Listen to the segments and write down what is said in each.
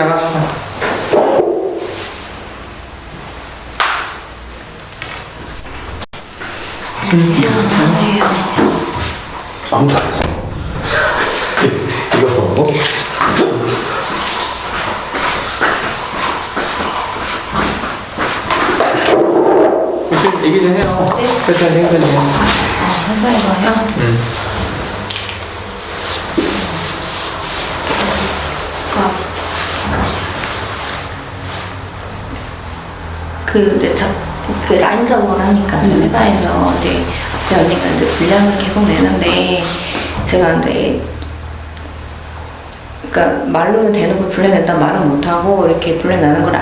시작합시다. 아무도 안 했어. 이거 보고. 혹시 얘기 좀 해요. 네. 패턴 생겼네요. 회사에서요? 그 라인 작업을 하니까 회사에서 이제 앞에 언니가 이제 분량을 계속 내는데 제가 이제 그러니까 말로는 대놓고 분량 낸다 말은 못하고 이렇게 분량 나는 걸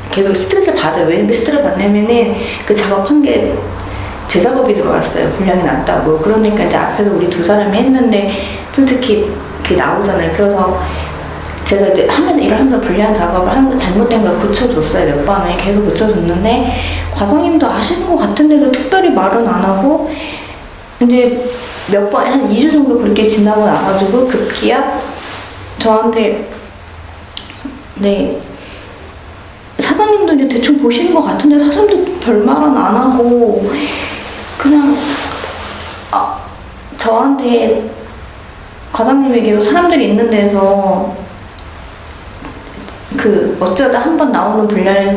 계속 스트레스를 받아요. 왜 스트레스 받냐면은 그 작업한 게 제 작업이 들어왔어요. 분량이 났다고. 그러니까 이제 앞에서 우리 두 사람이 했는데 솔직히 그게 나오잖아요. 그래서 제가 이제 일을 하면서 불리한 작업을 하면 잘못된 걸 고쳐줬어요. 몇 번에 계속 고쳐줬는데 과장님도 아시는 것 같은데도 특별히 말은 안 하고 이제 몇 번, 한 2주 정도 그렇게 지나고 나가지고 급기야 저한테 네 사장님도 이제 대충 보시는 것 같은데 사장님도 별말은 안 하고 그냥 저한테 과장님에게도 사람들이 있는 데서 어쩌다 한 번 나오는 분량을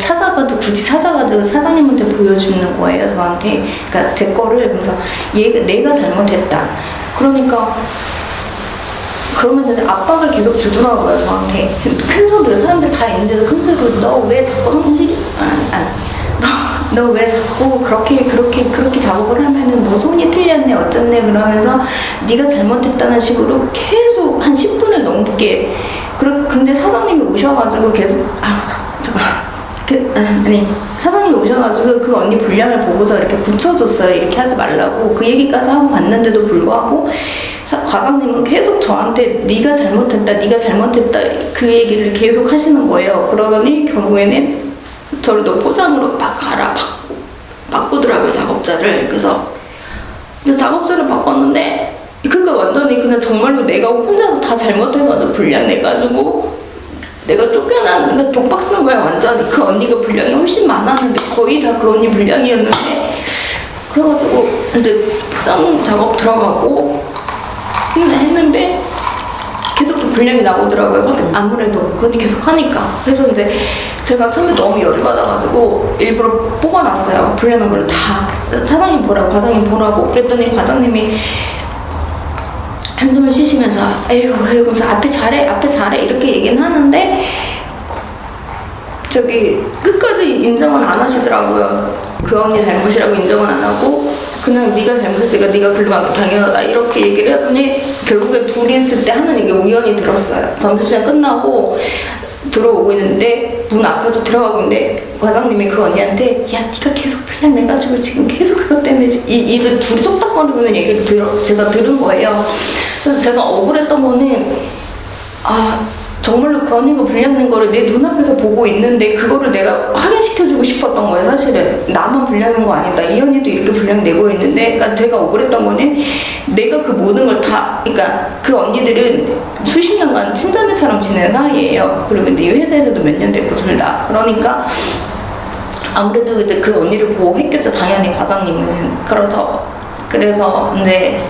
굳이 찾아가지고 사장님한테 보여주는 거예요, 저한테. 그러니까 제 거를. 그래서 내가 잘못했다. 그러니까, 그러면서 이제 압박을 계속 주더라고요, 저한테. 큰 소리로, 사람들 다 있는데도 큰 소리로, 너 왜 자꾸 성실히, 너 왜 자꾸 그렇게 작업을 하면은 뭐 손이 틀렸네, 어쩌네, 그러면서 네가 잘못했다는 식으로 계속 한 10분을 넘게 근데 사장님이 오셔가지고 계속 사장님이 오셔가지고 그 언니 분량을 보고서 이렇게 고쳐줬어요. 이렇게 하지 말라고 그 얘기까지 하고 갔는데도 불구하고 과장님은 계속 저한테 네가 잘못했다 그 얘기를 계속 하시는 거예요. 그러더니 결국에는 저를 또 포장으로 막 바꾸더라고요, 작업자를. 그래서 작업자를 바꿨는데 그러니까 완전히 그냥 정말로 내가 혼자 다 잘못해가지고 분량 내가지고 내가 그러니까 독박 쓴 거야, 완전히. 그 언니가 분량이 훨씬 많았는데 거의 다 그 언니 분량이었는데 그래가지고 이제 포장 작업 들어가고 했는데 계속 또 분량이 나오더라고요. 아무래도 그 언니 계속 하니까. 그래서 이제 제가 처음에 너무 열을 받아가지고 일부러 뽑아놨어요. 분량한 걸 다 사장님 보라고, 과장님 보라고. 그랬더니 과장님이 한숨을 쉬시면서 에휴 그래서 앞에 잘해 이렇게 얘기는 하는데 끝까지 인정은 안 하시더라고요. 그 언니 잘못이라고 인정은 안 하고 그냥 네가 잘못했으니까 네가 그러면 안 당연하다 이렇게 얘기를 하더니 결국에 둘이 있을 때 하는 얘기 우연히 들었어요. 점심시간 끝나고 들어오고 있는데 문 앞으로 들어가고 있는데 과장님이 그 언니한테 야 네가 계속 분량 내가지고 지금 계속 그것 때문에 입을 둘이 속닥거리고 있는 얘기를 제가 들은 거예요. 그래서 제가 억울했던 거는 정말로 그 언니가 분량 낸 거를 내 눈앞에서 보고 있는데 그거를 내가 확인시켜주고 싶었던 거예요. 사실은 나만 분량 낸 거 아니다. 이 언니도 이렇게 분량 내고 있는데 그러니까 제가 억울했던 거는 내가 그 모든 걸 다 그러니까 그 언니들은 수십 년간 친자매처럼 지내는 사이예요. 그리고 근데 이 회사에서도 몇 년 됐고 둘 다. 그러니까 아무래도 그때 그 언니를 보고 했겠죠, 당연히 과장님은. 그래서 근데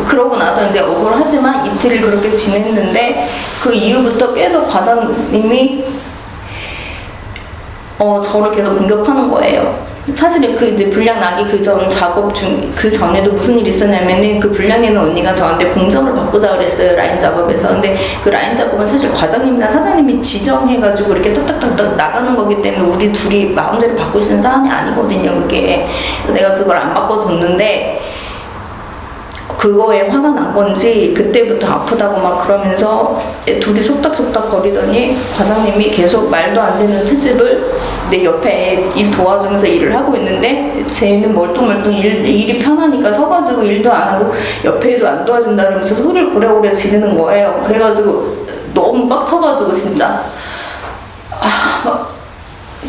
그러고 나서 이제 억울하지만 이틀을 그렇게 지냈는데 그 이후부터 계속 과장님이 저를 계속 공격하는 거예요. 사실은 그 이제 분량 나기 작업 그 전에도 무슨 일이 있었냐면은 그 분량에는 언니가 저한테 공정을 바꾸자 그랬어요, 라인 작업에서. 근데 그 라인 작업은 사실 과장님이나 사장님이 지정해가지고 이렇게 탁탁탁탁 나가는 거기 때문에 우리 둘이 마음대로 바꿀 수 있는 사안이 아니거든요, 그게. 내가 그걸 안 바꿔줬는데 그거에 화가 난 건지 그때부터 아프다고 막 그러면서 둘이 속닥속닥 거리더니 과장님이 계속 말도 안 되는 트집을 내 옆에 일 도와주면서 일을 하고 있는데 쟤는 멀뚱멀뚱 일이 편하니까 서가지고 일도 안 하고 옆에 일도 안 도와준다 그러면서 소리를 고래고래 지르는 거예요. 그래가지고 너무 빡쳐가지고 진짜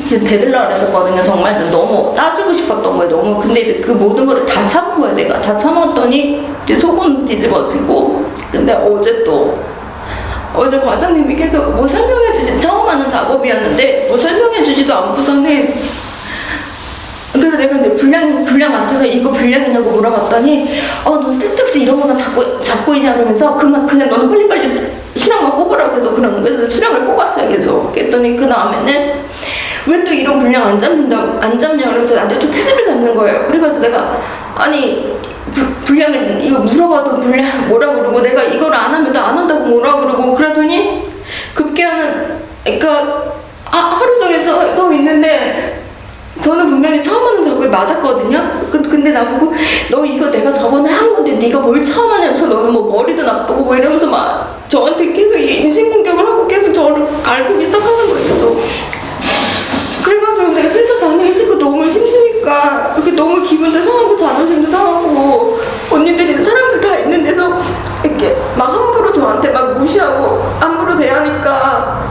진짜 대들라 그랬었거든요. 정말 너무 따지고 싶었던 거예요. 너무. 근데 이제 그 모든 거를 다 참은 거예요. 내가 다 참았더니 이제 속은 뒤집어지고. 근데 어제 또 어제 과장님이 계속 뭐 설명해주지, 처음 하는 작업이었는데 뭐 설명해주지도 않고서는. 그래서 내가 근데 분량 안 돼서 이거 분량이냐고 물어봤더니 너 쓸데없이 이런 거나 잡고 있냐 그러면서 그냥 너는 빨리빨리 수량만 뽑으라고 해서 그런 거예요. 그래서 수량을 뽑았어요 계속. 그랬더니 그 다음에는 왜 또 이런 분량 안 잡냐 그러면서 나한테 또 트집을 잡는 거예요. 그래가지고 내가 아니 분량을 이거 물어봐도 분량 뭐라 그러고 내가 이걸 안 하면 나 안 한다고 뭐라 그러고 그러더니 급기야는 그러니까 하루 종일 써 있는데 저는 분명히 처음 하는 작업이 맞았거든요. 근데 나보고 너 이거 내가 저번에 한 건데 네가 뭘 처음 하냐면서 너는 뭐 머리도 나쁘고 뭐 이러면서 막 저한테 계속 인신공격을 하고 계속 저를 갈구기 시작하는 거예요. 계속. 그래가지고 내가 회사 다니기 싫고 너무 힘드니까 그게 너무 기분도 상하고 자존심도 상하고 언니들이 사람들 다 있는 데서 이렇게 막 함부로 저한테 막 무시하고 함부로 대하니까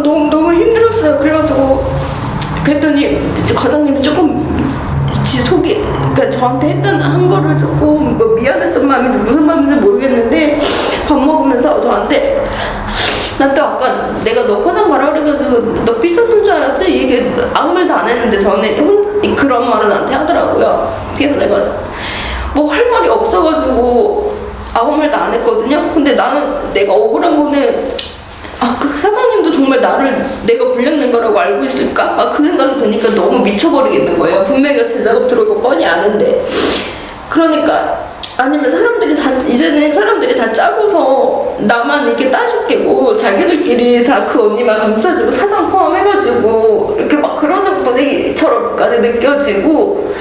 너무 힘들었어요. 그랬더니 이제 과장님이 조금 속이 그러니까 저한테 한 거를 조금 뭐 미안했던 마음인지 무슨 마음인지 모르겠는데 밥 먹으면서 저한테 나 또 아까 내가 너 포장 가라 그래가지고 너 삐쳤는 줄 알았지? 이게 아무 말도 안 했는데 저는 그런 말을 나한테 하더라고요. 그래서 내가 할 말이 없어가지고 아무 말도 안 했거든요. 근데 내가 억울한 거는 그 사장님도 정말 내가 불렸는 거라고 알고 있을까? 그 생각이 드니까 너무 미쳐버리겠는 거예요. 분명히 제 작업 들어오고 뻔히 아는데. 그러니까 아니면 이제는 사람들이 다 짜고서 나만 이렇게 따숩게고 자기들끼리 다 그 언니만 감싸주고 사장 포함해가지고 이렇게 막 그러는 분위기처럼까지 느껴지고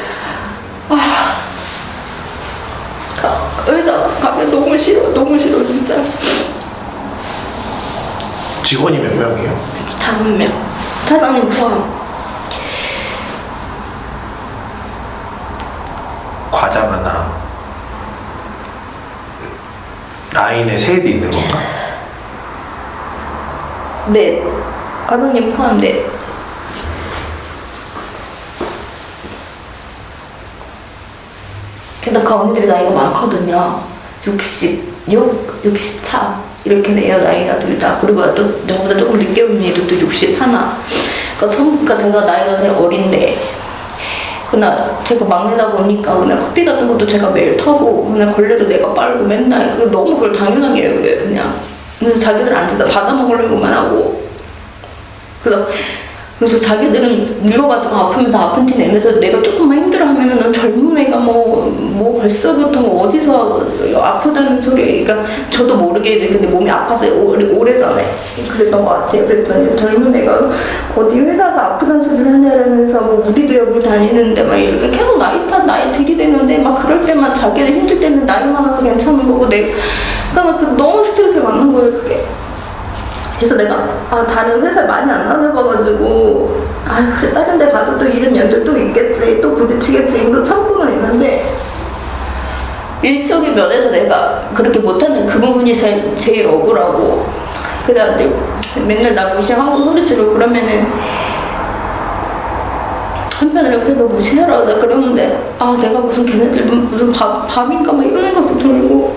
회사 가면 너무 싫어 진짜. 직원이 몇 명이에요? 5명. 사장님 포함. 과장 하나 라인에 셋이 있는 건가? 네. 과장님 포함 네. 근데 그 언니들이 나이가 많거든요. 66, 64 이렇게 돼요. 나이가 둘 다. 그리고 또 저보다 조금 늦게 온 애도 또 61. 그러니까 처음 같은 거 나이가 제일 어린데 제가 막내다 보니까 그냥 커피 같은 것도 제가 매일 타고 그냥 걸레도 내가 빨고 맨날 너무 그걸 당연하게 여겨요 그냥. 그래서 자기들 앉아서 받아 먹으려고만 하고 그래서 자기들은 늙어가지고 아프면 다 아픈 티 내면서 내가 조금만 힘들어하면은 넌 젊은 애가 뭐 벌써부터 어디서 아프다는 소리. 그러니까 저도 모르게 근데 몸이 아파서 오래전에 그랬던 것 같아요. 그랬더니 젊은 애가 어디 회사가 아프다는 소리를 하냐면서 뭐 우리도 여기 다니는데 막 이렇게 계속 나이 들이대는데 막 그럴 때만 자기들 힘들 때는 나이 많아서 괜찮은 거고 그러니까 너무 스트레스를 받는 거예요 그게. 그래서 내가 다른 회사 많이 안 다녀봐가지고 그래 다른 데 가도 또 이런 연들 또 있겠지 또 부딪히겠지 이거 참고는 있는데 일적인 면에서 내가 그렇게 못하는 그 부분이 제일 억울하고 그다음에 맨날 나 무시하고 소리치고 그러면은 한편으로 그래도 무시해라 나 그러는데 내가 무슨 걔네들 무슨 밥인가 막 이런 생각도 들고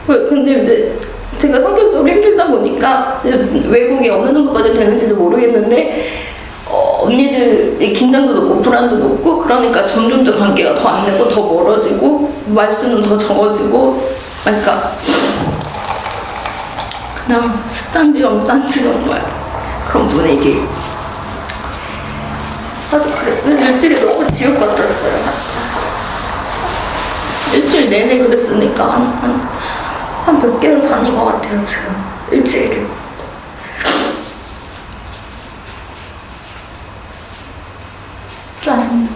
근데 이제 제가 성격적으로 힘들다 보니까 외국에 어느 정도까지 되는지도 모르겠는데 언니들 긴장도 높고 불안도 높고 그러니까 점점 더 관계가 더 안 되고 더 멀어지고 말수는 더 적어지고 그러니까 그냥 습단지 영단지 정말 그런 분위기. 그래 일주일이 너무 지옥 같았어요. 일주일 내내 그랬으니까 한 몇 개월 다닌 것 같아요 지금 일주일을. 짜증나.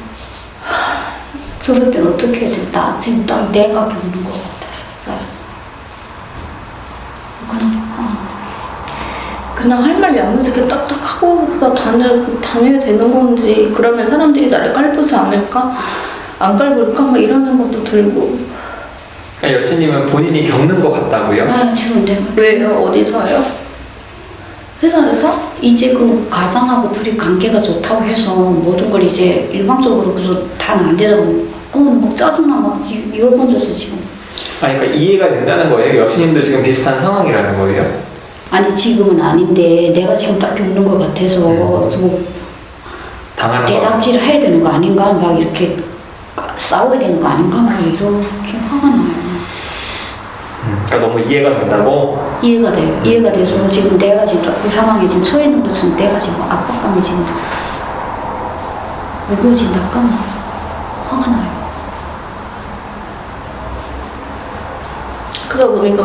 저럴 땐 어떻게 해야 돼? 나 지금 딱 내가 겪는 것 같아서 짜증나. 그냥 할 말 야무지게 딱딱하고 다녀야 되는 건지 그러면 사람들이 나를 깔보지 않을까? 안 깔볼까? 막 이러는 것도 들고. 여친님은 본인이 겪는 것 같다고요? 지금 내가 왜요? 어디서요? 회사에서 이제 그 가장하고 둘이 관계가 좋다고 해서 모든 걸 이제 일방적으로 그래서 다 안 되다 보니까 막 짜증나 막 열번져서 지금 아니 그러니까 이해가 된다는 거예요? 여신님도 지금 비슷한 상황이라는 거예요? 아니 지금은 아닌데 내가 지금 딱 겪는 것 같아서 좀 당하는 거. 대담질을 해야 되는 거 아닌가 막 이렇게 싸워야 되는 거 아닌가 막 이렇게 화가 나요. 그러니까 너무 이해가 된다고? 이해가 돼요. 이해가 돼서 지금 내가 지금 그 상황에 지금 서 있는 것은 내가 지금 압박감이 지금 무거워진달까 막 화가 나요. 그러다 보니까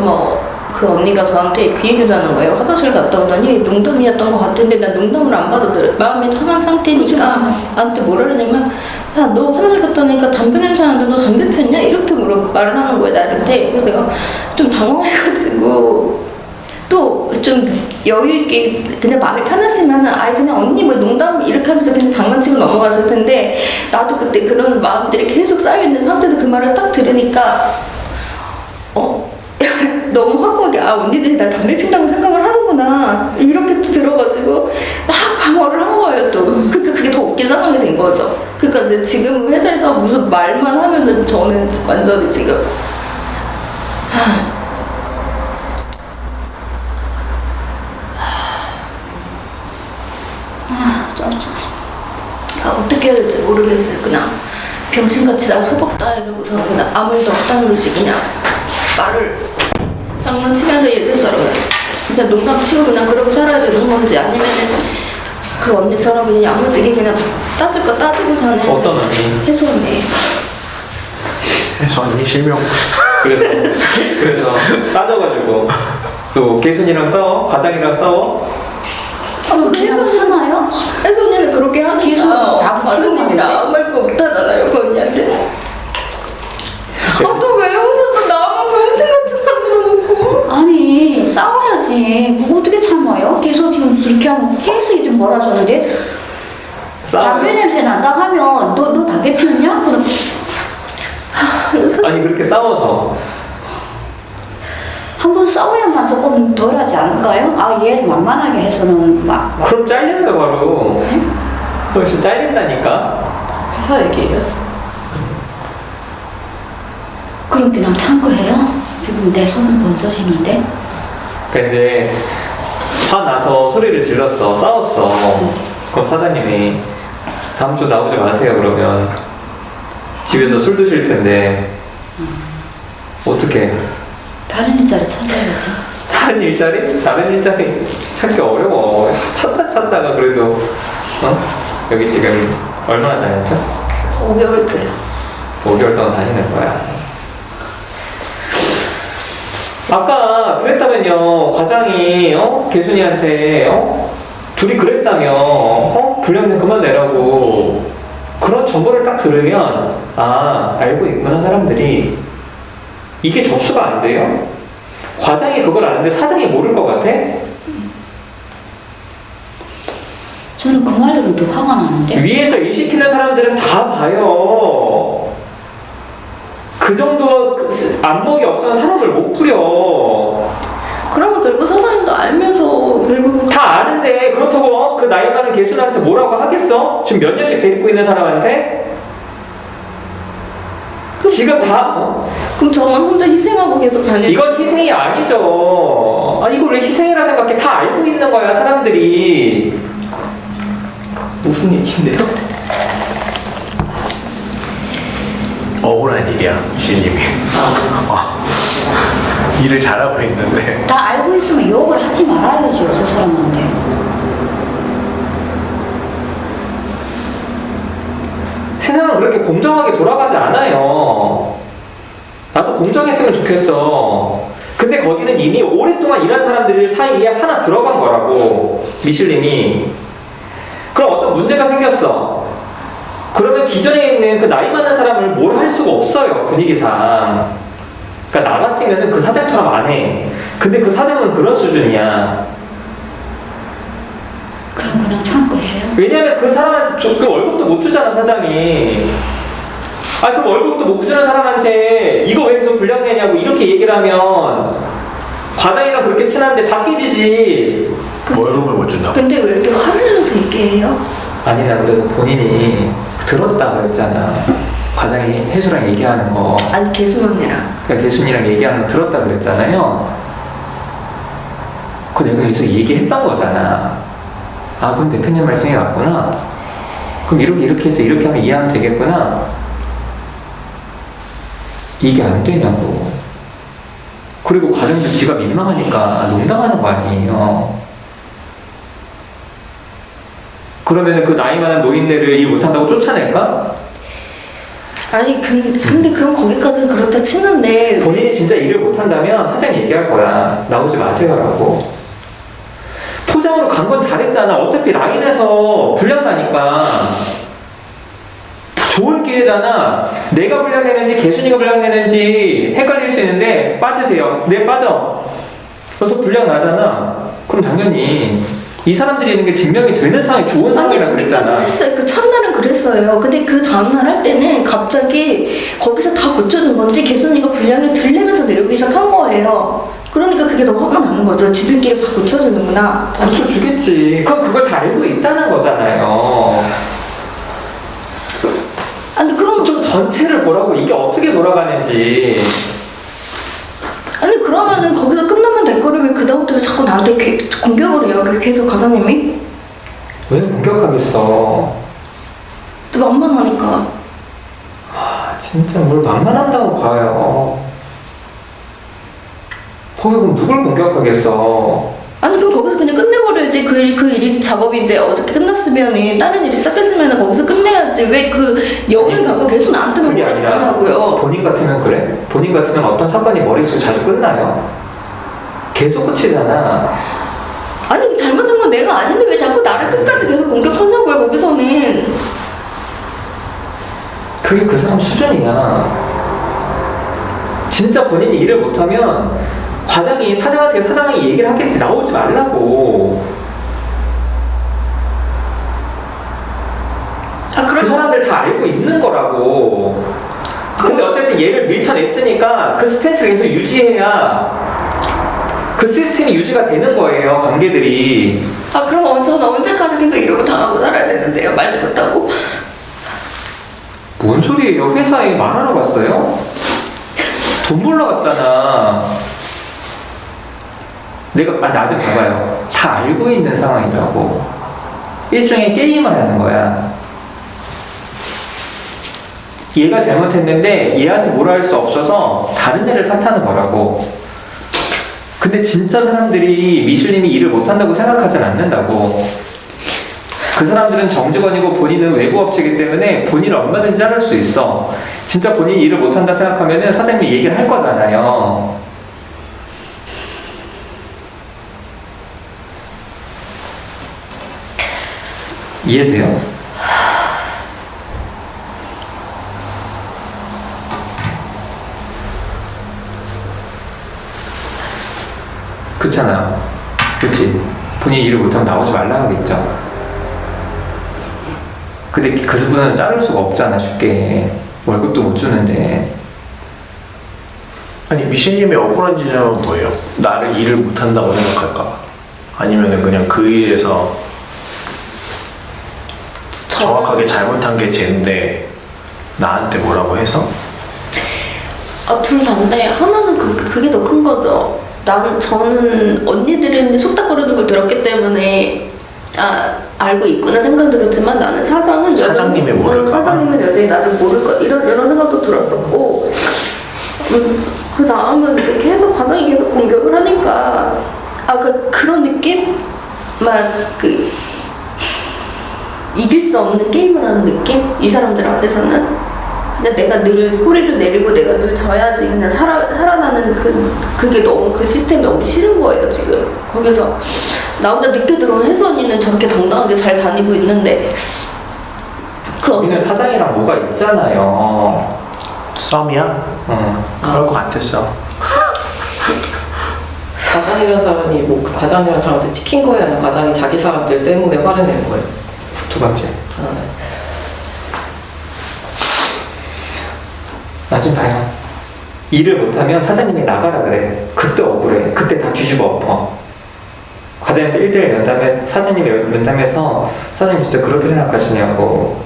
그 언니가 저한테 그 얘기도 하는 거예요. 화장실 갔다 오더니 농담이었던 것 같은데 나 농담을 안 받아들여. 마음이 상한 상태니까 나한테 뭐라 그러냐면 야 너 화장실 갔다 오니까 담배 냄새 나는데 너 담배 폈냐? 이렇게 말을 하는 거예요 나한테. 그래서 내가 좀 당황해가지고 또 좀 여유있게 그냥 마음이 편했으면은 아이 그냥 언니 뭐 농담 이렇게 하면서 그냥 장난치고 넘어갔을 텐데 나도 그때 그런 마음들이 계속 쌓여있는 상태에서 그 말을 딱 들으니까 너무 확고하게 언니들이 날 담배 핀다고 생각을 하는구나 이렇게 또 들어가지고 막 방어를 한 거예요 또. 그러니까 그게 더 웃긴 상황이 된 거죠. 그러니까 이제 지금 회사에서 무슨 말만 하면은 저는 완전히 지금 어떻게 해야 될지 모르겠어요. 그냥 병신같이 나 소박다 이러고서 그냥 아무 일도 없다는 듯이 그냥 말을 장난치면서 예전처럼 그냥 농담치고 그냥 그러고 살아야 되는 건지 아니면 그 언니처럼 그냥 야무지게 그냥 따질 거 따지고 사는 어떤 언니? 혜수 언니. 혜수 언니 실명. 그래서 따져가지고 또 개순이랑 싸워? 과장이랑 싸워? 그냥 사나요? 혜수 언니는 그렇게 하니까 계속 나도 과장님이랑 아무 말도 없다잖아요 그 언니한테. 너 왜 웃었어? 나만 병신 같은 사람 들어놓고. 아니 싸워야지. 그거 어떻게 참아요? 계속 지금 그렇게 하면 계속 이제 뭐라 저러는데 담배 냄새 난다 하면 너 담배 피웠냐? 그럼 아니 그렇게 싸워서 한번 싸워야만 조금 덜하지 않을까요? 아 얘를 만만하게 해서는 막 그럼 잘리는 거 바로. 그럼 지금 잘린다니까? 회사 얘기예요? 그럼 그냥 참고해요? 지금 내 손은 번져지는데 그러니까 이제 화나서 소리를 질렀어. 싸웠어. 그럼 사장님이 다음 주 나오지 마세요 그러면 집에서 술 드실 텐데 어떻게? 다른 일자리 찾아야지. 다른 일자리? 다른 일자리 찾기 어려워. 찾다가 그래도 여기 지금 얼마나 다녔죠? 5개월째. 5개월 동안 다니는 거야. 아까 그랬다면요 과장이 개순이한테 둘이 그랬다며 분량좀 그만 내라고 그런 정보를 딱 들으면 알고 있구나 사람들이. 이게 접수가 안 돼요? 과장이 그걸 아는데 사장이 모를 것 같아? 저는 그 말 들으면 더 화가 나는데 위에서 일시키는 사람들은 다 봐요. 그 정도 안목이 없으면 사람을 못 부려. 그러면 결국 사장님도 알면서 결국 다 아는데 그렇다고 그 나이 많은 개순한테 뭐라고 하겠어? 지금 몇 년씩 데리고 있는 사람한테? 지금 다 그럼 저만 혼자 희생하고 계속 다닐 이건 희생이 아니죠. 이걸 왜 희생이라 생각해? 다 알고 있는 거야 사람들이. 무슨 얘기인데요? 억울한 일이야 시님이. 일을 잘하고 있는데 다 알고 있으면 욕을 하지 말아야죠 저 사람한테. 세상은 그렇게 공정하게 돌아가지 않아요. 나도 공정했으면 좋겠어. 근데 거기는 이미 오랫동안 일한 사람들 사이에 하나 들어간 거라고, 미실님이. 그럼 어떤 문제가 생겼어. 그러면 기존에 있는 그 나이 많은 사람을 뭘 할 수가 없어요, 분위기상. 그러니까 나 같으면 그 사장처럼 안 해. 근데 그 사장은 그런 수준이야. 그럼 그냥 참고 해요. 왜냐면 그 사람한테 그 월급도 못 주잖아, 사장이. 그럼 월급도 못 주는 사람한테 이거 왜 계속 불량 내냐고 이렇게 얘기를 하면 과장이랑 그렇게 친한데 다 깨지지. 월급을 못 준다고. 근데 왜 이렇게 화를 내서 얘기해요? 아니 나 그래도 본인이 들었다 그랬잖아. 과장이 혜수랑 얘기하는 거, 아니 개순 언니랑. 그러니까 개순이랑 얘기하는 거 들었다 그랬잖아요. 그 내가 여기서 얘기했던 거잖아. 아, 그럼 대표님 말씀이 맞구나. 그럼 이렇게 해서 이렇게 하면 이해하면 되겠구나. 이게 안 되냐고. 그리고 과정도 지가 민망하니까 농담하는 거 아니에요. 그러면 그 나이 많은 노인네를 일 못한다고 쫓아낼까? 아니 근데 그럼 거기까지는 그렇다 치는데 본인이 진짜 일을 못한다면 사장이 얘기할 거야. 나오지 마세요라고. 포장으로 간 건 잘했잖아. 어차피 라인에서 불량나니까. 좋은 기회잖아. 내가 불량내는지 개순이가 불량내는지 헷갈릴 수 있는데 빠지세요. 네, 빠져. 그래서 불량나잖아. 그럼 당연히 이 사람들이 있는 게 증명이 되는 상황이 좋은 상황이라 그랬잖아. 했어요. 그 첫날은 그랬어요. 근데 그 다음날 할 때는 갑자기 거기서 다 고쳐준 건지 개순이가 분량을 들리면서 내려오기 시작한 거예요. 그러니까 그게 더 화가 나는 거죠. 지들끼리 다 고쳐주는구나. 고쳐주겠지. 그럼 그걸 다 알고 있다는 거잖아요. 아니 그럼 좀 전체를 보라고. 이게 어떻게 돌아가는지. 아니 그러면은 거기서 끝나면 될 거를 왜 그다음부터 자꾸 나한테 공격을 해요? 계속 과장님이? 왜 공격하겠어? 만만하니까. 아, 진짜 뭘 만만한다고 봐요. 거기 그럼 누굴 공격하겠어? 아니 그럼 거기서 그냥 끝내버려야지. 그 일이 작업인데 어저께 끝났으면은 다른 일이 시작했으면 거기서 끝내야지. 왜 그 여기를 갖고 계속 나한테만 그게 아니라 뭐라고요? 본인 같으면 그래? 본인 같으면 어떤 사건이 머릿속에 자주 끝나요? 계속 끝이잖아. 아니 잘못한 건 내가 아닌데 왜 자꾸 나를 끝까지 계속 공격하냐고요. 거기서는. 그게 그 사람 수준이야. 진짜 본인이 일을 못하면 과장이 사장이 얘기를 하겠지. 나오지 말라고. 그 사람들 다 알고 있는 거라고. 근데 어쨌든 얘를 밀쳐냈으니까 그 스탠스를 계속 유지해야 그 시스템이 유지가 되는 거예요. 관계들이. 아 그럼 저는 언제까지 계속 이러고 당하고 살아야 되는데요? 말도 못하고. 뭔 소리예요? 회사에 말하러 갔어요? 돈 벌러 갔잖아. 나 좀 봐봐요. 다 알고 있는 상황이라고. 일종의 게임을 하는 거야. 얘가 잘못했는데 얘한테 뭐라 할 수 없어서 다른 애를 탓하는 거라고. 근데 진짜 사람들이 미술님이 일을 못한다고 생각하진 않는다고. 그 사람들은 정직원이고 본인은 외부 업체이기 때문에 본인을 얼마든지 자를 수 있어. 진짜 본인이 일을 못한다 생각하면은 사장님이 얘기를 할 거잖아요. 이해돼요? 그렇잖아. 그치? 본인이 일을 못하면 나오지 말라 하겠죠. 근데 그 분은 자를 수가 없잖아, 쉽게. 월급도 못 주는데. 아니 미신님의 억울한 지점은 뭐예요? 나를 일을 못한다고 생각할까 봐? 아니면은 그냥 그 일에서 정확하게 잘못한 게 쟤인데 나한테 뭐라고 해서? 둘 다인데 하나는 그게 더 큰 거죠. 저는 언니들은 속닥거리는 걸 들었기 때문에 알고 있구나 생각 들었지만 나는 사장님이 모를까 봐. 사장님은 여전히 나를 모를까 이런 생각도 들었었고 그 다음은 계속 과장이 계속 공격을 하니까 그런 느낌? 이길 수 없는 게임을 하는 느낌? 이 사람들 앞에서는 그냥 내가 늘 꼬리를 내리고 내가 늘 져야지 그냥 살아나는 그게 너무 그 시스템이 너무 싫은 거예요 지금. 거기서 나보다 늦게 들어온 혜수 언니는 저렇게 당당하게 잘 다니고 있는데 우리는 사장이랑 뭐가 있잖아요. 썸이야? 응. 그럴 것 같았어. 과장이라는 사람이 그 과장이라는 사람한테 찍힌 거예요? 아니면 과장이 자기 사람들 때문에 화를 내는 거예요? 두 번째. 네. 나 좀 봐요. 일을 못하면 사장님이 나가라 그래. 그때 억울해. 그때 다 뒤집어 엎어. 과장님한테 1대1 면담에 사장님이 면담해서 사장님 진짜 그렇게 생각하시냐고.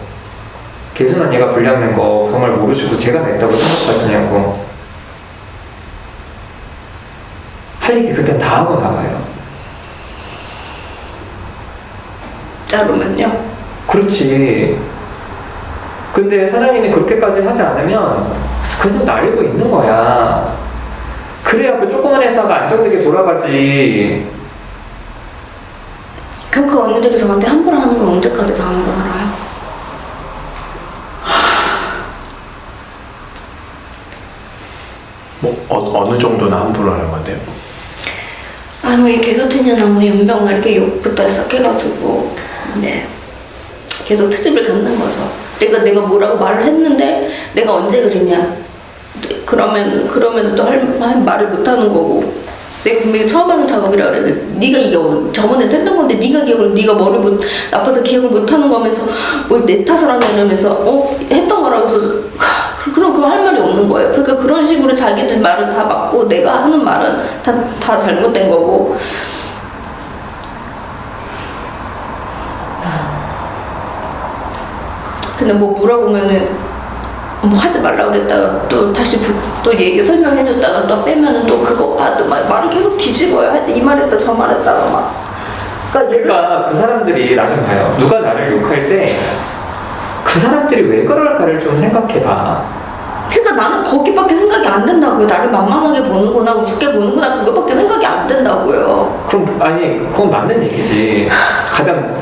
개순 언니가 불량 낸 거 정말 모르시고 제가 냈다고 생각하시냐고. 할 얘기 그땐 다 하고 나가요. 자르면요? 그렇지. 근데 사장님이 그렇게까지 하지 않으면 그 사람도 알고 있는 거야. 그래야 그 조그만 회사가 안정되게 돌아가지. 그럼 그 언니들이 저한테 함부로 하는 건 언제까지 당한 거 알아요? 뭐 어느 정도나 함부로 하는 건데요? 아니 뭐 이 개같은 년아 뭐 연병 이렇게 욕부터 시작해가지고 네 계속 트집을 잡는 거죠. 내가 뭐라고 말을 했는데 내가 언제 그랬냐? 그러면 또 할 말을 못 하는 거고. 내가 분명히 처음 하는 작업이라 그랬는데 네가 이게 저번에 했던 건데 네가 기억을 네가 머리 못 나빠서 기억을 못 하는 거면서 뭘 내 탓을 하냐 이러면서 했던 거라고 해서 그럼 할 말이 없는 거예요. 그러니까 그런 식으로 자기들 말은 다 맞고 내가 하는 말은 다 잘못된 거고. 근데 뭐 물어보면은 뭐 하지 말라 그랬다가 또 다시 또 얘기 설명해줬다가 또 빼면은 또 그거 또 말을 계속 뒤집어요. 하여튼 이 말했다 저 말했다가 막. 그러니까 그 사람들이 나 좀 봐요. 누가 나를 욕할 때 그 사람들이 왜 그럴까를 좀 생각해봐. 그러니까 나는 거기밖에 생각이 안 된다고요. 나를 만만하게 보는구나 우습게 보는구나 그것밖에 생각이 안 된다고요. 그럼 아니 그건 맞는 얘기지. 가장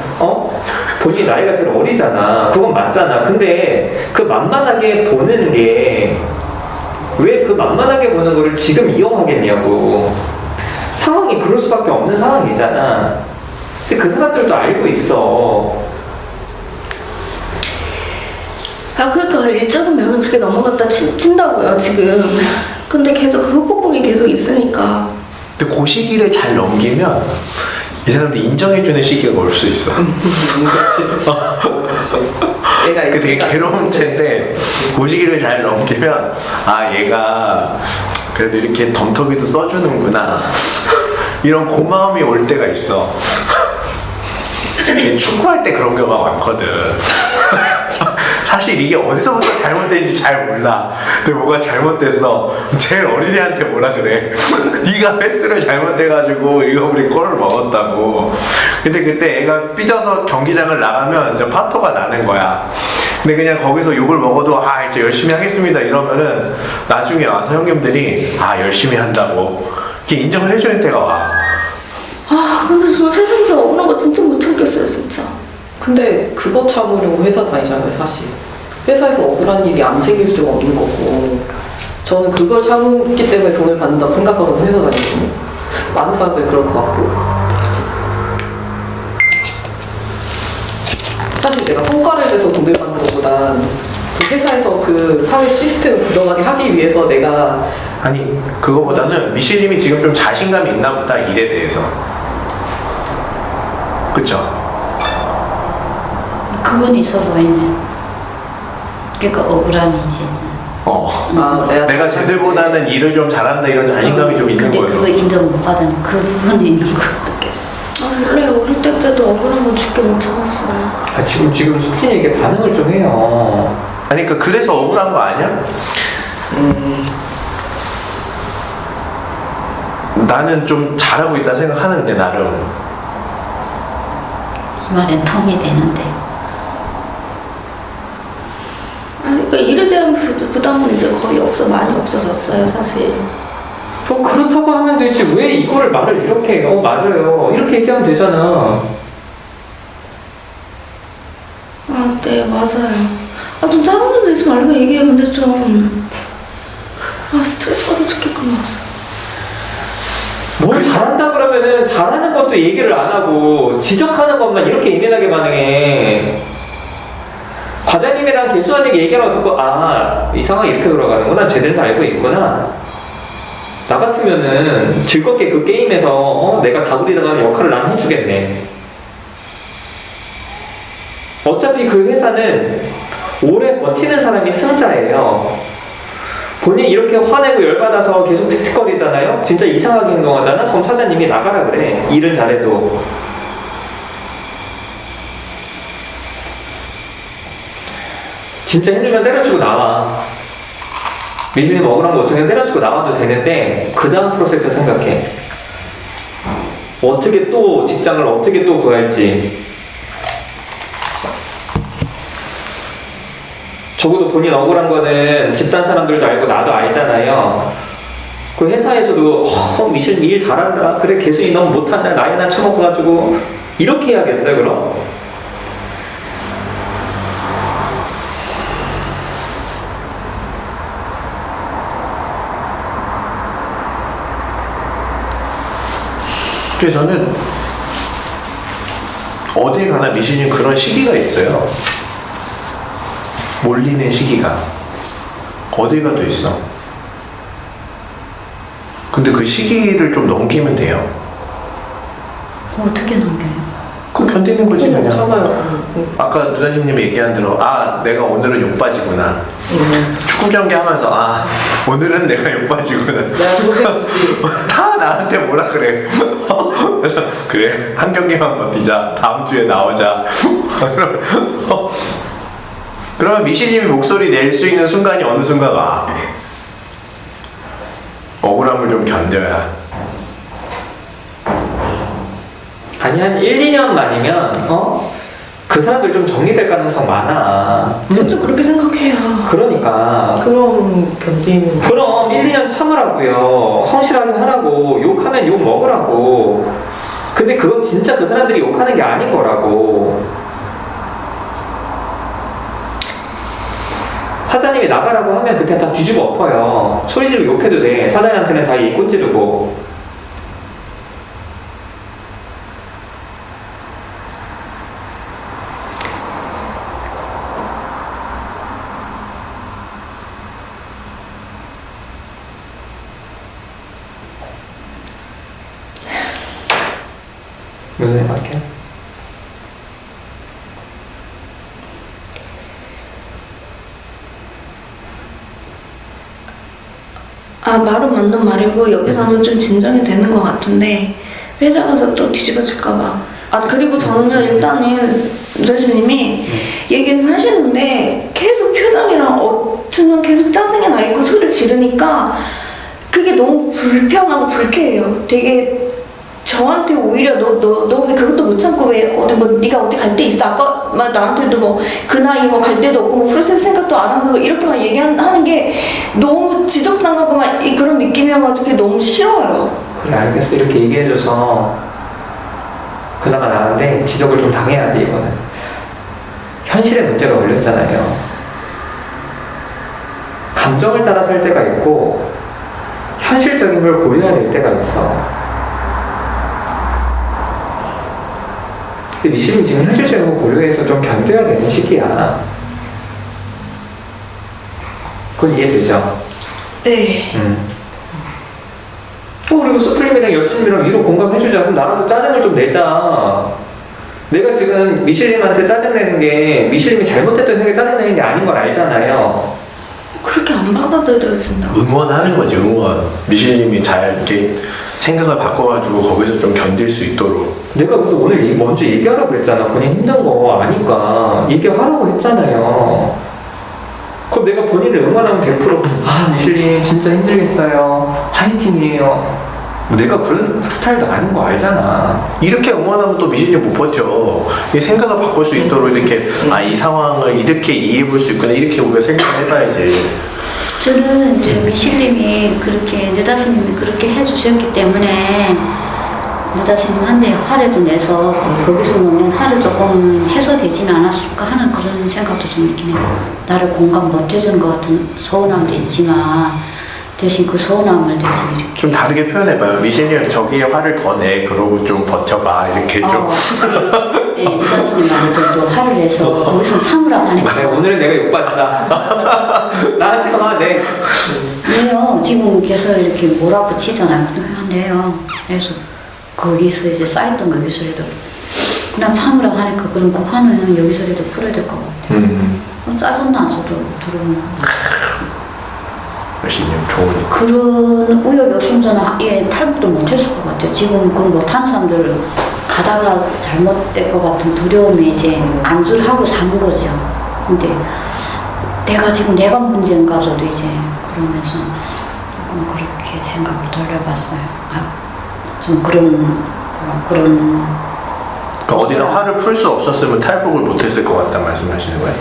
본인이 나이가 제일 어리잖아. 그건 맞잖아. 근데 그 만만하게 보는 게 왜 그 만만하게 보는 거를 지금 이용하겠냐고. 상황이 그럴 수밖에 없는 상황이잖아. 근데 그 사람들도 알고 있어. 그러니까 일적인 면은 그렇게 넘어갔다 친다고요 지금. 근데 계속 그 흑폭풍이 계속 있으니까. 근데 그 시기를 잘 넘기면 이 사람들 인정해주는 시기가 올 수 있어. 얘가 그 되게 괴로운 채인데 그 시기를 잘 넘기면 얘가 그래도 이렇게 덤터기도 써주는구나 이런 고마움이 올 때가 있어. 축구할 때 그런 경우가 많거든. 사실 이게 어디서부터 잘못된지 잘 몰라. 근데 뭐가 잘못됐어. 제일 어린애한테 뭐라 그래. 네가 패스를 잘못해가지고 이거 우리 골을 먹었다고. 근데 그때 애가 삐져서 경기장을 나가면 이제 파토가 나는 거야. 근데 그냥 거기서 욕을 먹어도 이제 열심히 하겠습니다 이러면은 나중에 와서 형님들이 열심히 한다고 이렇게 인정을 해주는 때가 와. 근데 저 세상에서 억울한 거 진짜 못 참겠어요 진짜. 근데 그거 참으려고 회사 다니잖아요 사실. 회사에서 억울한 일이 안 생길 수가 없는 거고 저는 그걸 참기 때문에 돈을 받는다고 생각하고 회사 다니거든요. 많은 사람들이 그럴 것 같고 사실 내가 성과를 내서 돈을 받는 것보단 그 회사에서 그 사회 시스템을 굴러가게 하기 위해서 내가 아니 그거보다는 미실님이 지금 좀 자신감이 있나 보다 일에 대해서. 그쵸? 그건 있어 보이네. 그러니까 억울함이 이제. 내가 쟤들보다는 일을 좀 잘한다 이런 자신감이 좀 있는 근데 거죠. 그거 인정 못 받는 그 부분이 있는 거 어떻겠어? 원래 어릴 때도 억울한 건 죽게 못 참았어요. 지금 수빈이에게 반응을 좀 해요. 아니 그래서 억울한 거 아니야? 나는 좀 잘하고 있다 생각하는데 나름. 이 말엔 통이 되는데. 그러니까 일에 대한 부담은 이제 거의 많이 없어졌어요 사실. 그렇다고 하면 되지. 왜 이거를 말을 이렇게 맞아요. 이렇게 얘기하면 되잖아. 네 맞아요. 좀 짜증 좀 내지 말고 얘기해. 근데 좀 스트레스 받아 죽겠구나. 뭘 잘한다 그러면은 잘하는 것도 얘기를 안 하고 지적하는 것만 이렇게 예민하게 반응해. 과장님이랑 개수한에게 얘기하라고 듣고 이 상황이 이렇게 돌아가는구나. 쟤들도 알고 있구나. 나 같으면은 즐겁게 그 게임에서 내가 다구리 당하는 역할을 난 해주겠네. 어차피 그 회사는 오래 버티는 사람이 승자예요. 본인이 이렇게 화내고 열받아서 계속 틱틱거리잖아요. 진짜 이상하게 행동하잖아. 그럼 사장님이 나가라 그래. 일은 잘해도. 진짜 힘들면 때려치고 나와. 미신님 억울한 거 어쩌면 때려치고 나와도 되는데 그 다음 프로세스 생각해. 어떻게 또 직장을 어떻게 또 구할지. 적어도 본인 억울한 거는 집단 사람들도 알고 나도 알잖아요. 그 회사에서도 미실 일 잘한다. 그래 개순이 너무 못한다. 나이나 처먹어가지고 이렇게 해야겠어요 그럼? 그래서 저는 어딜 가나 미신님 그런 시기가 있어요. 몰리는 시기가 어딜 가도 있어. 근데 그 시기를 좀 넘기면 돼요. 어떻게 넘겨요? 그거 견디는 거지 그냥. 참아요. 아까 누나님이 얘기한 대로 내가 오늘은 욕빠지구나. 축구 경기 하면서 오늘은 내가 욕빠지구나. 내가 고생했지. 다 나한테 뭐라 그래. 그래서 그래 한 경기만 버티자. 다음 주에 나오자. 그러면 미신님이 목소리 낼 수 있는 순간이 어느 순간 와. 억울함을 좀 견뎌야. 아니 한 1, 2년 만이면 그 사람들 좀 정리될 가능성 많아. 저도 그렇게 생각해요. 그러니까 그럼 견디는. 그럼 1, 2년 참으라고요. 성실하게 하라고. 욕하면 욕 먹으라고. 근데 그건 진짜 그 사람들이 욕하는 게 아닌 거라고. 사장님이 나가라고 하면 그때 다 뒤집어 엎어요. 소리 지르고 욕해도 돼. 사장님한테는 다 이 꼰지르고. 무슨 생각해? 말은 맞는 말이고 여기서는 좀 진정이 되는 것 같은데 회사 가서 또 뒤집어질까봐. 그리고 저는요 일단은 누다씨님이 얘기는 하시는데 계속 표정이랑 어쩌면 계속 짜증이 나 있고 소리 지르니까 그게 너무 불편하고 불쾌해요. 되게 저한테 오히려 너 왜 그것도 못 참고 왜 어디 뭐 네가 어디 갈 데 있어? 아까 막 나한테도 뭐 그 나이 뭐 갈 데도 없고 뭐 프로세스 생각도 안 하고 이렇게만 얘기하는 게 너무 지적당하고 막 그런 느낌이어가지고 그게 너무 싫어요. 그래 알겠어. 이렇게 얘기해줘서 그나마 나은데 지적을 좀 당해야 돼 이거는. 현실에 문제가 걸렸잖아요. 감정을 따라 살 때가 있고 현실적인 걸 고려해야 될 때가 있어. 근데 미실은 지금 현실적인 걸 고려해서 좀 견뎌야 되는 시기야. 그건 이해되죠? 네. 그리고 수플림이랑 열심이랑 위로 공감해주자. 그럼 나라도 짜증을 좀 내자. 내가 지금 미실님한테 짜증내는 게 미실님이 잘못했던 생각에 짜증내는 게 아닌 걸 알잖아요. 그렇게 안 받아들여진다. 응원하는 거지 응원. 미신님이 잘 이렇게 생각을 바꿔가지고 거기서 좀 견딜 수 있도록. 내가 그래서 오늘 먼저 얘기하라고 그랬잖아. 본인 힘든 거 아니까 얘기하라고 했잖아요. 그럼 내가 본인을 응원하면 100% 미실님 진짜 힘들겠어요. 화이팅이에요. 뭐 내가 그런 스타일도 아닌 거 알잖아. 이렇게 응원하면 또 미신이 못 버텨. 이 생각을 바꿀 수 있도록 이렇게 이 상황을 이렇게 이해해 볼 수 있구나 이렇게 우리가 생각을 해봐야지. 저는 이제 미실님이 그렇게 느다시님이 그렇게 해주셨기 때문에 느다시님한테 화라도 내서 거기서 오면 화를 조금 해소되지는 않았을까 하는 그런 생각도 좀 있긴 해요. 나를 공감 못해준 것 같은 서운함도 있지만 대신 그 서운함을 대신 이렇게 좀 다르게 표현해봐요. 미신이 저기에 화를 더 내. 그러고 좀 버텨봐. 이렇게 좀. 네, 느다시님 말에 좀 더 화를 내서 거기서 참으라고 하니까 오늘은 내가 욕받았다. 나한테 화내. 왜요? 지금 계속 이렇게 몰아붙이잖아요. 그러면 안 돼요. 그래서 거기서 이제 쌓였던 거 여기서라도 그냥 참으라고 하니까 그럼 그 화는 여기서라도 풀어야 될 것 같아요. 짜증나서도 들어오면 미신님 좋으니까. 그런 우여기 없으면 저는 탈북도 못했을 것 같아요. 지금 그 못하는 사람들 가다가 잘못될 것 같은 두려움이 이제 안주를 하고 사는 거죠. 근데 내가 지금 내가 문제인가 저도 이제 그러면서 조금 그렇게 생각을 돌려봤어요. 좀 그런 그러니까 어디다 화를 풀 수 없었으면 탈북을 못했을 것 같다는 말씀하시는 거예요?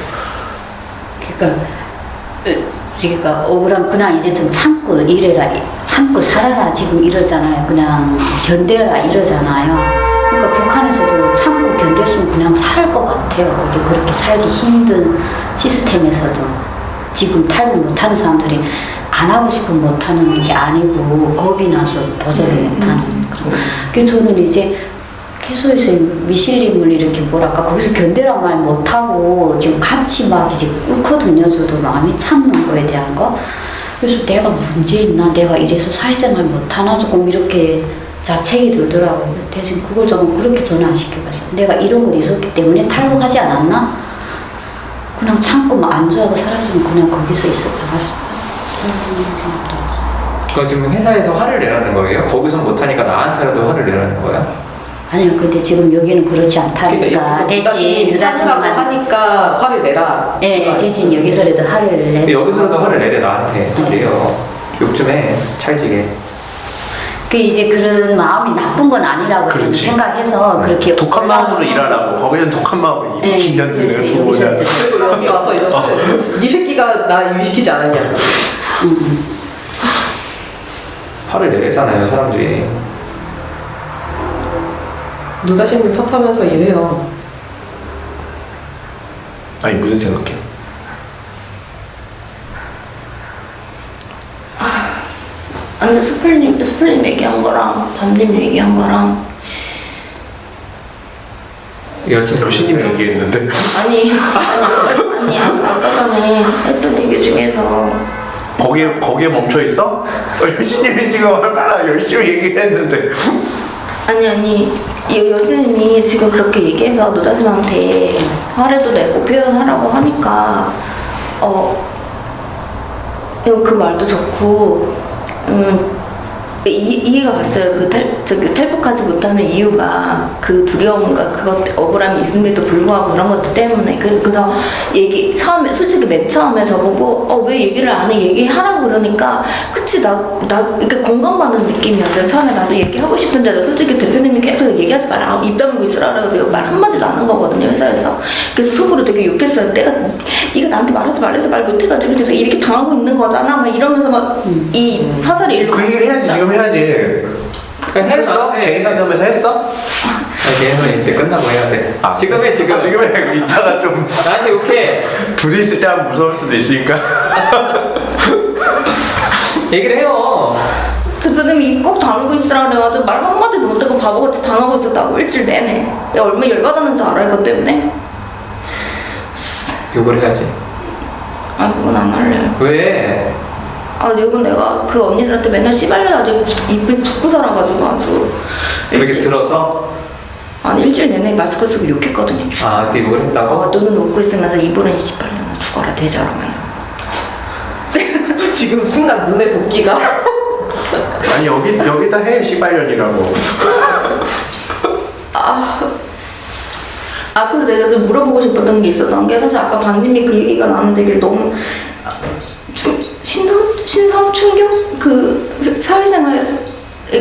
그러니까 억울한 그냥 이제 좀 참고 이래라 참고 살아라 지금 이러잖아요. 그냥 견뎌라 이러잖아요. 그러니까 북한에서도 참고 견뎠으면 그냥 살 것 같아요. 거기 그렇게 살기 힘든 시스템에서도 지금 탈북 못하는 사람들이 안 하고 싶으면 못하는 게 아니고 겁이 나서 도저히 못하는 그런. 그래서 저는 이제 계속해서 미실림을 이렇게 뭐랄까 거기서 견뎌란 말 못하고 지금 같이 막 이제 꿇거든요. 저도 마음이 참는 거에 대한 거. 그래서 내가 문제 있나 내가 이래서 사회생활 못하나 조금 이렇게 자책이 들더라고요. 대신 그걸 조금 그렇게 전환시켜봤어요. 내가 이런 거 있었기 때문에 탈북하지 않았나? 그냥 참고 막 안주하고 살았으면 그냥 거기서 있었지 않았을까? 그거 지금 회사에서 화를 내라는 거예요? 거기서 못하니까 나한테라도 화를 내라는 거야? 아니요, 근데 지금 여기는 그렇지 않다니까. 그러니까 대신 참으라고 하니까 화를 내라. 예, 대신 여기서라도 화를 내서. 근데 여기서라도 화를 내래 나한테. 내요. 욕 좀 해. 찰지게. 그 이제 그런 마음이 나쁜 건 아니라고 저는 그렇지. 생각해서 그렇게 독한 마음으로 일하라고. 거기는 독한 마음으로 네, 20년들을 그래서 두고 오자. 그리고 여기 와서 이제 네 새끼가 나 유시키지 않았냐. 화를 내래잖아요, 사람들이. 누다심이 탓하면서 일해요. 아니 무슨 생각해? 근데 스플린 얘기한 거랑 밤님 얘기한 거랑 여신님이 얘기했는데 아니 아까 전에 했던 얘기 중에서 거기에 멈춰 있어? 여신님이 지금 얼마나 열심히 얘기했는데 아니 이 여수님이 지금 그렇게 얘기해서 노다심한테 화를 또 내고 표현하라고 하니까 그 말도 좋고 이해가 갔어요. 탈북하지 못하는 이유가 그 두려움과 그것 억울함이 있음에도 불구하고 그런 것들 때문에 그래서 솔직히 맨 처음에 저보고 왜 얘기를 안 해 얘기하라고 그러니까 그치 나 이렇게 공감받는 느낌이었어요. 처음에 나도 얘기하고 싶은데 나 솔직히 대표님이 계속 얘기하지 마라 입 다물고 있으라 그래가지고 말 한마디도 안 한 거거든요 회사에서. 그래서 속으로 되게 욕했어요. 네가 나한테 말하지 말래서 말 못해가지고 내가 이렇게 당하고 있는 거잖아 막 이러면서 막 이 화살이 일로 그 얘기를 해야지 지금 해야지. 했어? 개인 상담에서 했어? 걔는 이제 끝나고 해야 돼. 지금 해. 지금 해. 이따가 좀 나한테 욕해. 둘이 있을 때 하면 무서울 수도 있으니까. 얘기를 해요. 대표님이 입 꼭 다물고 있으라 그래가지고 말 한마디도 못하고 바보같이 당하고 있었다고 일주일 내내. 내가 얼마나 열받았는지 알아 이것 때문에? 욕을 해야지. 그건 안 할래요. 왜? 욕은 내가 그 언니들한테 맨날 씨발려가지고 입이 붓고 살아가지고 아주 그렇게 들어서? 아니 일주일 내내 마스크 쓰고 욕했거든요. 근데 욕을 했다고? 눈은 웃고 있으면서 입으로는 씨발려나 죽어라 되자라며. 지금 순간 눈에 도끼가. 아니 여기다 해 시발년이라고. 그래서 내가 좀 물어보고 싶었던 게 있었던 게 사실 아까 박님이 그 얘기가 나는데 이게 너무 신성 충격? 그 사회생활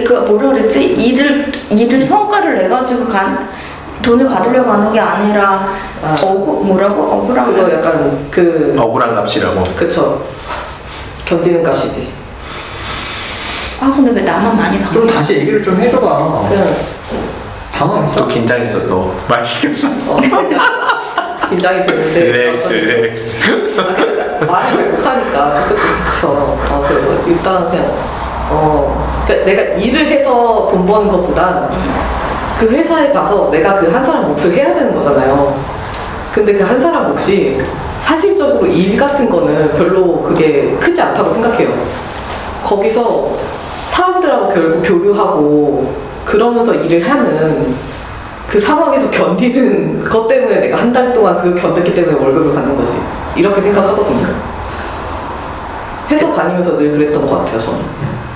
그 뭐라 그랬지? 일을 성과를 내가지고 돈을 받으려고 하는 게 아니라 뭐라고? 억울함 그거 약간 억울한 값이라고. 그쵸. 견디는 값이지. 근데 왜 나만 많이 당해? 그럼 다시 얘기를 좀 해줘봐. 그냥 당황했어? 또 긴장해서 또 말 시켰어. 긴장이 되는데 릴렉스. 말을 잘 못하니까 그래서 그래서 일단 그냥 그러니까 내가 일을 해서 돈 버는 것보다 그 회사에 가서 내가 그 한 사람 몫을 해야 되는 거잖아요. 근데 그 한 사람 몫이 사실적으로 일 같은 거는 별로 그게 크지 않다고 생각해요. 거기서 사람들하고 결국 교류하고 그러면서 일을 하는 그 상황에서 견디는 것 때문에 내가 한 달 동안 그걸 견뎠기 때문에 월급을 받는 거지. 이렇게 생각하거든요. 회사 다니면서 늘 그랬던 것 같아요, 저는.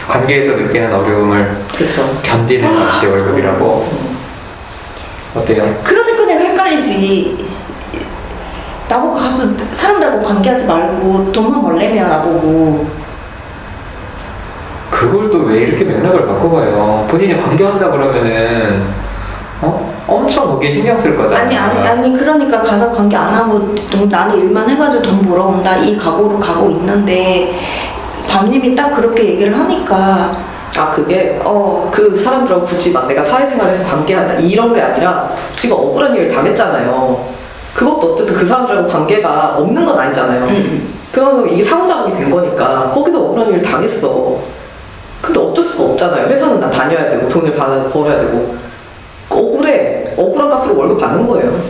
관계에서 느끼는 어려움을 그렇죠. 견디는 값이 월급이라고. 어때요? 그러니까 내가 헷갈리지. 나보고 가서 사람들하고 관계하지 말고 돈만 벌래며 나보고. 그걸 또 왜 이렇게 맥락을 바꿔봐요? 본인이 관계한다 그러면은 엄청 거기에 신경 쓸 거잖아요. 아니 그러니까 가서 관계 안 하고 나는 일만 해가지고 돈 벌어온다 이 각오로 가고 있는데 담님이 딱 그렇게 얘기를 하니까 아 그게 그 사람들하고 굳이 막 내가 사회생활에서 관계한다 이런 게 아니라 지금 억울한 일을 당했잖아요. 그것도 어쨌든 그 사람들하고 관계가 없는 건 아니잖아요. 그러면 이게 상호작용이 된 거니까 거기서 억울한 일을 당했어. 근데 어쩔 수가 없잖아요. 회사는 나 다녀야 되고 돈을 벌어야 되고 억울한 값으로 월급 받는 거예요.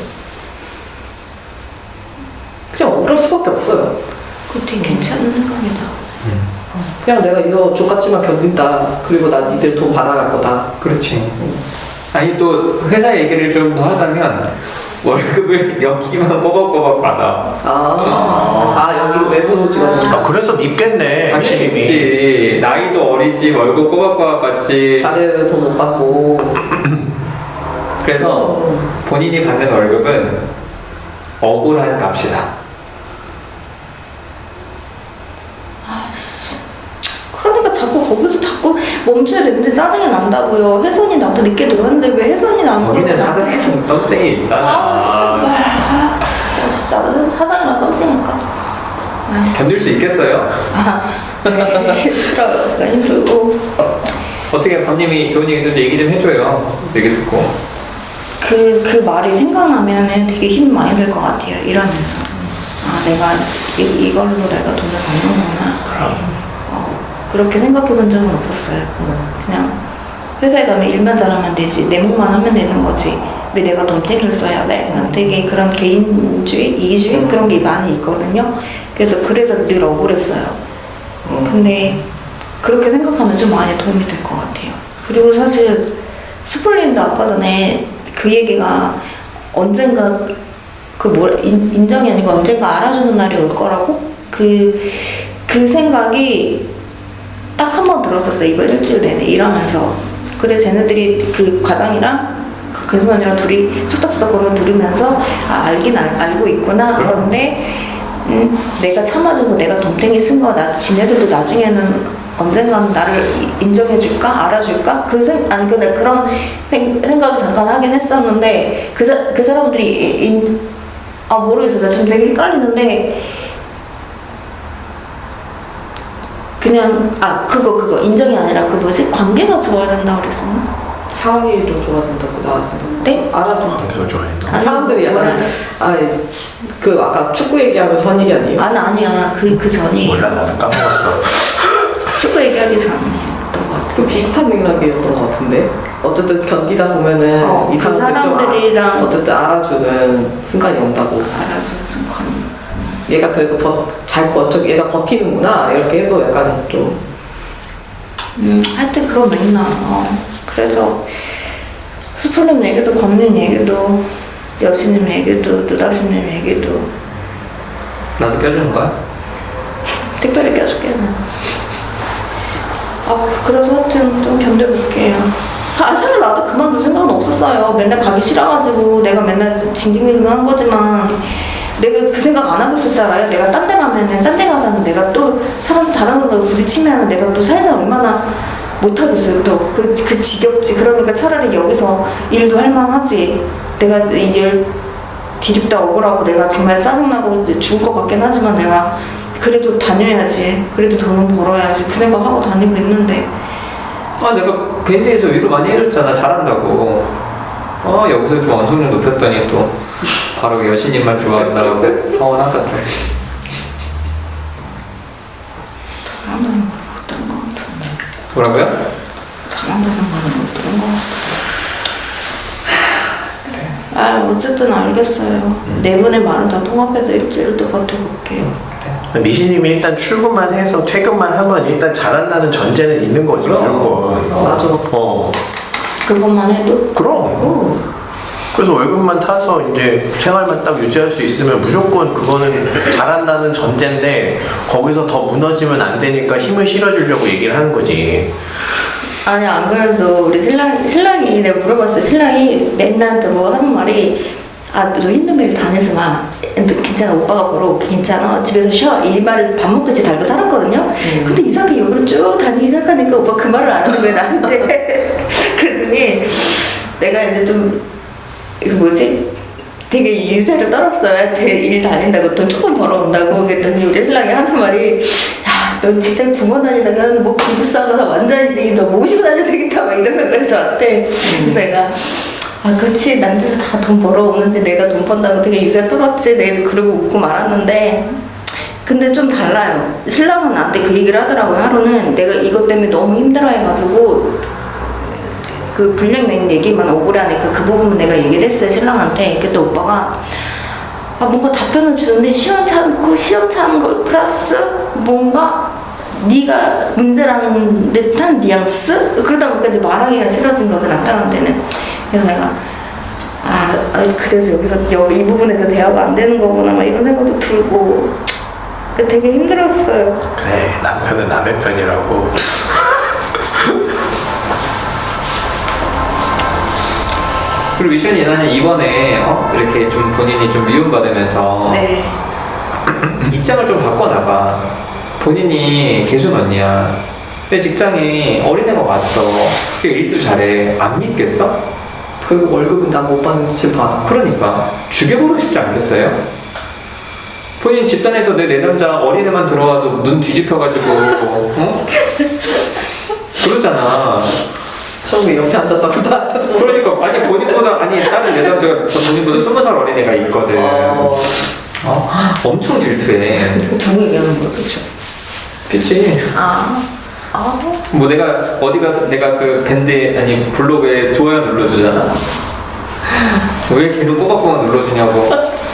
그냥 억울할 수밖에 없어요. 그거 되게 괜찮은 생각이다. 그냥 내가 이거 족같지만 견딘다. 그리고 난 니들 돈 받아갈 거다. 그렇지. 아니 또 회사 얘기를 좀 더 하자면 월급을 여기만 꼬박꼬박 받아. 여기 외부 직원들. 그래서 밉겠네 당연히 있지. 나이도 어리지 월급 꼬박꼬박 받지. 자네는 돈 못 받고. 그래서 본인이 받는 월급은 억울한 값이다. 그러니까 자꾸 멈춰야 되는데 짜증이 난다고요. 혜선이 나보다 늦게 들어왔는데 왜 혜선이 나는 거기는 사장이랑 썸씽이 있잖아. 사장이랑 썸씽이니까. 견딜 수 있겠어요? 싫어요. 나 힘들고. 어떻게 밤님이 좋은 얘기 있으면 얘기 좀 해줘요. 얘기 듣고. 그 말이 생각나면은 되게 힘 많이 들 것 같아요. 일하면서. 내가 이걸로 내가 돈을 받는구나. 그렇게 생각해 본 적은 없었어요. 그냥 회사에 가면 일만 잘하면 되지. 내 몫만 하면 되는 거지. 왜 내가 덤태기를 써야 돼? 난 되게 그런 개인주의, 이기주의 그런 게 많이 있거든요. 그래서 늘 억울했어요. 근데 그렇게 생각하면 좀 많이 도움이 될 것 같아요. 그리고 사실 수풀님도 아까 전에 그 얘기가 언젠가 인정이 아니고 언젠가 알아주는 날이 올 거라고 그 생각이 딱 한 번 들었었어요. 이번 일주일 내내 일하면서. 그래서 쟤네들이 그 과장이랑 그 근순언니랑 둘이 툭닥툭닥 들으면서 알긴 알고 있구나. 그런데 내가 참아주고 내가 덤탱이 쓴 거 지네들도 나중에는 언젠가는 나를 인정해줄까? 알아줄까? 근데 그런 생각을 잠깐 하긴 했었는데 그 사람들이 모르겠어. 나 지금 되게 헷갈리는데 그냥 그거 인정이 아니라 그 뭐지? 관계가 좋아진다고 그랬었나? 상황이 좀 좋아진다고 나아진다고. 네? 알아준다고. 그거 좋아했나? 사람들이 약간 그 아까 축구 얘기하면서 한 얘기 아니에요? 아니야. 그 전이 몰라 나도 까먹었어. 축구 얘기하기 전이었던 것 같아. 그 비슷한 맥락이었던 것 같은데 어쨌든 견디다 보면은 이 그 사람들 좀 사람들이랑 어쨌든 알아주는 순간이 온다고. 알아주는 순간. 얘가 그래도 얘가 버티는구나 이렇게 해서 약간 좀 하여튼 그런 맥락. 그래서 수풀님 얘기도 범님 얘기도 여신님 얘기도 누다신님 얘기도 나도 껴주는 거야? 특별히 껴줄게요. 그래서 하여튼 좀 견뎌볼게요. 사실 나도 그만둘 생각은 없었어요. 맨날 가기 싫어가지고 내가 맨날 징징징 한 거지만 내가 그 생각 안 하고 있었잖아요. 내가 딴 데 가면 내가 또 다른 사람들과 부딪히면 내가 또 사회생활 얼마나 못하겠어요. 또 그 지겹지. 그러니까 차라리 여기서 일도 할 만하지. 내가 일 디립다 억울하고 내가 정말 짜증나고 죽을 것 같긴 하지만 내가 그래도 다녀야지. 그래도 돈은 벌어야지. 그 생각하고 다니고 있는데 내가 밴드에서 위로 많이 해줬잖아. 잘한다고. 여기서 좀 완성률 높였더니 또 바로 여신님만 좋아한다고 서운하다 좀. 잘한다는 걸 못 들은 것 같은데. 뭐라고요? 잘한다는 말은 못 들은 것 같아. 어쨌든 알겠어요. 네 분의 말은 다 통합해서 일주일 또 버텨볼게요. 미시님이 일단 출근만 해서 퇴근만 하면 일단 잘한다는 전제는 있는 거지. 무조건. 맞아. 그것만 해도? 그럼. 그래서 월급만 타서 이제 생활만 딱 유지할 수 있으면 무조건 그거는 잘한다는 전제인데 거기서 더 무너지면 안 되니까 힘을 실어주려고 얘기를 하는 거지. 아니 안 그래도 우리 신랑이 내가 물어봤어요. 신랑이 맨날 뭐 하는 말이 너 힘든 일 다 내지 마. 괜찮아, 오빠가 벌어. 괜찮아, 집에서 쉬어. 이 말을 밥 먹듯이 달고 살았거든요. 근데 이상하게 여기를 쭉 다니기 시작하니까 오빠 그 말을 안 하는 거야 나한테. 그러더니 내가 이제 좀 이거 뭐지? 되게 유세를 떨었어요. 일 다닌다고 돈 조금 벌어온다고. 그랬더니 우리 신랑이 하는 말이, 야, 너 직장 2번 다니다가 뭐 기부 싸워서 완전히 너 모시고 다녀야 되겠다 막 이러는 거에서 왔대. 그래서 내가 그렇지, 남들은 다 돈 벌어오는데 내가 돈 번다고 되게 유세 떨었지. 내가 그러고 웃고 말았는데, 근데 좀 달라요. 신랑은 나한테 그 얘기를 하더라고요. 하루는 내가 이것 때문에 너무 힘들어해가지고 그 불량 낸 얘기만 억울하니까 그 부분은 내가 얘기를 했어요, 신랑한테. 그때 오빠가 뭔가 답변을 주는데 시원찮은 걸 플러스 뭔가 네가 문제라는 듯한 뉘앙스? 그러다 보니까 이제 말하기가 싫어진 거죠, 남편한테는. 그래서 내가 그래서 여기서 이 부분에서 대화가 안 되는 거구나 막 이런 생각도 들고 되게 힘들었어요. 그래, 남편은 남의 편이라고. 그리고 미션 이나는 이번에 이렇게 좀 본인이 좀 미움받으면서 네. 입장을 좀 바꿔나가. 본인이 개순 언니야. 내 직장에 어린애가 왔어. 일도 잘해. 안 믿겠어? 그리고 월급은 난 못 받는 집 받아. 그러니까 죽여보고 싶지 않겠어요? 본인 집단에서 내 남자 어린애만 들어와도 눈 뒤집혀가지고 그러잖아. 처음에 옆에 앉았다고 나한테. 그러니까 다른 여자가 본인보다 20살 어린애가 있거든. 엄청 질투해. 누구 얘기하는 거야, 그쵸? 그치? 뭐 내가 어디 가서 내가 그 밴드 블로그에 좋아요 눌러주잖아. 왜 걔는 꼬박꼬박 눌러주냐고.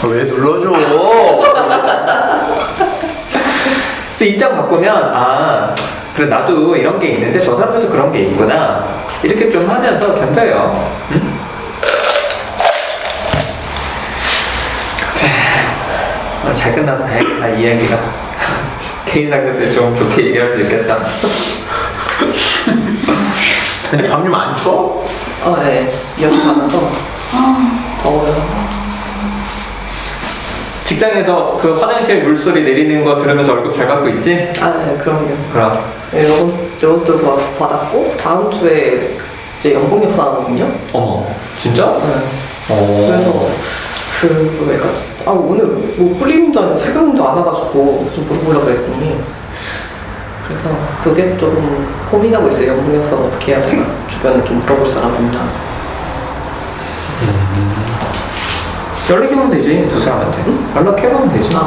왜 눌러줘? 그래서 입장 바꾸면 그래 나도 이런 게 있는데 저 사람들도 그런 게 있구나 이렇게 좀 하면서 견뎌요. 응? 그래 오늘 잘 끝나서 다행이다. 이야기가 개인 상담 때 좀 좋게 얘기할 수 있겠다. 근데 밤좀 안 추워? 네. 여기 가면서 더워요. 직장에서 그 화장실 물소리 내리는 거 들으면서 월급 잘 받고 있지? 네, 그럼요. 그럼 네, 요것도 받았고 다음 주에 이제 연봉 협상하거든요. 어머 진짜? 네. 그래서 왜 가지? 오늘 뭐 불림도 아니고 세금도 안 와가지고 좀 물어보려고 그랬더니 그래서 그게 좀 고민하고 있어요. 연봉 협상 어떻게 해야 되나? 주변에 좀 물어볼 사람 있나? 연락해보면 되지 두 사람한테. 응? 연락해보면 되지. 그쵸.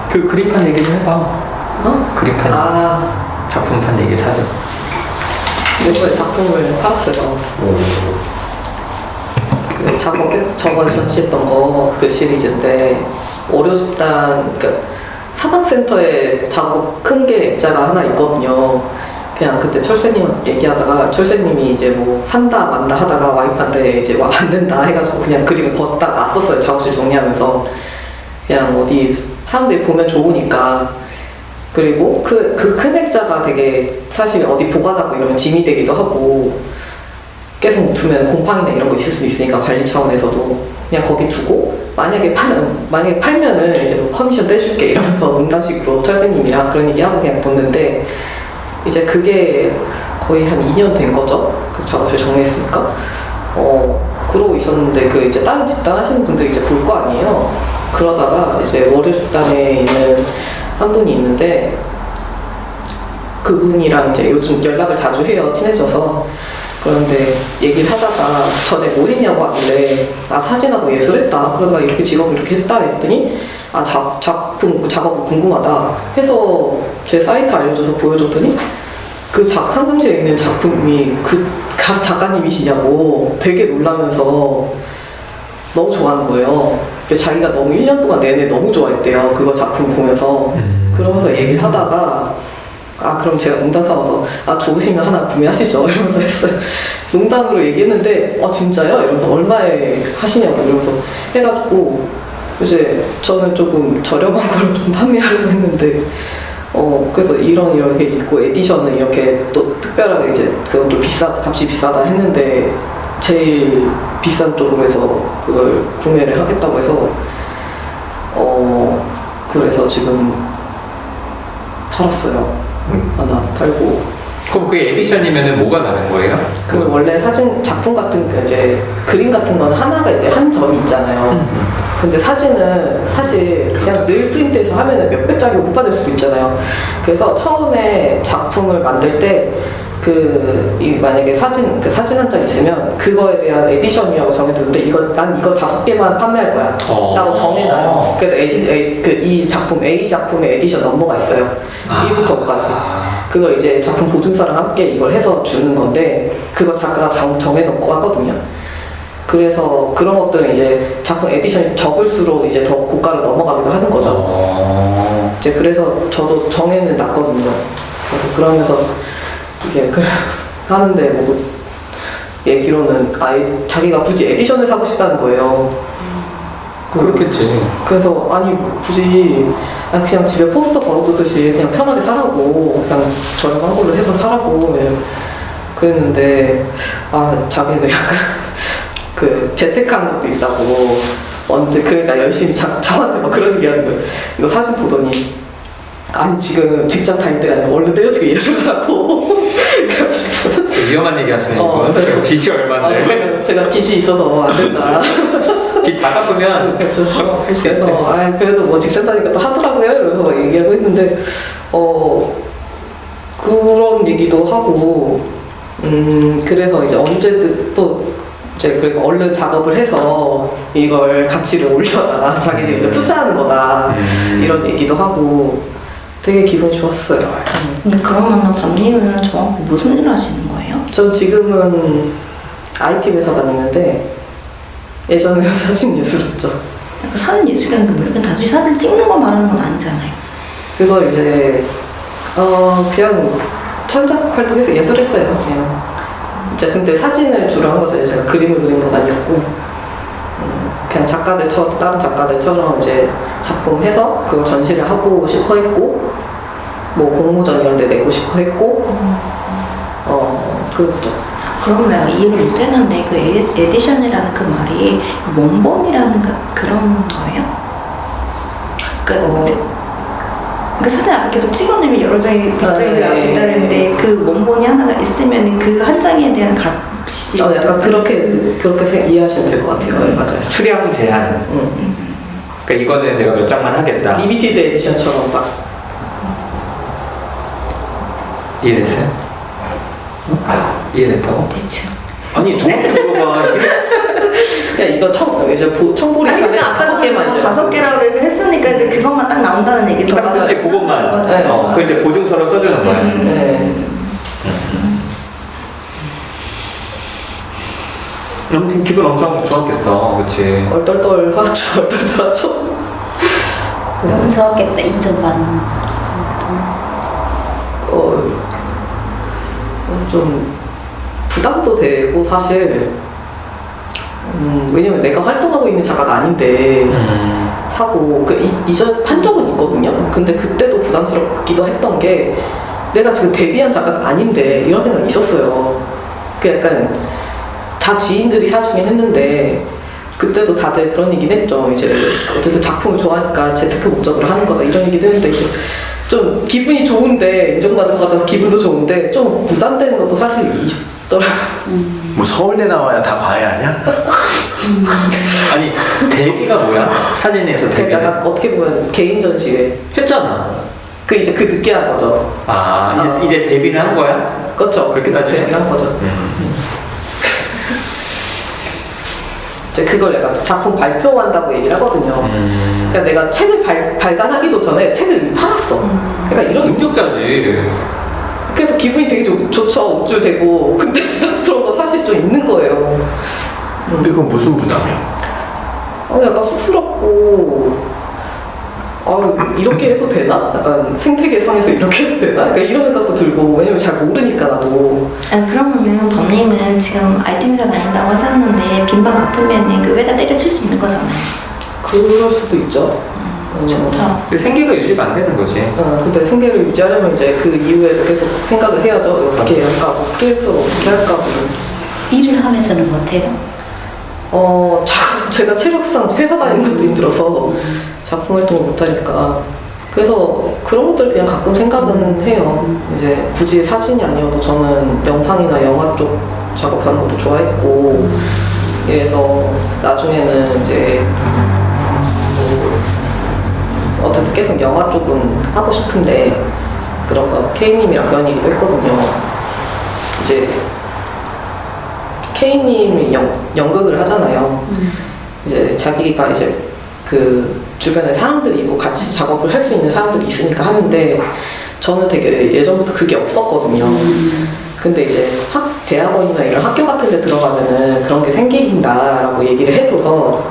그 그림판 얘기 좀 해봐. 그림판 작품판 얘기 사진. 이번에 작품을 팔았어요. 그 저번 전시했던 거 그 시리즈인데 오려 집단 사각센터에 작업 큰 게 액자가 하나 있거든요. 그냥 그때 철새님한테 얘기하다가 철새님이 이제 뭐 산다 만다 하다가 와이프한테 이제 안 된다 해가지고 그냥 그림을 거기다 놨었어요. 작업실 정리하면서 그냥 어디 사람들이 보면 좋으니까. 그리고 그 큰 액자가 되게 사실 어디 보관하고 이러면 짐이 되기도 하고 계속 두면 곰팡이나 이런 거 있을 수 있으니까 관리 차원에서도 그냥 거기 두고 만약에 팔면은 이제 뭐 커미션 떼줄게 이러면서 농담식으로 철새님이랑 그런 얘기하고 그냥 뒀는데 이제 그게 거의 한 2년 된 거죠. 그 작업실 정리했으니까. 그러고 있었는데 그 이제 다른 집단 하시는 분들이 이제 볼 거 아니에요. 그러다가 이제 월요 집단에 있는 한 분이 있는데 그분이랑 이제 요즘 연락을 자주 해요. 친해져서. 그런데 얘기를 하다가 전에 뭐 했냐고 하길래 나 사진하고 예술했다. 그러다가 이렇게 직업을 이렇게 했다 했더니 작업이 궁금하다 해서 제 사이트 알려줘서 보여줬더니 그 상담실에 있는 작품이 그 작가님이시냐고 되게 놀라면서 너무 좋아하는 거예요. 자기가 너무 1년 동안 내내 너무 좋아했대요. 그거 작품 보면서. 그러면서 얘기를 하다가 그럼 제가 농담 삼아서 좋으시면 하나 구매하시죠 이러면서 했어요. 농담으로 얘기했는데 진짜요? 이러면서 얼마에 하시냐고 이러면서 해가지고 이제 저는 조금 저렴한 거로 좀 판매하려고 했는데 그래서 이렇게 있고 에디션은 이렇게 또 특별하게 이제 그건 좀 값이 비싸다 했는데 제일 비싼 쪽으로 해서 그걸 구매를 하겠다고 해서 그래서 지금 팔았어요. 하나 팔고. 그럼 그게 에디션이면은 뭐가 다른 거예요? 그 원래 사진 작품 같은 거 이제 그림 같은 거는 하나가 이제 한 점이 있잖아요. 근데 사진은 사실 그냥 늘 프린트해서 하면은 몇백 장이 못 받을 수도 있잖아요. 그래서 처음에 작품을 만들 때 만약에 사진 한 장 있으면 그거에 대한 에디션이라고 정해두는데 난 이거 5개만 판매할 거야 라고 정해놔요. 그래서 이 작품 A 작품의 에디션 넘버가 있어요. 1부터 5까지. 그걸 이제 작품 보증서랑 함께 이걸 해서 주는 건데 그거 작가가 정해놓고 하거든요. 그래서 그런 것들은 이제 작품 에디션이 적을수록 이제 더 고가로 넘어가기도 하는 거죠. 이제 그래서 저도 정해는 놨거든요. 그래서 그러면서 이게 하는데 뭐 얘기로는 자기가 굳이 에디션을 사고 싶다는 거예요. 그렇겠지. 그래서 아니 굳이 그냥 집에 포스터 걸어두듯이 그냥 편하게 사라고 그냥 저렴한 걸로 해서 사라고 그랬는데 자기는 약간 재택하는 것도 있다고 언제 그러니까 열심히 저한테 막 그런 얘기하는 거예요. 이거 사진 보더니 아니 지금 직장 다닐 때가 아니라 얼른 때려치고 예술을 하고 위험한 얘기 하시는 거. 빚이 얼마인데? 제가 빚이 있어서 안 된다. 빚 다 갚으면 그렇죠. 할수 있지. 그래서 그래도 뭐 직장 다니니까 또 하더라고요. 이러면서 얘기하고 있는데 그런 얘기도 하고 그래서 이제 언제든 또 이제 그러니까 얼른 작업을 해서 이걸 가치를 올려라. 자기들 이거 투자하는 거다. 이런 얘기도 하고 되게 기분이 좋았어요. 근데 그러면 밤님은 정확히 무슨 일 하시는 거예요? 전 지금은 IT 회사 다니는데 예전에는 사진 예술했죠. 약간 사진 예술이라는 게 뭐 이렇게 단순히 사진 찍는 거 말하는 건 아니잖아요. 그걸 이제 그냥 창작 활동에서 예술했어요. 그냥 이제 근데 사진을 주로 한 거죠. 제가 그림을 그리는 건 아니었고 그냥 다른 작가들처럼 이제 작품 해서 그걸 전시를 하고 싶어 했고 뭐 공모전 이런 데 내고 싶어 했고 그랬죠. 그럼 내가 이해를 못했는데 그 에디션이라는 그 말이 원본이라는 그런 거예요? 그러니까 사진 아까 계속 찍어내면 여러 장이 100장이 들어갈 수 있다는데 그 원본이 하나가 있으면 그 한 장에 대한 값이 약간 그렇게 이해하시면 될 것 같아요. 네, 맞아요. 수량 제한. 그러니까 이거는 내가 몇 장만 하겠다. 리미티드 에디션처럼 딱 이해됐어요? 이해됐다고? 대충. 아니 정확히 물어봐. 그냥 이거 청보리 아니 근데 차례 아까 5개만 5개라고 이렇게 했으니까 이제 그것만 딱 나온다는 얘기죠. 딱 그치 그것만. 맞아요. 그 이제 보증서를 써주는 거야. 네. 아무튼 기분 엄청 좋았겠어, 그치? 얼떨떨하죠. 얼떨떨하죠. 너무 좋았겠다, 인정받는. 좀 부담도 되고 사실 왜냐면 내가 활동하고 있는 작가가 아닌데 사고 이전 판 적은 있거든요. 근데 그때도 부담스럽기도 했던 게 내가 지금 데뷔한 작가가 아닌데 이런 생각이 있었어요. 그 약간 다 지인들이 사주긴 했는데 그때도 다들 그런 얘기는 했죠. 이제 어쨌든 작품을 좋아하니까 재테크 목적으로 하는 거다 이런 얘기도 했는데 이제 좀 기분이 좋은데 인정받은 것 같아서 기분도 좋은데 좀 부담되는 것도 사실 있더라고요. 뭐 서울대 나와야 다 과외 아니야? 아니 데뷔가 뭐야? 사진에서 데뷔 약간 어떻게 보면 개인 전시회 했잖아. 이제 늦게 한 거죠. 이제 데뷔를 한 거야? 그렇죠. 그렇게 따지면? 데뷔를 한 거죠. 이제 그걸 내가 작품 발표한다고 얘기를 하거든요. 그러니까 내가 책을 발간하기도 전에 책을 이미 팔았어. 그러니까 이런 능력자지. 그래서 기분이 되게 좋죠. 우쭐대고. 근데 부담스러운 거 사실 좀 있는 거예요. 근데 그건 무슨 부담이야? 약간 쑥스럽고 이렇게 해도 되나? 약간 생태계 상에서 이렇게 해도 되나? 그러니까 이런 생각도 들고 왜냐면 잘 모르니까 나도. 그러면은 범님은 지금 IT 회사 다닌다고 하셨는데 빈방 갚으면 그 회사 때려칠 수 있는 거잖아요. 그럴 수도 있죠. 좋다. 근데 생계가 유지가 안 되는 거지. 근데 생계를 유지하려면 이제 그 이후에도 계속 생각을 해야죠. 어떻게 해야 할까, 뭐 프리랜서로 어떻게 할까. 뭐. 일을 하면서는 못해요? 제가 체력상 회사 다니는 것도 힘들어서 작품 활동을 못하니까. 그래서 그런 것들 그냥 가끔 생각은 해요. 이제 굳이 사진이 아니어도 저는 영상이나 영화 쪽 작업하는 것도 좋아했고, 이래서 나중에는 이제 뭐 어쨌든 계속 영화 쪽은 하고 싶은데, 그런 거 K님이랑 그런 얘기도 했거든요. 이제 K님이 연극을 하잖아요. 이제 자기가 이제 그 주변에 사람들이 있고 같이 작업을 할 수 있는 사람들이 있으니까 하는데, 저는 되게 예전부터 그게 없었거든요. 근데 이제 대학원이나 이런 학교 같은 데 들어가면은 그런 게 생긴다라고 얘기를 해줘서,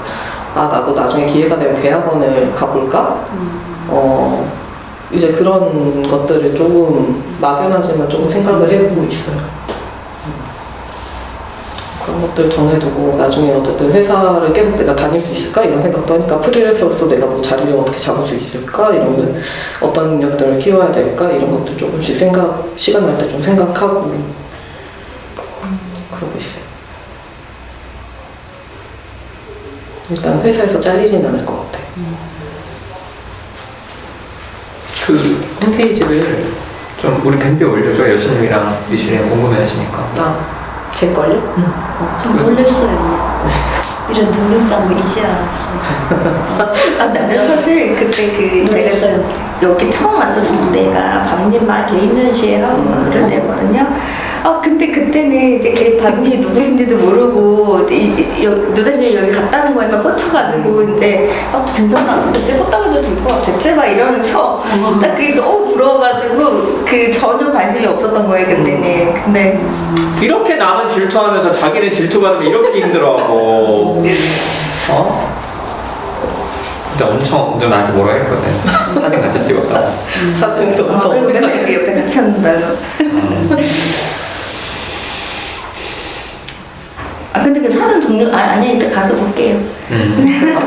아, 나도 나중에 기회가 되면 대학원을 가볼까? 이제 그런 것들을 조금 막연하지만 조금 생각을 해보고 있어요. 그런 것들 정해두고 나중에 어쨌든 회사를 계속 내가 다닐 수 있을까 이런 생각도 하니까, 프리랜서로서 내가 뭐 자리를 어떻게 잡을 수 있을까, 이런 거, 어떤 능력들을 키워야 될까 이런 것들 조금씩 시간 날 때 좀 생각하고 그러고 있어요. 일단 회사에서 잘리진 않을 것 같아요. 그 홈페이지를 좀 우리 밴드에 올려줘. 여신님이랑 미실님 궁금해하시니까. 제 걸요? 좀 놀랬어요. 이런 능력자는 이제 알았어요. 나는 사실 그때 놀랬어요. 제가 여기 처음 왔었을 때가 밤님만 개인 전시회하고 막 그럴 때거든요. 근데 그때는 이제 밤님이 누구신지도 모르고 누다심이 여기 갔다는 거에만 꽂혀가지고 이제 또 괜찮아, 이제 꽃다발도 될 것 같았지? 막 이러면서 딱 그게 너무 부러워가지고 그 전혀 관심이 없었던 거예요 그때는. 근데 이렇게 남은 질투하면서 자기는 질투받으면 이렇게 힘들어하고. 근데 엄청 너 나한테 뭐라 했거든. 사진 같이 찍었다. 사진에서 엄청 그래서 내가 여기 옆에 같이 한다고. 근데 그 사진 종류 아니 이따 가서 볼게요.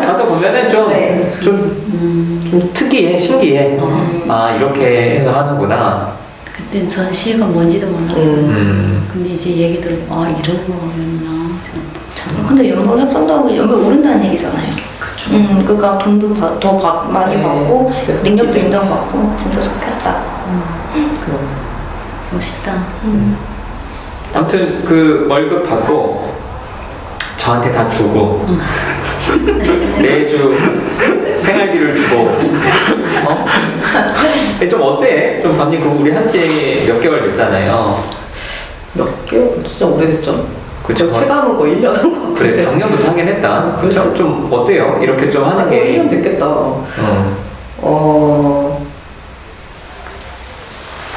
가서 보면은 좀, 네. 좀 특이해, 신기해. 아, 이렇게 해서 하는구나. 그때 전시가 뭔지도 몰랐어요. 근데 이제 얘기 들고 이런 거였나. 근데 연봉 협상도 하고 연봉 오른다는 얘기잖아요. 그쵸. 그러니까 돈도 많이 네. 받고 그래서 능력도 기대했어. 인정받고 진짜 좋겠다. 멋있다. 아무튼 그 월급 받고 저한테 다 주고 매주 생활비를 주고 좀 어때? 좀 밤님 그 우리 한지 몇 개월 됐잖아요. 몇 개월? 진짜 오래됐죠? 그쵸. 체감은 거의 1년 한 것 같은데. 그래, 작년부터 하긴 했다. 그렇죠. 좀 어때요? 이렇게 좀 하는 게. 1년 됐겠다.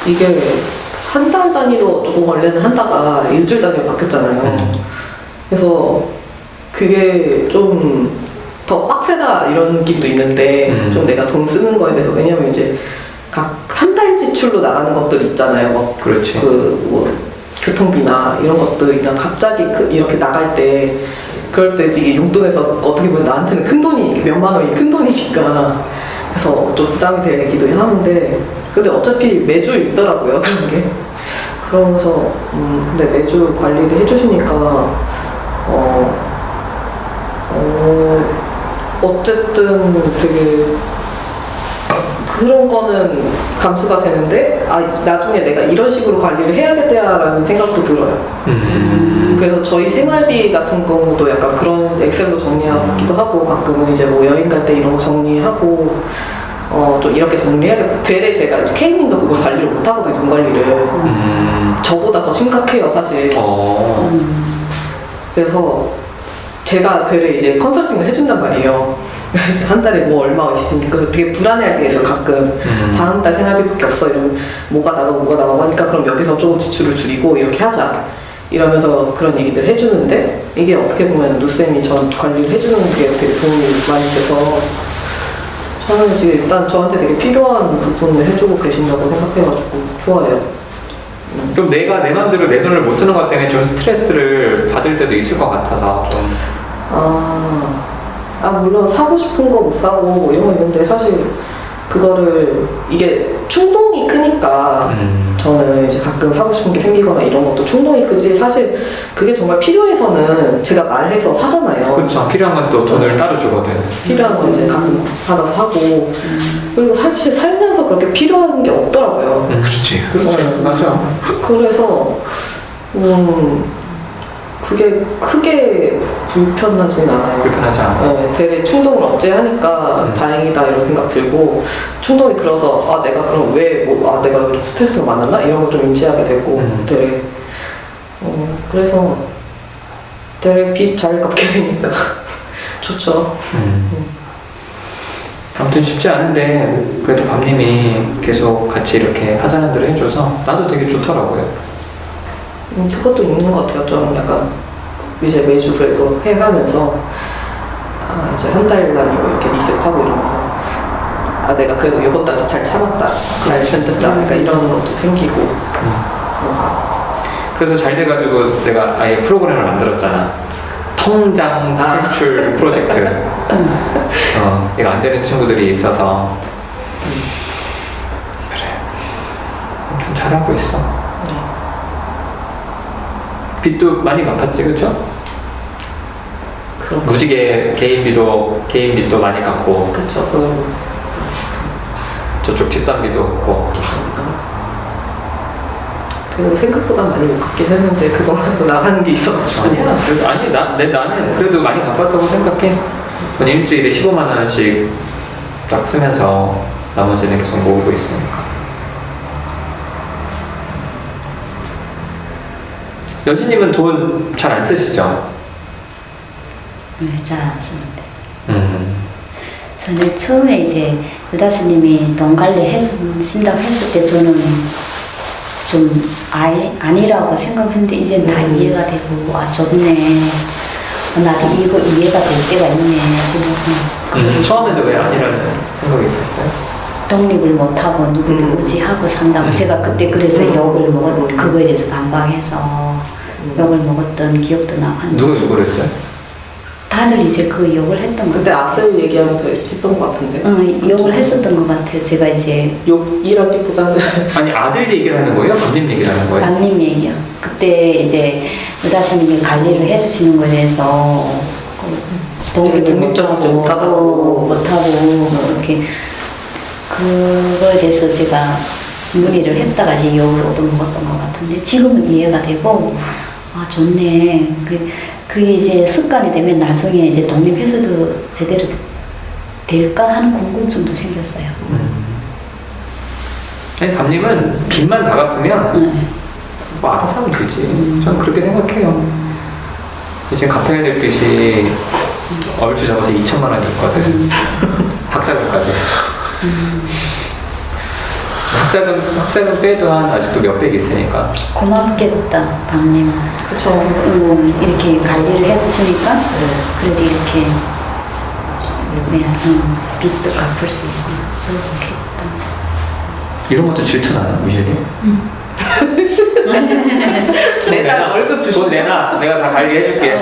이게 한 달 단위로 조금 원래는 한다가 일주일 단위로 바뀌었잖아요. 그래서 그게 좀 더 빡세다 이런 느낌도 있는데, 좀 내가 돈 쓰는 거에 대해서, 왜냐면 이제 각 한 달 지출로 나가는 것들 있잖아요. 막 그렇지. 뭐 교통비나 이런 것들이나 갑자기 이렇게 나갈 때, 그럴 때 이게 용돈에서 어떻게 보면 나한테는 큰 돈이, 몇만 원이 큰 돈이니까 그래서 좀 부담이 되기도 하는데, 근데 어차피 매주 있더라고요 그런 게. 그러면서 근데 매주 관리를 해주시니까 어쨌든 되게 그런 거는 감수가 되는데, 나중에 내가 이런 식으로 관리를 해야겠다라는 생각도 들어요. 그래서 저희 생활비 같은 경우도 약간 그런 엑셀로 정리하기도 하고, 가끔은 이제 뭐 여행 갈 때 이런 거 정리하고, 좀 이렇게 정리해야겠다. 되레 제가 K님도 그걸 관리를 못 하거든요, 돈 관리를. 저보다 더 심각해요, 사실. 그래서 제가 되레 이제 컨설팅을 해준단 말이에요. 한 달에 뭐 얼마 있으니까 되게 불안해할 때에서 가끔 다음 달 생활비밖에 없어 이러면 뭐가 나가고 하니까, 그럼 여기서 조금 지출을 줄이고 이렇게 하자 이러면서 그런 얘기들 해주는데, 이게 어떻게 보면 누쌤이 전 관리를 해주는 게 되게 도움이 많이 돼서, 저는 지금 일단 저한테 되게 필요한 부분을 해주고 계신다고 생각해가지고 좋아요. 좀 내가 내 맘대로 내 돈을 못 쓰는 것 때문에 좀 스트레스를 받을 때도 있을 것 같아서 좀. 물론 사고 싶은 거 못 사고 뭐 이런 거 있는데 사실 그거를 이게 충동이 크니까 저는 이제 가끔 사고 싶은 게 생기거나 이런 것도 충동이 크지 사실 그게 정말 필요해서는 제가 말해서 사잖아요. 그렇죠. 필요한 건 또 돈을 따로 주거든. 필요한 거 이제 가끔 받아서 하고 그리고 사실 살면서 그렇게 필요한 게 없더라고요. 그렇지. 그렇지. 맞아. 그래서 그게 크게 불편하진 않아요. 불편하지 않아. 네, 되레 충동을 억제하니까 다행이다 이런 생각 들고 충동이 들어서 내가 그럼 내가 좀 스트레스가 많았나 이런 걸 좀 인지하게 되고 되레 그래서 되레 빚 잘 갚게 되니까 좋죠. 아무튼 쉽지 않은데 그래도 밤님이 계속 같이 이렇게 하자는 대로 해줘서 나도 되게 좋더라고요. 그것도 있는 것 같아요. 좀 약간 이제 매주 그래도 해가면서 이제 한 달 단위로 이렇게 리셋하고 이러면서 내가 그래도 이번 달도 잘 참았다, 잘 견뎠다, 약간 이런 것도 생기고 뭔가 그래서 잘 돼가지고 내가 아예 프로그램을 만들었잖아. 통장 탈출 프로젝트. 이거 안 되는 친구들이 있어서 그래. 아무튼 잘하고 있어. 빚도 많이 갚았지, 그렇죠? 그런 무지개 개인빚도 많이 갚고 그쵸. 그건 저쪽 집단비도 갚고. 그래도 생각보다 많이 못 갚긴 했는데 그동안 또 나가는 게 있어가지고 아니야. 아니 나는 그래도 많이 갚았다고 생각해. 일주일에 15만 원씩 딱 쓰면서 나머지는 계속 모으고 있으니까. 여신님은 돈 잘 안 쓰시죠? 잘 안 쓰는데. 저는 처음에 이제 유다스님이 돈 관리 해주신다고 했을 때 저는 좀 아니라고 생각했는데 이제 다 이해가 되고 좋네. 나도 이거 이해가 될 때가 있네 생각하면. 처음에는 왜 아니라는 생각이 들었어요? 독립을 못하고 누구도 의지하고 산다고 제가 그때 그래서 욕을 그거에 대해서 반박해서 욕을 먹었던 기억도 나고 누가 욕을 했어요? 다들 이제 그 욕을 했던 것 그때 같아요. 아들 얘기하면서 했던 것 같은데 욕을 했었던 것 같아요. 제가 이제 욕이라기보다는 아니 아들 얘기를 하는 거예요? 감님 얘기를 하는 거예요? 남님 얘기요. 그때 이제 유다스님이 관리를 해주시는 거에 대해서 되게 독립적이지 못하고 이렇게 그거에 대해서 제가 문의를 했다가 이제 욕을 얻어먹었던 것 같은데 지금은 이해가 되고 좋네. 그게 이제 습관이 되면 나중에 이제 독립해서도 제대로 될까 하는 궁금증도 생겼어요. 아니 감님은 빚만 다 갚으면 뭐 알아서 하면 되지. 저는 그렇게 생각해요. 이제 갚아야 될 빚이 얼추 잡아서 2천만 원이 있거든. 학자금까지. 학자금 빼도 한 아직도 몇백 있으니까. 고맙겠다, 박님. 그쵸. 이렇게 관리를 해주시니까 그래도 이렇게 빚도 갚을 수 있고 좋겠다. 이런 것도 질투나요, 미셸이? 매달 월급 주시고 돈 내놔. 내가 다 관리해줄게.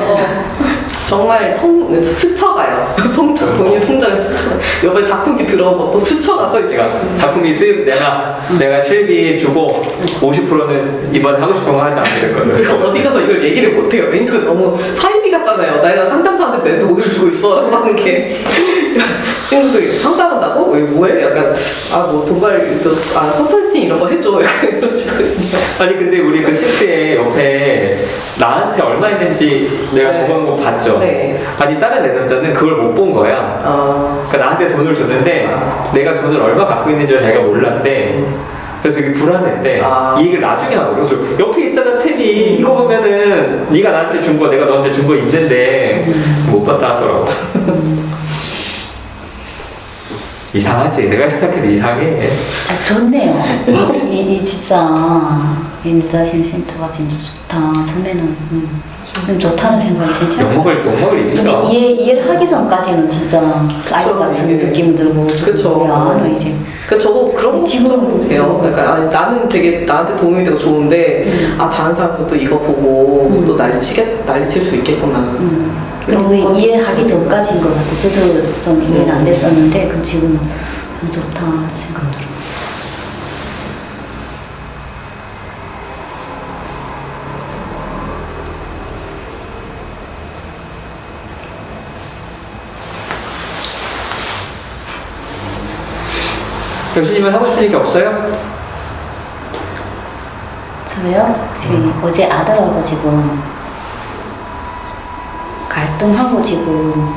정말 스쳐가요. 돈이 통장에 스쳐가요. 이번에 작품비 들어온 것도 스쳐가서 이제 작품비 수입 내놔. 내가 실비 주고 50%는 이번에 하고 싶은 거 하지 않게 됐거든. 그리고 어디 가서 이걸 얘기를 못해요. 왜냐면 너무 사이비 같잖아요. 내가 상담사한테 내 돈을 주고 있어 라고 하는 게 친구들이 상담한다고? 왜 뭐해? 약간 뭐 돈 관리도 컨설팅 이런 거 해줘. 약간 이런 식으로 아니 근데 우리 그 시트에 옆에 나한테 얼마 있는지 내가 네. 적어놓은 거 봤죠? 네. 아니 다른 내담자는 그걸 못 본 거야. 그러니까 나한테 돈을 줬는데 내가 돈을 얼마 갖고 있는지 자기가 몰랐대. 그래서 되게 불안했대. 이 얘기를 나중에 하더라고. 그래서 옆에 있잖아 탭이 이거 보면은 네가 나한테 준 거 내가 너한테 준 거 있는데 못 봤다 하더라고. 이상하지? 내가 생각해도 이상해. 좋네요. 이 진짜 이 유다신 센터가 진짜 좋다. 처음에는 좀 좋다는 생각이 좀 들어요. 욕먹을 일이죠. 근데 이해를 하기 전까지는 진짜 사이버 그쵸, 같은 이게 느낌이 들고 그쵸. 뭐야 이제 그래서 저도 그런 거 지금은 좀 돼요. 그러니까 아니, 나는 되게 나한테 도움이 되고 좋은데 아 다른 사람도 또 이거 보고 또 난리칠 수 있겠구나. 그리고 이해하기 전까지인 것 같아요. 저도 좀 이해는 안 됐었는데 그럼 지금 좀 좋다 생각 들어요. 교수님은 하고 싶은 얘기 없어요? 저요? 지금 어제 아들하고 지금 갈등하고 지금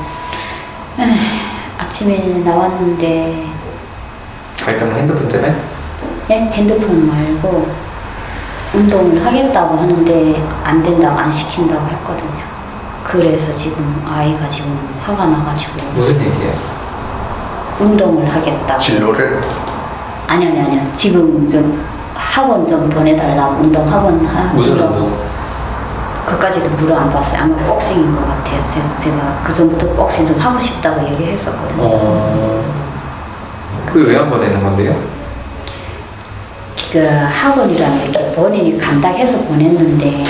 아침에 나왔는데 갈등은 핸드폰 때문에? 핸드폰 말고 운동을 하겠다고 하는데 안 된다고 안 시킨다고 했거든요. 그래서 지금 아이가 지금 화가 나가지고 무슨 얘기예요? 운동을 하겠다고. 진로를 아니요. 지금 좀 학원 좀 보내달라고 운동 학원 무슨 운동? 그까지도 물어 안 봤어요. 아마 복싱인 것 같아요. 제가 그 전부터 복싱 좀 하고 싶다고 얘기했었거든요. 그게 왜 안 보내는 건데요? 그 학원이라는 게 본인이 간다고 해서 보냈는데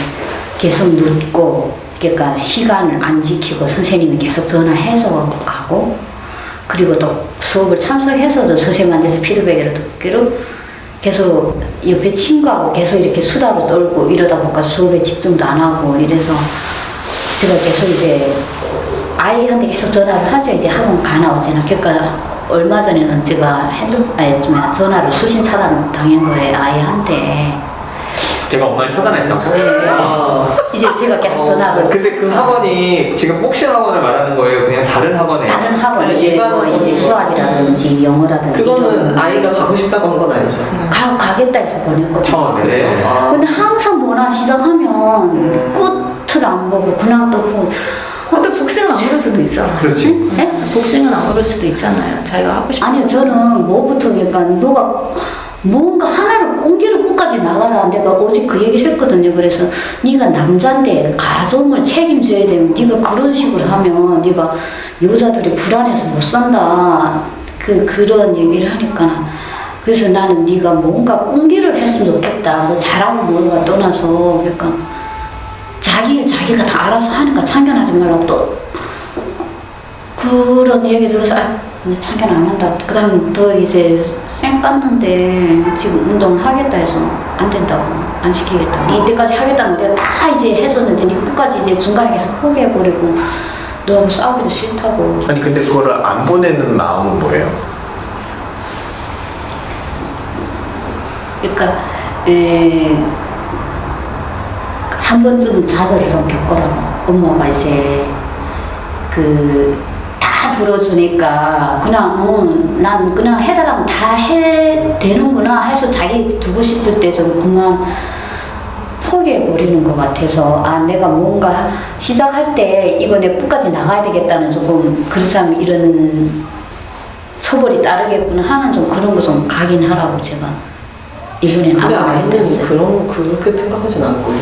계속 늦고 그러니까 시간을 안 지키고 선생님이 계속 전화해서 가고 그리고 또 수업을 참석해서도 선생님한테서 피드백을 듣기로 계속 옆에 친구하고 계속 이렇게 수다로 떨고 이러다 보니까 수업에 집중도 안 하고 이래서 제가 계속 이제 아이한테 계속 전화를 하죠. 이제 학원 가나 어쩌나. 그러니까 얼마 전에는 제가 전화를 수신 차단 당한 거예요. 아이한테. 걔가 엄마를 차단했다고? 아, 이제 제가 계속 전화를 근데 그 학원이 지금 복싱 학원을 말하는 거예요? 그냥 다른 학원이에요? 다른 학원 아니, 이제 일반 뭐 학원이고. 수학이라든지 영어라든지 그거는 이런 아이가 가고 싶다고 한 건 아니죠. 가겠다 해서 보냈거든요. 처음에. 아, 근데 항상 뭐나 시작하면 끝을 안 보고 그냥 또 보고 근데 복싱은 안 그럴 수도 있잖아. 그렇지. 예? 복싱은 안 그럴 수도 있잖아요. 자기가 하고 싶은 아니 저는 뭐부터 그러니까 뭔가 하나를 꽁기를 끝까지 나가라 내가 어제 그 얘기를 했거든요. 그래서 네가 남자인데 가정을 책임져야 되면 네가 그런 식으로 하면 네가 여자들이 불안해서 못 산다 그런 얘기를 하니까 그래서 나는 네가 뭔가 꽁기를 했으면 좋겠다. 뭐 잘하고 뭔가 떠나서 그러니까 자기가 다 알아서 하니까 참견하지 말라고 또 그런 얘기 들어서 참견 안 한다. 그 다음 더 이제 쌩 깠는데 지금 운동을 하겠다 해서 안 된다고 안 시키겠다. 이때까지 하겠다는 거 내가 다 이제 했었는데 니 끝까지 이제 중간에 계속 포기해버리고 너하고 싸우기도 싫다고. 아니 근데 그거를 안 보내는 마음은 뭐예요? 그러니까 한 번쯤은 좌절을 좀 겪으라고. 엄마가 이제 다 들어주니까 그냥 난 그냥 해달라면 다 되는구나 해서 자기 두고 싶을 때 좀 그만 포기해버리는 것 같아서 내가 뭔가 시작할 때 이거 내 끝까지 나가야 되겠다는 조금 그렇지 않으면 이런 처벌이 따르겠구나 하는 좀 그런 거 좀 가긴 하라고 제가 이번엔 근데 아마 아이는 그렇게 생각하진 않고요.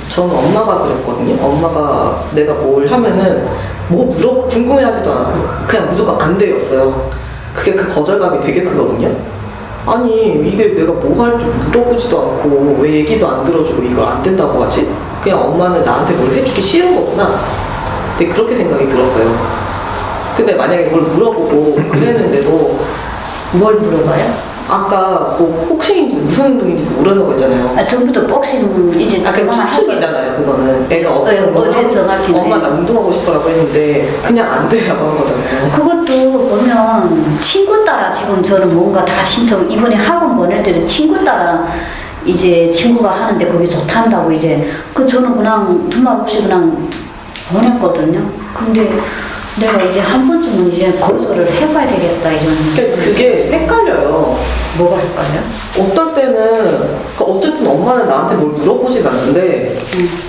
저는 엄마가 그랬거든요. 엄마가 내가 뭘 하면은 궁금해하지도 않았고 그냥 무조건 안 돼였어요. 그게 그 거절감이 되게 크거든요. 아니 이게 내가 뭐 할지 물어보지도 않고 왜 얘기도 안 들어주고 이걸 안 된다고 하지? 그냥 엄마는 나한테 뭘 해주기 싫은 거구나. 근데 그렇게 생각이 들었어요. 근데 만약에 뭘 물어보고 그랬는데도 뭘 물어봐요? 아까 뭐 복싱인지 무슨 운동인지 모르는 거 있잖아요. 전부터 복싱 이제 그건 추측이잖아요. 그거는 애가 어떤 운동을 어제 전화기네. 엄마 나 운동하고 싶어라고 했는데 그냥 안 되라고 한 거잖아요. 그것도 보면 친구 따라 지금 저는 뭔가 다 신청 이번에 학원 보낼 때도 친구 따라 이제 친구가 하는데 거기 좋단다고 이제 저는 그냥 두말 없이 그냥 보냈거든요. 근데 내가 이제 한 번쯤은 이제 거절을 해봐야 되겠다 이런. 그게 헷갈려요. 뭐가 헷갈려? 어떨 때는 어쨌든 엄마는 나한테 뭘 물어보진 않는데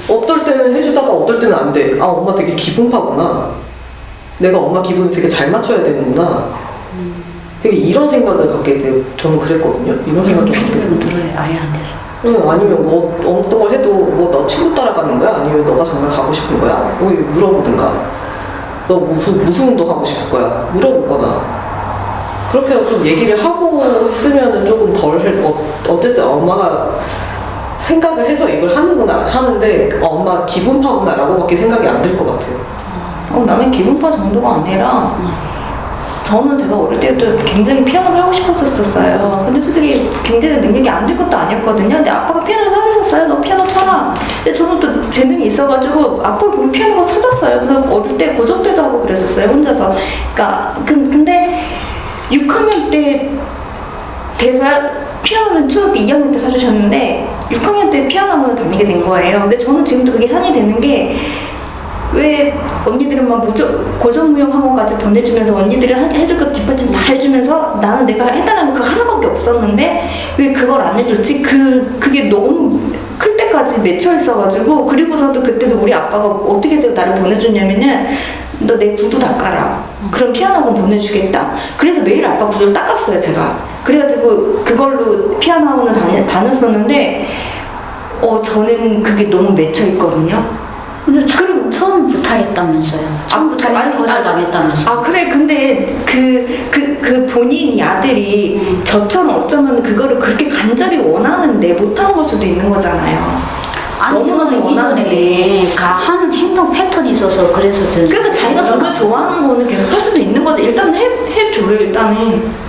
어떨 때는 해주다가 어떨 때는 안 돼. 아 엄마 되게 기분파구나. 내가 엄마 기분을 되게 잘 맞춰야 되는구나. 되게 이런 생각을 갖게 돼. 저는 그랬거든요. 이런 생각 좀 피드백은 들어요 아예 안 돼서. 아니면 뭐 어떤 걸 해도 뭐 너 친구 따라가는 거야? 아니면 너가 기분파 장면 가고 싶은 거야? 뭐 물어보든가. 너 무슨 운동 가고 싶을 거야? 물어보거나. 그렇게 좀 얘기를 하고 했으면은 조금 어쨌든 엄마가 생각을 해서 이걸 하는구나 하는데 엄마 기분파구나라고밖에 생각이 안 들 것 같아요. 나는 기분파 정도가 아니라 저는 제가 어릴 때부터 굉장히 피아노를 하고 싶었었어요. 근데 솔직히 경제적 능력이 안 될 것도 아니었거든요. 근데 아빠가 피아노를 사주셨어요. 너 피아노 쳐라. 근데 저는 또 재능이 있어가지고 아빠를 보면 피아노가 쳐졌어요. 그래서 어릴 때 고적대도 하고 그랬었어요. 혼자서. 그러니까 근데 6학년 때 돼서야 피아노는 초등학교 2학년 때 사주셨는데 6학년 때 피아노 학원을 다니게 된 거예요. 근데 저는 지금도 그게 한이 되는 게 왜 언니들은 막 고전무용 학원까지 보내주면서 언니들이 해줄 것 뒷받침 다 해주면서 나는 내가 해달라는 거 하나밖에 없었는데 왜 그걸 안 해줬지? 그게 너무 클 때까지 맺혀 있어가지고 그리고서도 그때도 우리 아빠가 어떻게 해서 나를 보내줬냐면은 너 내 구두 닦아라. 그럼 피아노 학원 보내주겠다. 그래서 매일 아빠 구두를 닦았어요 제가. 그래가지고 그걸로 피아노 학원을 다녔었는데 저는 그게 너무 맺혀 있거든요. 근데 그리고 처음부터 하겠다면서요. 처음부터 많이 거절당했다면서. 그래. 근데 그 본인이 아들이 저처럼 어쩌면 그거를 그렇게 간절히 원하는데 못하는 걸 수도 있는 거잖아요. 아니 저는 이전에 하는 행동 패턴이 있어서 그래서 저는 그러니까 자기가 정말 좋아하는 거는 계속 할 수도 있는 거죠. 일단 해줘요 일단은.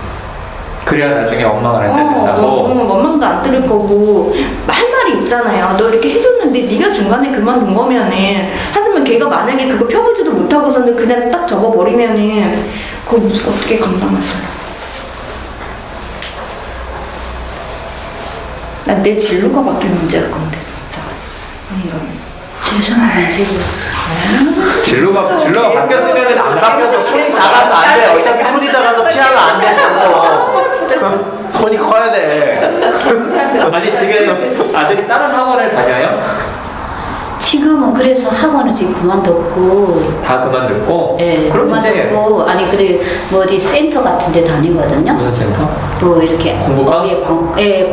그래야 나중에 원망을 안 된다고. 원망도 안 들을 거고 할 말이 있잖아요. 너 이렇게 해줬는데 네가 중간에 그만둔 거면은 하지만 걔가 만약에 그거 펴보지도 못하고서는 그냥 딱 접어버리면은 그거 어떻게 감당하실래? 난 내 진로가 바뀔 문제일 건데 진짜. 죄송해요 지금. 진로가 바뀌었으면 안 바뀌어서 손이 작아서 안 돼. 어차피 손이 작아서 피아노 안 돼. 저거. 손이 커야 돼. 아니 지금 아들이 다른 학원을 다녀요? 지금은 그래서 학원을 지금 그만뒀고 다 그만뒀고? 예, 그럼 이제 그만뒀고 아니 그래 뭐 어디 센터 같은 데 다니거든요. 무슨 센터? 또 이렇게 공부방?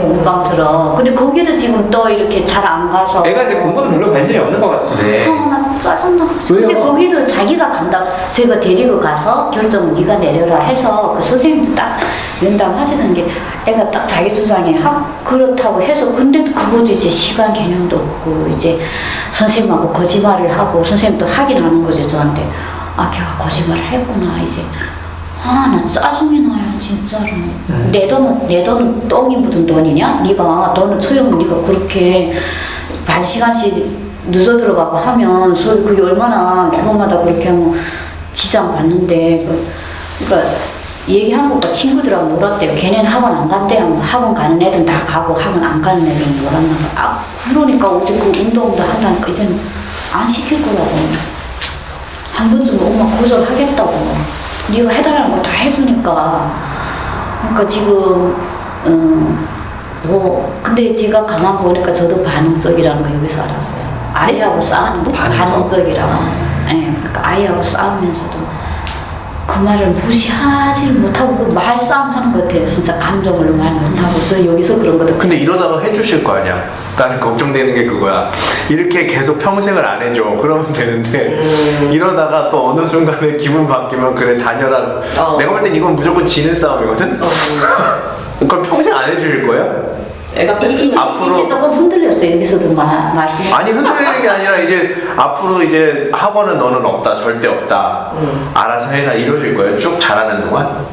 공부방처럼. 근데 거기도 지금 또 이렇게 잘 안 가서 애가 근데 공부는 별로 관심이 없는 것 같은데. 나 짜증나. 왜요? 근데 거기도 자기가 간다. 제가 데리고 가서 결정은 네가 내려라 해서 그 선생님도 딱 면담하시는 게 애가 딱 자기 주장에 그렇다고 해서 근데도 그것도 이제 시간 개념도 없고 이제 선생님하고 거짓말을 하고 선생님도 하긴 하는 거죠 저한테. 걔가 거짓말을 했구나 이제. 나 짜증이 나요 진짜로. 내 돈은 똥이 묻은 돈이냐? 네가 돈을 소용은 네가 그렇게 반 시간씩 늦어 들어가고 하면 그게 얼마나 매번마다 그렇게 하면 지장 받는데 그러니까 얘기하는 것과 친구들하고 놀았대요. 걔네는 학원 안 간대요. 학원 가는 애들은 다 가고 학원 안 가는 애들은 놀았나. 그러니까 어제 그 운동도 한다니까 이제는 안 시킬 거라고. 한 번쯤 엄마 거절하겠다고. 네가 해달라는 거 다 해주니까. 그러니까 지금 근데 제가 가만 보니까 저도 반응적이라는 거 여기서 알았어요. 아이하고 싸우는 거 반응적이라고. 네, 그러니까 아이하고 싸우면서도 그 말을 무시하지를 못하고 그 말싸움 하는 것 같아요. 진짜 감정으로 말 못하고 저 여기서 그런 거도. 근데 이러다가 해주실 거 아니야. 나는 걱정되는 게 그거야. 이렇게 계속 평생을 안 해줘. 그러면 되는데 이러다가 또 어느 순간에 기분 바뀌면 그래 다녀라. 내가 볼 땐 이건 무조건 지는 싸움이거든. 그걸 평생 안 해주실 거예요? 애가 이제 조금 흔들렸어요. 여기서도 말씀. 아니 흔들리는 게 아니라 이제 앞으로 이제 학원은 너는 없다. 절대 없다. 알아서 해라 이러실 거예요? 쭉 자라는 동안?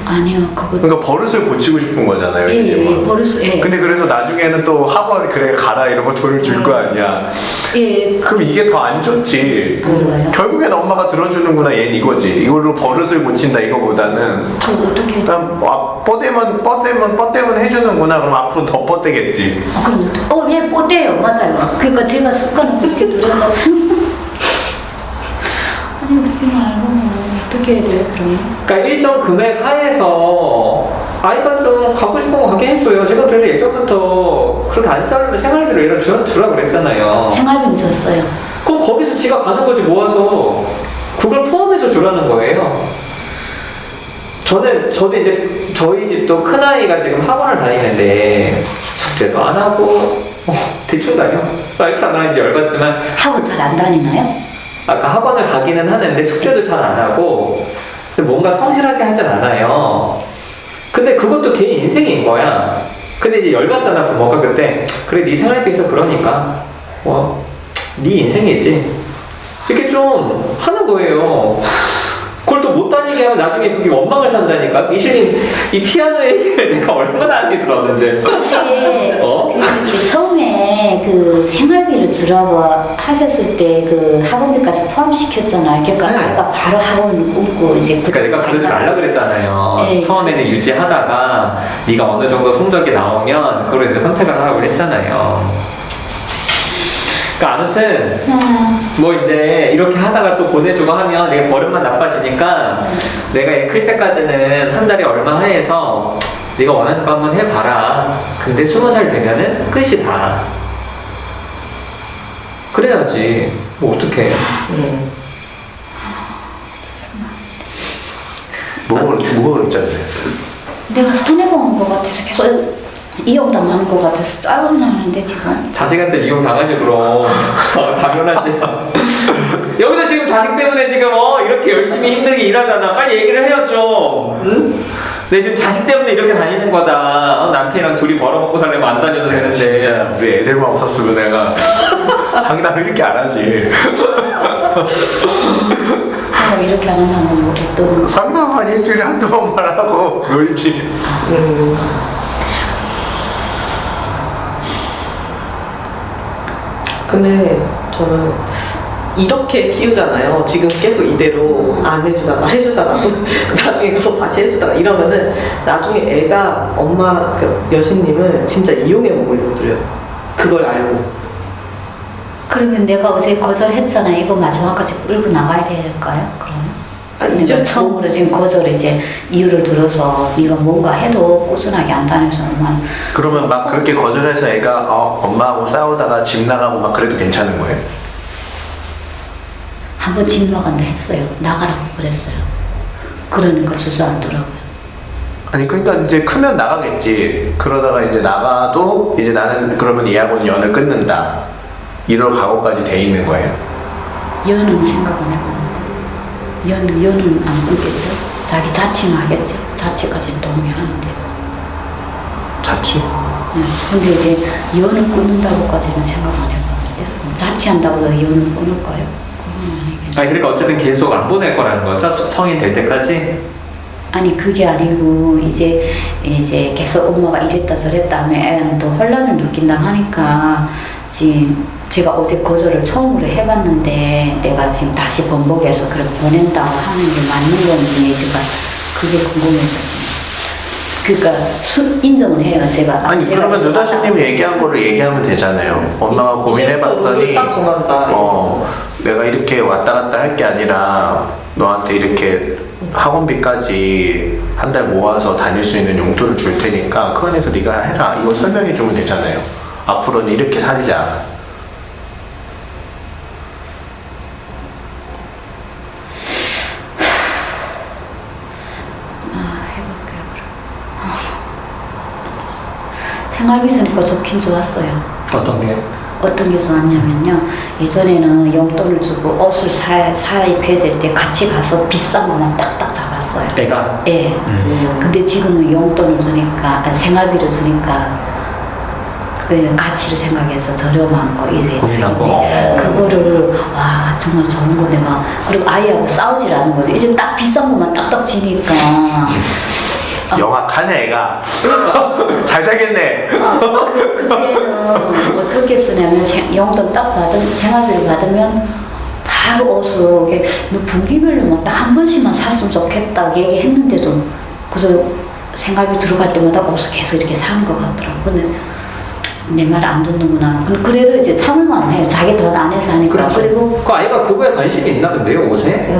아니요 그거. 그러니까 버릇을 고치고 싶은 거잖아요. 예, 버릇. 예. 근데 그래서 나중에는 또 학원 그래 가라 이러고 돈을 줄 거 아니야. 예. 그럼 이게 더 안 좋지. 안 좋아요? 결국엔 엄마가 들어주는구나 얘는 이거지. 이걸로 버릇을 고친다 이거보다는 어떻게? 그냥 뻗대면 해주는구나. 그럼 앞으로 더 뻗대겠지. 그럼 얘 뽀대요 맞아요. 그러니까 제가 습관을 그렇게 들였다고. 아니 그러지 말고 어떻게 해야 돼요 그러면? 그러니까 일정 금액 하에서 아이가 좀 가고 싶은 거 가게 해줘요. 제가 그래서 예전부터 그렇게 안 싸우면 생활비로 이런 주라 그랬잖아요. 생활비 있었어요. 그럼 거기서 지가 가는 거지 모아서 그걸 포함해서 주라는 거예요. 저도 이제 저희 집도 큰아이가 지금 학원을 다니는데 숙제도 안 하고 대충 다녀. 와이프 안 가는지 열받지만 학원 잘 안 다니나요? 아까 학원을 가기는 하는데 숙제도 잘 안 하고 근데 뭔가 성실하게 하진 않아요. 근데 그것도 걔 인생인 거야. 근데 이제 열받잖아 부모가 그때. 그래 네 생활에 비해서 그러니까 네 인생이지. 이렇게 좀 하는 거예요. 그걸 또 못 다니게 하면 나중에 그게 원망을 산다니까. 미실린 이 피아노 얘기를 내가 얼마나 많이 들었는데. 이게 그 처음에 그 생활비를 주라고 하셨을 때 그 학원비까지 포함시켰잖아요. 그러니까 네. 아이가 바로 학원을 끊고 이제 그러니까 내가 그러지 말라 그랬잖아요. 네. 처음에는 유지하다가 네가 어느 정도 성적이 나오면 그걸 이제 선택을 하라고 했잖아요. 그러니까 아무튼 뭐 이제 이렇게 하다가 또 보내주고 하면 내 버릇만 나빠지니까 내가 애 클 때까지는 한 달에 얼마 해서 네가 원하는 거 한번 해봐라. 근데 20살 되면은 끝이다. 그래야지. 뭐 어떡해. 뭐가 그랬잖아요. 내가 손해보는 것 같아서 계속 이용당하는 것 같아서 짜증이 나는데 지금. 자식한테 이용 당하지 그럼. 당연하지. 여기서 지금 자식 때문에 지금 이렇게 열심히 힘들게 일하잖아. 빨리 얘기를 해요 좀. 응? 내 지금 자식 때문에 이렇게 다니는 거다. 남편이랑 둘이 벌어먹고 살려면 안 다녀도 되는데. 진짜 우리 애들만 없었으면 내가 상담을 이렇게 안 하지. 내가 이렇게 안 한다는 걸 또. 상담만 일주일에 한두 번만 하고 놀지. 근데 저는 이렇게 키우잖아요. 지금 계속 이대로 안 해주다가 해주다가 또 나중에 가서 다시 해주다가 이러면은 나중에 애가 엄마 그 여신님을 진짜 이용해 먹으려고 들어요. 그걸 알고. 그러면 내가 어제 거절했잖아. 이거 마지막까지 끌고 나가야 될까요? 그러면? 아니, 이제 이제 처음으로 지금 거절 이제 이유를 들어서 네가 뭔가 해도 꾸준하게 안 다녀서 얼마나. 그러면 막 그렇게 거절해서 애가 엄마하고 싸우다가 집 나가고 막 그래도 괜찮은 거예요? 한번 집 나간다 했어요. 나가라고 그랬어요. 그러니까 주저앉더라고요. 아니 그러니까 이제 크면 나가겠지. 그러다가 이제 나가도 이제 나는 그러면 이 학원 연을 끊는다. 이럴 각오까지 돼 있는 거예요. 연은 생각은 해봤는데 연은 안 끊겠죠. 자기 자취는 하겠죠. 자취까지는 동의하는데. 자취? 근데 이제 연을 끊는다고까지는 생각 안 해봤는데 자취한다고 해서 연을 끊을까요? 그건 아니겠죠. 아니 그러니까 어쨌든 계속 안 보낼 거라는 거죠. 성인 될 때까지. 아니 그게 아니고 이제 계속 엄마가 이랬다 저랬다 하면 애는 또 혼란을 느낀다고 하니까 지금 제가 어제 거절을 처음으로 해봤는데 내가 지금 다시 번복해서 그렇게 보낸다고 하는 게 맞는 건지 제가 그게 궁금해서 지금 그러니까 인정을 해요 제가. 아니 제가 그러면 누다씨님이 얘기한 거를 얘기하면 되잖아요. 엄마가 고민해봤더니 이제부터 딱 정한다. 내가 이렇게 왔다 갔다 할 게 아니라 너한테 이렇게 학원비까지 한 달 모아서 다닐 수 있는 용돈을 줄 테니까 그 안에서 네가 해라. 이거 설명해 주면 되잖아요. 앞으로는 이렇게 살자. 해볼게요 그럼. 생활비 주니까 좋긴 좋았어요. 어떤 게? 어떤 게 좋았냐면요. 예전에는 용돈을 주고 옷을 사입해야 될 때 같이 가서 비싼 것만 딱딱 잡았어요. 애가? 예. 근데 지금은 용돈을 주니까, 생활비를 주니까, 그 가치를 생각해서 저렴한 거, 이제 고민하고. 사는데, 그거를, 와, 정말 좋은 거 내가, 그리고 아이하고 싸우질 않는 거죠. 이제 딱 비싼 것만 딱딱 지니까. 영악하네 애가. 잘 살겠네. 그때는 어떻게 쓰냐면 용돈 딱 생활비를 받으면 바로 옷을 이렇게 너 분기별로만 딱 한 번씩만 샀으면 좋겠다 얘기했는데도 그래서 생활비 들어갈 때마다 옷을 계속 이렇게 사는 것 같더라고. 근데 내 말 안 듣는구나. 그래도 이제 참을만 해요. 자기 돈 안에서 하니까. 그렇죠. 그리고 그 아이가 그거에 관심이 있나 본데요, 옷에?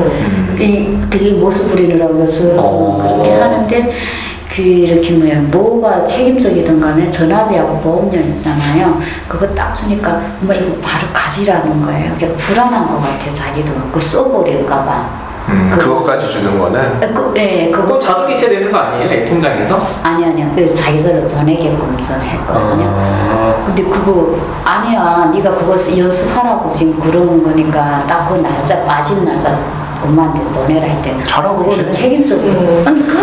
되게 모습 부리느라고 요즘 그렇게 하는데 이렇게 뭐가 책임적이든 간에 전화비하고 보험료 있잖아요. 그거 딱 주니까 엄마 이거 바로 가지라는 거예요. 그러니까 불안한 것 같아요. 자기도 그거 써버릴까 봐. 그것까지 주는 거는 그거 그거 자동이체 되는 거 아니에요? 애 통장에서? 아니요. 그 자기소를 보내게끔 저는 했거든요. 근데 그거 아니야. 네가 그거 연습하라고 지금 그러는 거니까 딱 그 날짜 빠진 날짜 엄마한테 보내라 했더니 잘하고 그거는 계시네. 책임져.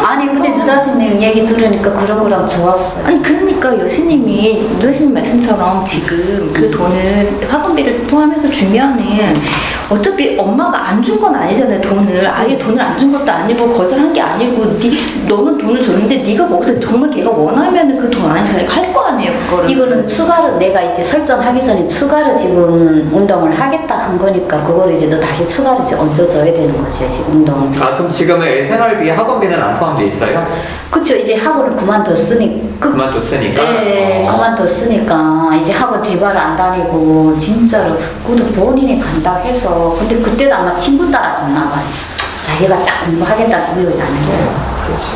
아니 근데 느다스님 얘기 들으니까 그런 거랑 좋았어요. 아니 그러니까 여신님이 여신님 말씀처럼 지금 그 돈을 학원비를 포함해서 주면은 어차피 엄마가 안 준 건 아니잖아요. 돈을 아예 돈을 안 준 것도 아니고 거절한 게 아니고 너는 돈을 줬는데 네가 거기서 정말 걔가 원하면은 그 돈 안에서 할 거 아니에요. 그거를 이거는 추가로 내가 이제 설정하기 전에 추가로 지금 운동을 하겠다 한 거니까 그걸 이제 너 다시 추가로 이제 얹어줘야 되는 거죠. 지금 운동을. 아 그럼 지금은 생활비 학원비는 안 포함돼 있어요? 그쵸. 이제 학원을 그만뒀으니까. 그만뒀으니까. 네, 그만뒀으니까 이제 학원 제발 안 다니고 진짜로 그것도 본인이 간다 해서 근데 그때도 아마 친구 따라갔나 봐요. 자기가 딱 공부하겠다고 의욕이 나는 거예요. 그렇지.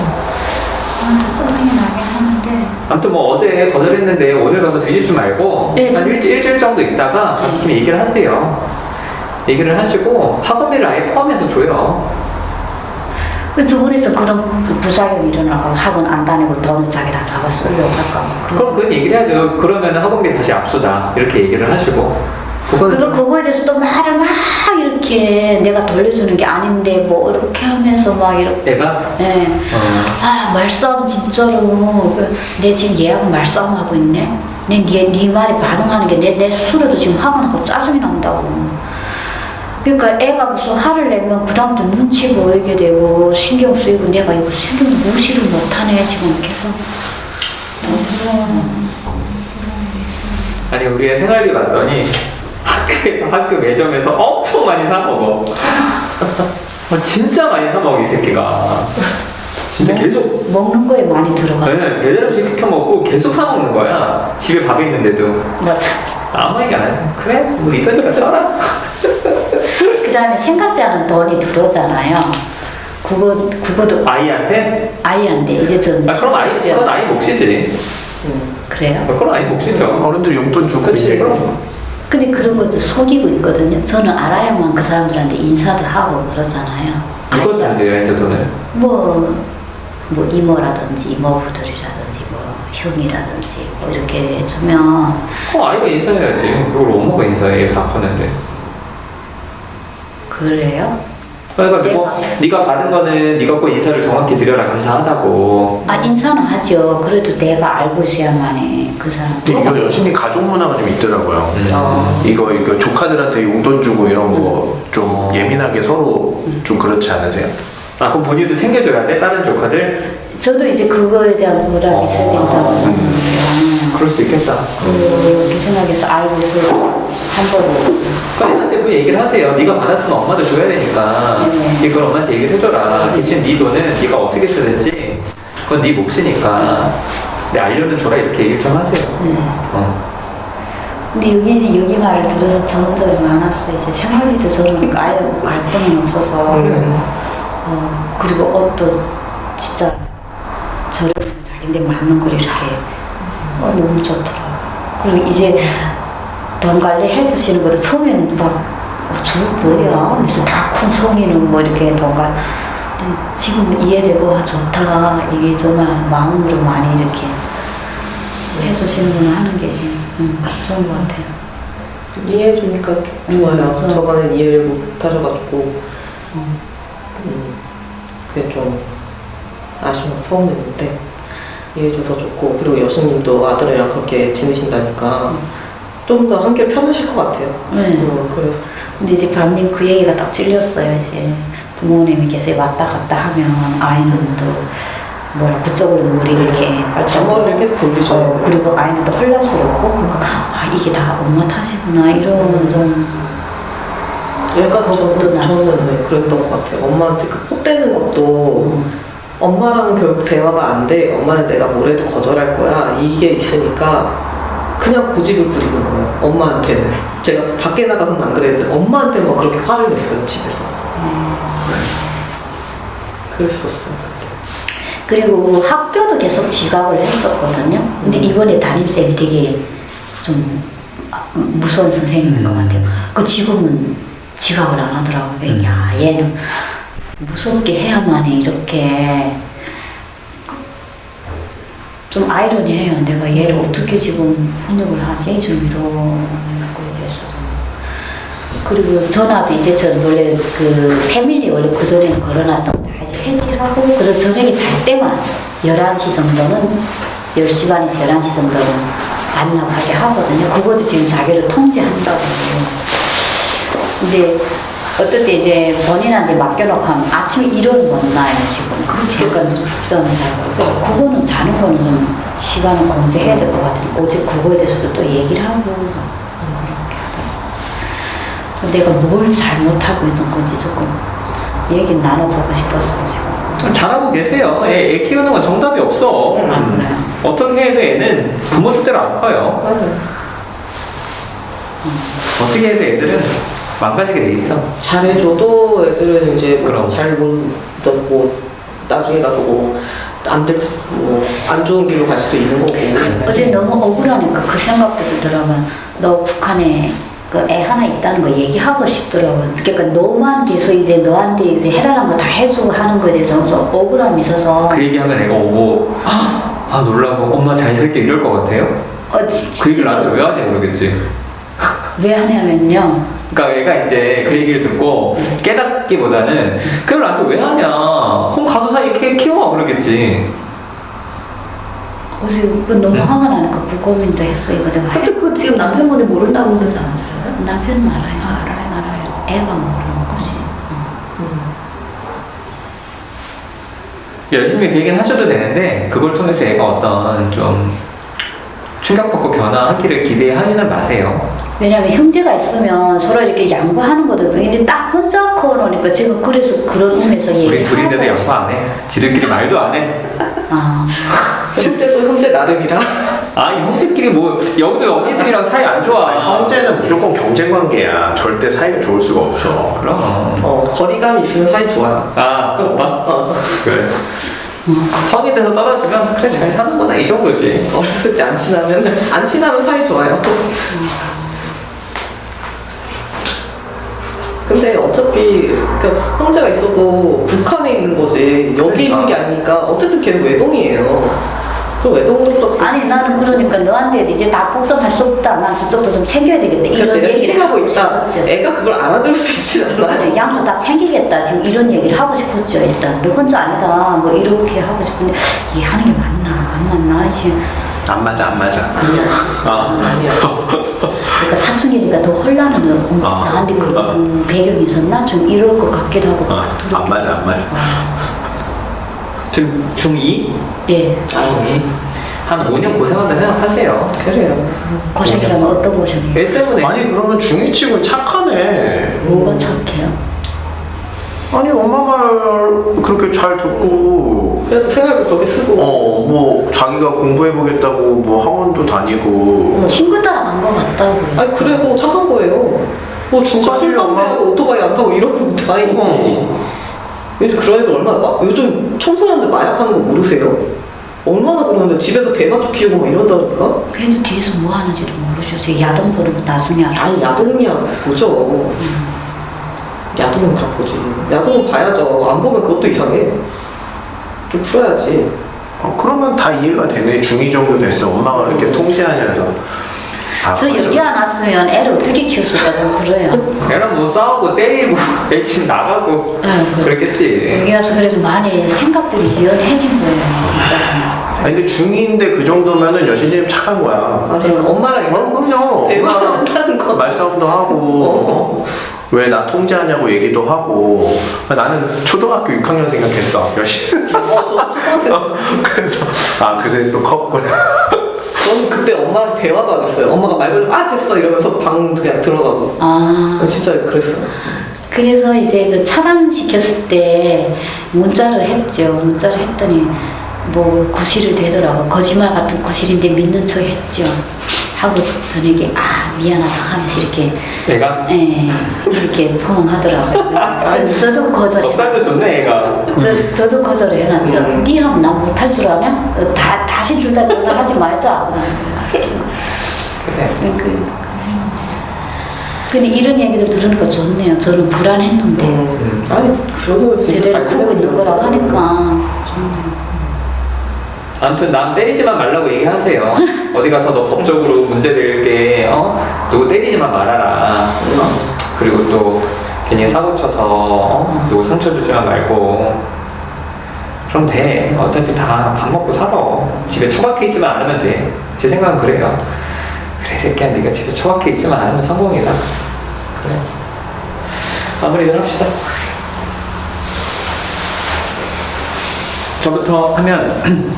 짜증이 나긴 하는데 아무튼 뭐 어제 거절했는데 오늘 가서 뒤집지 말고 네, 한 일주일 정도 있다가 다시 좀 얘기를 하세요. 얘기를 하시고 학원비를 아예 포함해서 줘요. 그 두 분이서 그런 부작용이 일어나고 학원 안 다니고 돈을 자기 다 잡아 쓰려고 할까 봐. 그럼 그건 얘기를 해야죠. 그러면 학원비 다시 압수다 이렇게 얘기를 하시고 그거는 그러니까 그거에 대해서도 말을 막 이렇게 내가 돌려주는 게 아닌데 뭐 이렇게 하면서 막 이렇게 얘가 네. 아 말싸움 진짜로 내 지금 얘하고 말싸움하고 있네. 네 말에 반응하는 게 내 스스로도 지금 화가 짜증이 난다고. 그러니까 애가 무슨 화를 내면 그다음부터 눈치 보이게 되고 신경 쓰이고 내가 이거 신경 무시를 못하네 지금 계속. 아니 우리 애 생활비 받더니 학교에서 학교 매점에서 엄청 많이 사 먹어. 진짜 많이 사 먹어 이 새끼가. 진짜 계속 먹는 거에 많이 들어가. 네, 배달 음식 시켜 먹고 계속 사 먹는 거야. 집에 밥이 있는데도. 맞아. 아무 얘기 안 하지. 그래, 뭐 이거니까 써라. 그 다음에 생각지 않은 돈이 들어오잖아요. 그거도 아이한테? 아이한테 이제 전 그럼 그건 아이 몫이지. 그래요? 그건 아이 몫이죠. 어른들이 용돈 주고 그치, 이제 그럼. 근데 그런 것도 속이고 있거든요. 저는 알아야만 그 사람들한테 인사도 하고 그러잖아요. 이거 주는데 얘한테 돈을. 뭐 이모라든지 이모부들이라든지 뭐 형이라든지 뭐 이렇게 주면 아이가 인사해야지. 그걸 엄마가 인사해. 다 컸는데. 그래요? 그러니까 네가 받은 거는 네가 꼭 인사를 정확히 드려라 감사하다고. 아 인사는 하죠. 그래도 내가 알고 있어야만이 그 사람. 근데 이거 여신이 가족 문화가 좀 있더라고요. 이거 조카들한테 용돈 주고 이런 거 좀 예민하게 서로 좀 그렇지 않으세요? 아 그럼 본인도 챙겨줘야 돼? 다른 조카들? 저도 이제 그거에 대한 보람이 있어야 된다고 생각해요. 그럴 수 있겠다. 그렇게 생각해서 알고 있어 한 번도. 그러니까 얘한테 뭐 얘기를 하세요. 네가 받았으면 엄마도 줘야 되니까. 네. 이걸 엄마한테 얘기를 해줘라. 대신 네 돈은 네가 어떻게 쓰는지 그건 네 몫이니까 내 알려는 줘라 이렇게 얘기를 좀 하세요. 근데 여기 말을 들어서 점점 많았어요. 이제 생활비도 저는 아예 갈등은 없어서. 그리고 옷도 진짜 저렴한 자기인데 맞는 걸 이렇게 너무 좋더라고요. 그리고 이제 돈 관리 해주시는 것도 처음에는 저 뭐야? 그래서 다 큰 성인은 뭐 이렇게 돈 관리. 근데 지금 이해되고 좋다. 이게 정말 마음으로 많이 이렇게 해주시는구나 하는 게 지금 좋은 것 같아요. 이해해주니까 좋아요. 맞아. 저번엔 이해를 못 하셔가지고 그게 좀 아쉬워 서운했는데 이해해줘서 좋고 그리고 여수님도 아들이랑 그렇게 지내신다니까 좀 더 한결 편하실 것 같아요. 그래서 근데 이제 반님 그 얘기가 딱 찔렸어요. 이제 부모님이 계속 왔다 갔다 하면 아이는 또 뭐라 그쪽으로 머리 이렇게 장머리를 계속 돌리죠. 그리고 아이는 또 혼란스럽고 그러니까 이게 다 엄마 탓이구나 이런 좀 약간 겁도 났어요. 저는 네, 그랬던 것 같아요. 엄마한테 그 폭대는 것도 엄마랑은 결국 대화가 안 돼. 엄마는 내가 뭐래도 거절할 거야. 이게 있으니까 그냥 고집을 부리는 거예요. 엄마한테는. 제가 밖에 나가서는 안 그랬는데 엄마한테는 막 그렇게 화를 냈어요. 집에서. 그랬었어요. 그리고 학교도 계속 지각을 했었거든요. 근데 이번에 담임쌤이 되게 좀 무서운 선생님인 것 같아요. 그 지금은 지각을 안 하더라고요. 야, 얘는 무섭게 해야만이 이렇게 좀 아이러니해요. 내가 얘를 어떻게 지금 훈육을 하지? 좀 이런 거에 대해서. 그리고 전화도 이제 전 원래 그 패밀리 원래 그 전에는 걸어놨던 거 다 이제 해지하고 그래서 저녁에 잘 때만 11시 정도는 10시 반에서 11시 정도는 만나가게 하거든요. 그것도 지금 자기를 통제한다고. 근데 어떨 때 이제 본인한테 맡겨놓고 하면 아침에 일어는 못 나요, 지금. 그러니까 늦잠을 자고. 그거는 자는 거는 좀 시간을 공제해야 될 것 같은데, 어제 그거에 대해서도 또 얘기를 하고, 그렇게 하더라고요. 내가 뭘 잘못하고 있는 건지 조금 얘기 나눠보고 싶었어요, 지금. 잘하고 계세요. 애 키우는 건 정답이 없어. 아, 그래요? 어떻게 해도 애는 부모 뜻대로 안 커요. 맞아요. 어떻게 해도 애들은 망가지게 돼 있어. 잘해줘도 애들은 이제 그럼. 잘못뭐 나중에 가서 안 좋은 길로 갈 수도 있는 거고. 어제 너무 억울하니까 그 생각도 들더라고요. 너 북한에 그 애 하나 있다는 거 얘기하고 싶더라고요. 그러니까 너한테서 이제 너한테 이제 해달라는 거 다 해주고 하는 거에 대해서 엄청 억울함이 있어서. 그 얘기하면 애가 오고 아 놀라고 엄마 잘 살게 이럴 것 같아요? 그 얘기를 나한테 왜 하냐 그러겠지. 왜 하냐면요. 그러니까 얘가 이제 그 얘기를 듣고 깨닫기보다는 그걸 나한테 왜 하냐 그럼 가서 사이 키워 그러겠지. 어제 그 너무 화가 나니까 그 고민도 했어. 이거 내가 근데 그 지금 남편분이 모른다고 그러지 않았어요? 남편은 알아요. 알아요. 애가 모르는 거지. 열심히 그 얘기는 하셔도 되는데 그걸 통해서 애가 어떤 좀 충격받고 변화하기를 기대하지는 마세요. 왜냐면 형제가 있으면 서로 이렇게 양보하는 거든. 근데 딱 혼자 커놓으니까 지금 그래서 그런 의미에서 우리 얘기하고. 둘인데도 양보 안 해. 지들끼리 말도 안 해. 아, 형제도 형제 나름이라. 아니 형제끼리 뭐 여기도 언니들이랑 사이 안 좋아. 아니, 형제는 무조건 경쟁 관계야. 절대 사이가 좋을 수가 없어. 그럼. 거리감이 있으면 사이 좋아요. 아 오빠? 그래. 성인 돼서 떨어지면 그래 잘 사는구나 이 정도지. 어렸을 때 안 친하면 사이 좋아요. 근데 어차피 그러니까 형제가 있어도 북한에 있는 거지 여기 있는 게 아니니까 어쨌든 걔는 외동이에요. 그럼 외동으로서 아니 나는 그러니까 너한테 이제 다 복종할 수 없다. 난 저쪽도 좀 챙겨야 되겠다. 이런 내가 얘기를 희생하고 하고 있다. 싶었죠. 애가 그걸 알아들을 수 있진 않아. 그래, 양쪽 다 챙기겠다. 지금 이런 얘기를 하고 싶었죠. 일단 너 혼자 아니다. 뭐 이렇게 하고 싶은데 이게 하는 게 맞나 안 맞나 이제. 안 맞아. 아니야. 그러니까 사춘기니까 더 혼란은 나한테 그런 배경이 있었나 좀 이럴 것 같기도 하고. 안 맞아. 지금 중2? 예. 한 5년 고생한다 생각하세요. 그래요. 고생이라면 어떤 고생이에요? 애 때문에. 아니 그러면 중2 치고는 착하네. 뭐가 착해요? 아니 엄마 말 그렇게 잘 듣고 그래도 생각을 그렇게 쓰고. 뭐 자기가 공부해보겠다고 뭐 학원도 다니고 친구 따라간 것 같다고요. 아니 그래도 착한 거예요. 뭐 진짜 그치, 술 엄마. 담배하고 오토바이 안 타고 이러고 다행이지. 요즘 그런 애들 얼마나 요즘 청소년들 마약하는 거 모르세요? 얼마나 그러는데 집에서 대마초 키우고 막 이런다니까? 걔도 뒤에서 뭐 하는지도 모르죠. 제 야동 보는 거 나중에 알아. 아니 야동이야 보죠. 야동은 다 보지. 야동은 봐야죠. 안 보면 그것도 이상해. 좀 풀어야지. 그러면 다 이해가 되네. 중2 정도 됐어. 엄마가 이렇게 통제하냐 해서 저 여기 안 왔으면 애를 어떻게 키웠을까 좀 그래요. 애랑 뭐 싸우고 때리고 애 집 나가고 그랬겠지. 여기 와서 그래서 많이 생각들이 유연해진 거예요. 진짜. 아니 근데 중2인데 그 정도면은 여신님 착한 거야. 맞아요. 엄마랑 그럼요. 대화를 엄마랑 한다는 거. 말싸움도 하고 왜 나 통제하냐고 얘기도 하고. 나는 초등학교 6학년 생각했어. 여신. 저 초등학생. 그래서 그새 또 컸구나. 저는 그때 엄마랑 대화도 안 했어요. 엄마가 말 걸면 됐어 이러면서 방 그냥 들어가고. 진짜 그랬어요. 그래서 이제 그 차단시켰을 때 문자를 했죠. 문자를 했더니 뭐 구실을 대더라고. 거짓말 같은 구실인데 믿는 척 했죠. 하고 저녁에 미안하다 하면서 이렇게 애가? 이렇게 포옹하더라고요. 저도 거절해. 넉살도 좋네 애가. 저도 거절을 해놨죠. 네 하면 나 못할 줄 아냐? 다시 둘 다 전화하지 말자. 근데 이런 얘기들 들으니까 좋네요. 저는 불안했는데 아니 그래도 진짜 제대로 잘 크고 있는 거라고 하니까 좋네요. 아무튼 남 때리지만 말라고 얘기하세요. 어디 가서 너 법적으로 문제될 게 누구 때리지만 말아라. 그리고 또 괜히 사고 쳐서 누구 상처 주지만 말고. 그럼 돼. 어차피 다 밥 먹고 살아. 집에 처박혀 있지만 않으면 돼. 제 생각은 그래요. 그래 새끼야, 네가 집에 처박혀 있지만 않으면 성공이다. 그래. 마무리를 합시다. 저부터 하면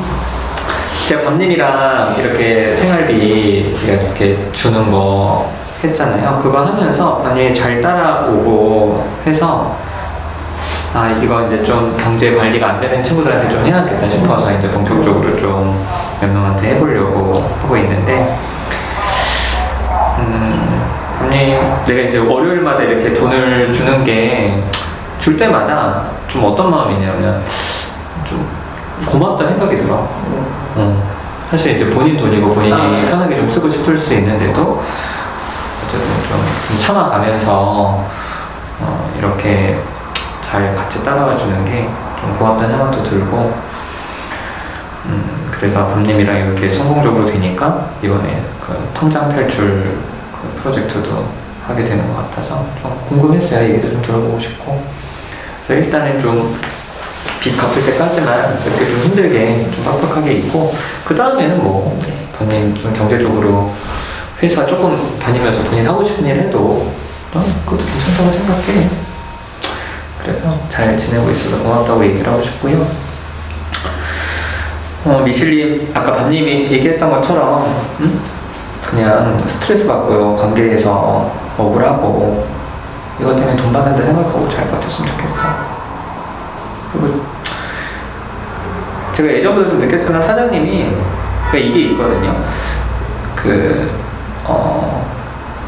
제가 밤님이랑 이렇게 생활비 이렇게 주는 거 했잖아요. 그거 하면서 밤님이 잘 따라오고 해서 이거 이제 좀 경제 관리가 안 되는 친구들한테 좀 해야겠다 싶어서 이제 본격적으로 좀 몇 명한테 해보려고 하고 있는데, 밤님 내가 이제 월요일마다 이렇게 돈을 주는 게 줄 때마다 좀 어떤 마음이냐면 좀 고맙다 생각이 들어. 사실 이제 본인 돈이고 본인이 편하게 좀 쓰고 싶을 수 있는데도 어쨌든 좀 참아가면서 이렇게 잘 같이 따라와 주는 게 좀 고맙다는 생각도 들고, 그래서 밤님이랑 이렇게 성공적으로 되니까 이번에 그 통장 탈출 그 프로젝트도 하게 되는 것 같아서 좀 궁금했어요. 얘기도 좀 들어보고 싶고. 그래서 일단은 좀 빚 갚을 때까지만 이렇게 좀 힘들게 좀 빡빡하게 있고, 그 다음에는 뭐 본인 좀 경제적으로 회사 조금 다니면서 본인 하고 싶은 일 해도 그것도 괜찮다고 생각해. 그래서 잘 지내고 있어서 고맙다고 얘기를 하고 싶고요. 미실님 아까 밤님이 얘기했던 것처럼 그냥 스트레스 받고요, 관계에서 억울하고 이것 때문에 돈 받는다 생각하고 잘 버텼으면 좋겠어. 그리고 제가 예전부터 좀 느꼈지만 사장님이 그러니까 이게 있거든요.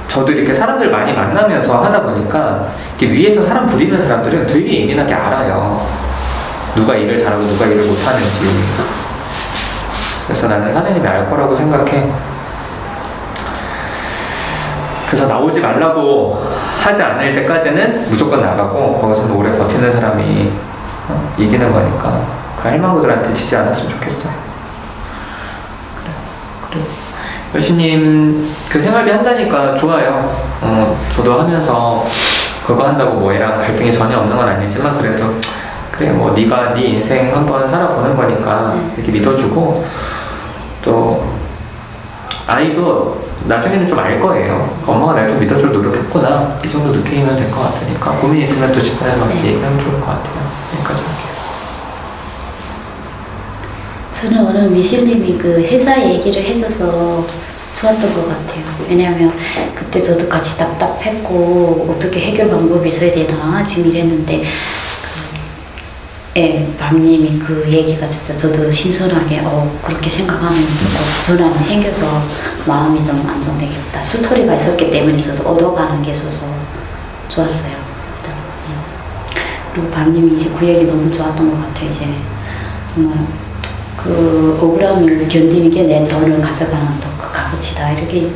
저도 이렇게 사람들 많이 만나면서 하다 보니까 이렇게 위에서 사람 부리는 사람들은 되게 예민하게 알아요. 누가 일을 잘하고 누가 일을 못하는지. 그래서 나는 사장님이 알 거라고 생각해. 그래서 나오지 말라고 하지 않을 때까지는 무조건 나가고, 거기서는 오래 버티는 사람이 이기는 거니까 그 할망구들한테 지지 않았으면 좋겠어. 그래. 여신님 그 생활비 한다니까 좋아요. 저도 하면서 그거 한다고 뭐 애랑 갈등이 전혀 없는 건 아니지만, 그래도 그래 뭐 네가 네 인생 한번 살아보는 거니까 이렇게 믿어주고, 또 아이도 나중에는 좀 알 거예요. 엄마가 날 좀 믿어줄 노력했구나, 이 정도 느끼면 될 것 같으니까 고민 있으면 또 집안에서 같이 얘기하면 좋을 것 같아요. 여기까지 할게요. 저는 오늘 미실님이 그 회사 얘기를 해줘서 좋았던 것 같아요. 왜냐하면 그때 저도 같이 답답했고 어떻게 해결 방법이 있어야 되나 지금 이랬는데, 밤님이 그 얘기가 진짜 저도 신선하게 그렇게 생각하면 조금 전환이 생겨서 마음이 좀 안정되겠다. 스토리가 있었기 때문에 저도 얻어가는 게 있어서 좋았어요. 그리고 밤님이 이제 그 얘기 너무 좋았던 것 같아요. 이제 정말 그 억울함을 견디는 게 내 돈을 가져가는 또 그 값어치다, 이렇게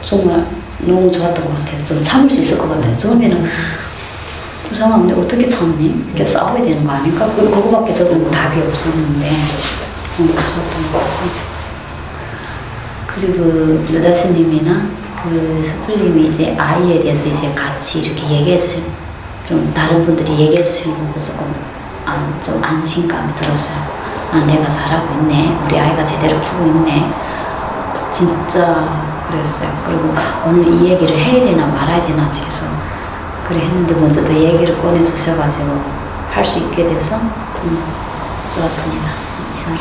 정말 너무 좋았던 것 같아요. 좀 참을 수 있을 것 같아요. 처음에는 그 상황인데 어떻게 참니? 이렇게 싸워야 되는 거 아닌가? 그거밖에 저는 답이 없었는데 너무 좋았던 것 같아요. 그리고 느다스님이나 그 스플님이 이제 아이에 대해서 이제 같이 이렇게 얘기해 주신, 좀 다른 분들이 얘기해 주시는 것도 조금 좀 안심감이 들었어요. 내가 잘하고 있네. 우리 아이가 제대로 크고 있네. 진짜 그랬어요. 그리고 오늘 이 얘기를 해야 되나 말아야 되나 해서 그래 했는데 먼저 또 얘기를 꺼내주셔가지고 할 수 있게 돼서 좋았습니다. 이상.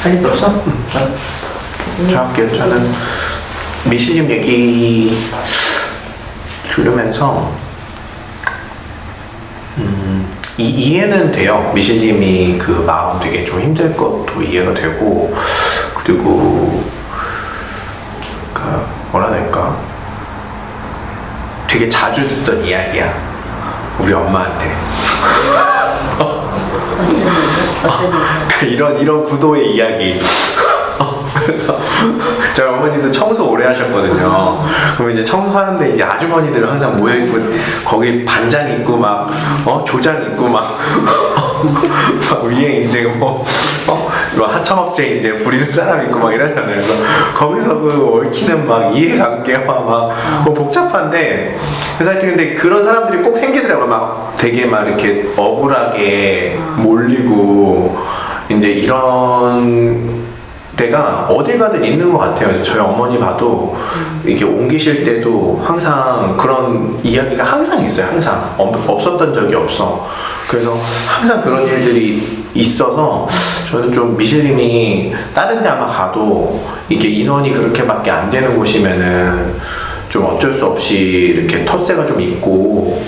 할 일도 없어? 저 할게요. 저는 미실님 얘기 들으면서 이해는 돼요. 미실님이 그 마음 되게 좀 힘들 것도 이해가 되고, 그리고 뭐라 해야 될까, 되게 자주 듣던 이야기야. 우리 엄마한테. 어떤 얘기? 이런 구도의 이야기. 그래서 저희 어머니도 청소 오래 하셨거든요. 그럼 이제 청소하는데 이제 아주머니들 항상 모여 있고 거기 반장 있고 막 조장 있고 막 위에 이제 뭐 하청업체 이제 부리는 사람 있고 막 이러잖아요. 그래서 거기서 그 얽히는 막 이해관계와 막 복잡한데 그래서 하여튼 근데 그런 사람들이 꼭 생기더라고요. 막 되게 막 이렇게 억울하게 몰리고 이제 이런 때가 어딜 가든 있는 것 같아요. 그래서 저희 어머니 봐도 이렇게 옮기실 때도 항상 그런 이야기가 항상 있어요. 항상 없었던 적이 없어. 그래서 항상 그런 일들이 있어서 저는 좀 미실님이 다른 데 아마 가도 이게 인원이 그렇게밖에 안 되는 곳이면은 좀 어쩔 수 없이 이렇게 텃세가 좀 있고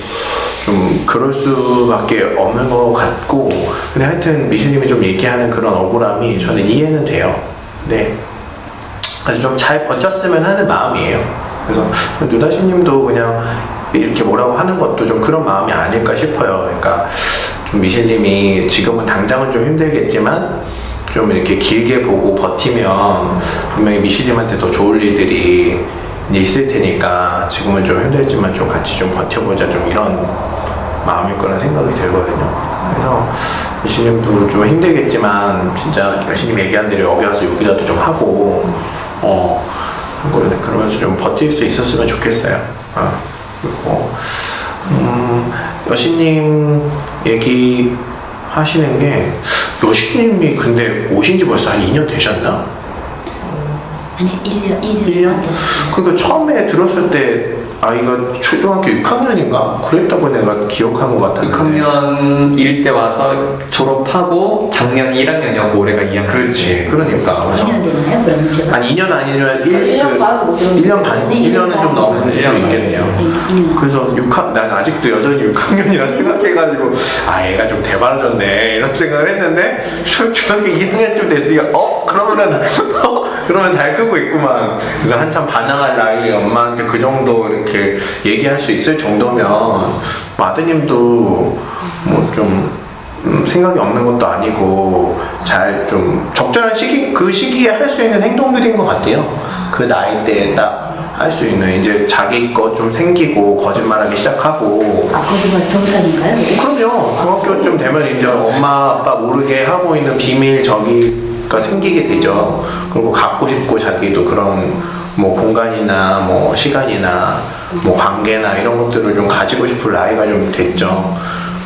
좀 그럴 수밖에 없는 것 같고 근데 하여튼 미실님이 좀 얘기하는 그런 억울함이 저는 이해는 돼요. 네. 그래서 좀 잘 버텼으면 하는 마음이에요. 그래서 누다시님도 그냥 이렇게 뭐라고 하는 것도 좀 그런 마음이 아닐까 싶어요. 그러니까 좀 미실님이 지금은 당장은 좀 힘들겠지만 좀 이렇게 길게 보고 버티면 분명히 미실님한테 더 좋을 일들이 이제 있을 테니까 지금은 좀 힘들지만 좀 같이 좀 버텨보자 좀 이런 마음일 거란 생각이 들거든요. 그래서 미실님도 좀 힘들겠지만 진짜 열심히 얘기한 대로 여기 와서 욕이라도 좀 하고 그러면서 좀 버틸 수 있었으면 좋겠어요. 그리고 여신님 얘기 하시는 게 여신님이 근데 오신 지 벌써 한 2년 되셨나? 아니 1년 안 됐어요. 그러니까 처음에 들었을 때 아이가 초등학교 6학년인가? 그랬다고 내가 기억한 것 같았는데 6학년일 때 와서 졸업하고 작년 1학년이었고 올해가 2학년. 그렇지. 그러니까 2년 됐나요? 그러면 제가? 아니 2년 아니면 1년 반, 뭐 그런 1년 반? 1년은 좀 넘을 수 1년 있겠네요. 네, 그래서 난 아직도 여전히 6학년이라 생각해가지고 얘가 좀 대바라졌네 이런 생각을 했는데 중학교 2학년쯤 됐으니까 그러면 잘 크고 있구만. 그래서 한참 반항할 나이에 엄마한테 그 정도 이렇게 얘기할 수 있을 정도면 아드님도 뭐 좀 생각이 없는 것도 아니고 잘 좀 적절한 그 시기에 할 수 있는 행동들인 것 같아요. 그 나이대에 딱 할 수 있는 이제 자기 거 좀 생기고 거짓말하기 시작하고 거짓말 정상인가요? 그럼요. 중학교쯤 되면 이제 엄마 아빠 모르게 하고 있는 비밀 저기가 생기게 되죠. 그리고 갖고 싶고 자기도 그런 뭐 공간이나 뭐 시간이나 뭐 관계나 이런 것들을 좀 가지고 싶을 나이가 좀 됐죠.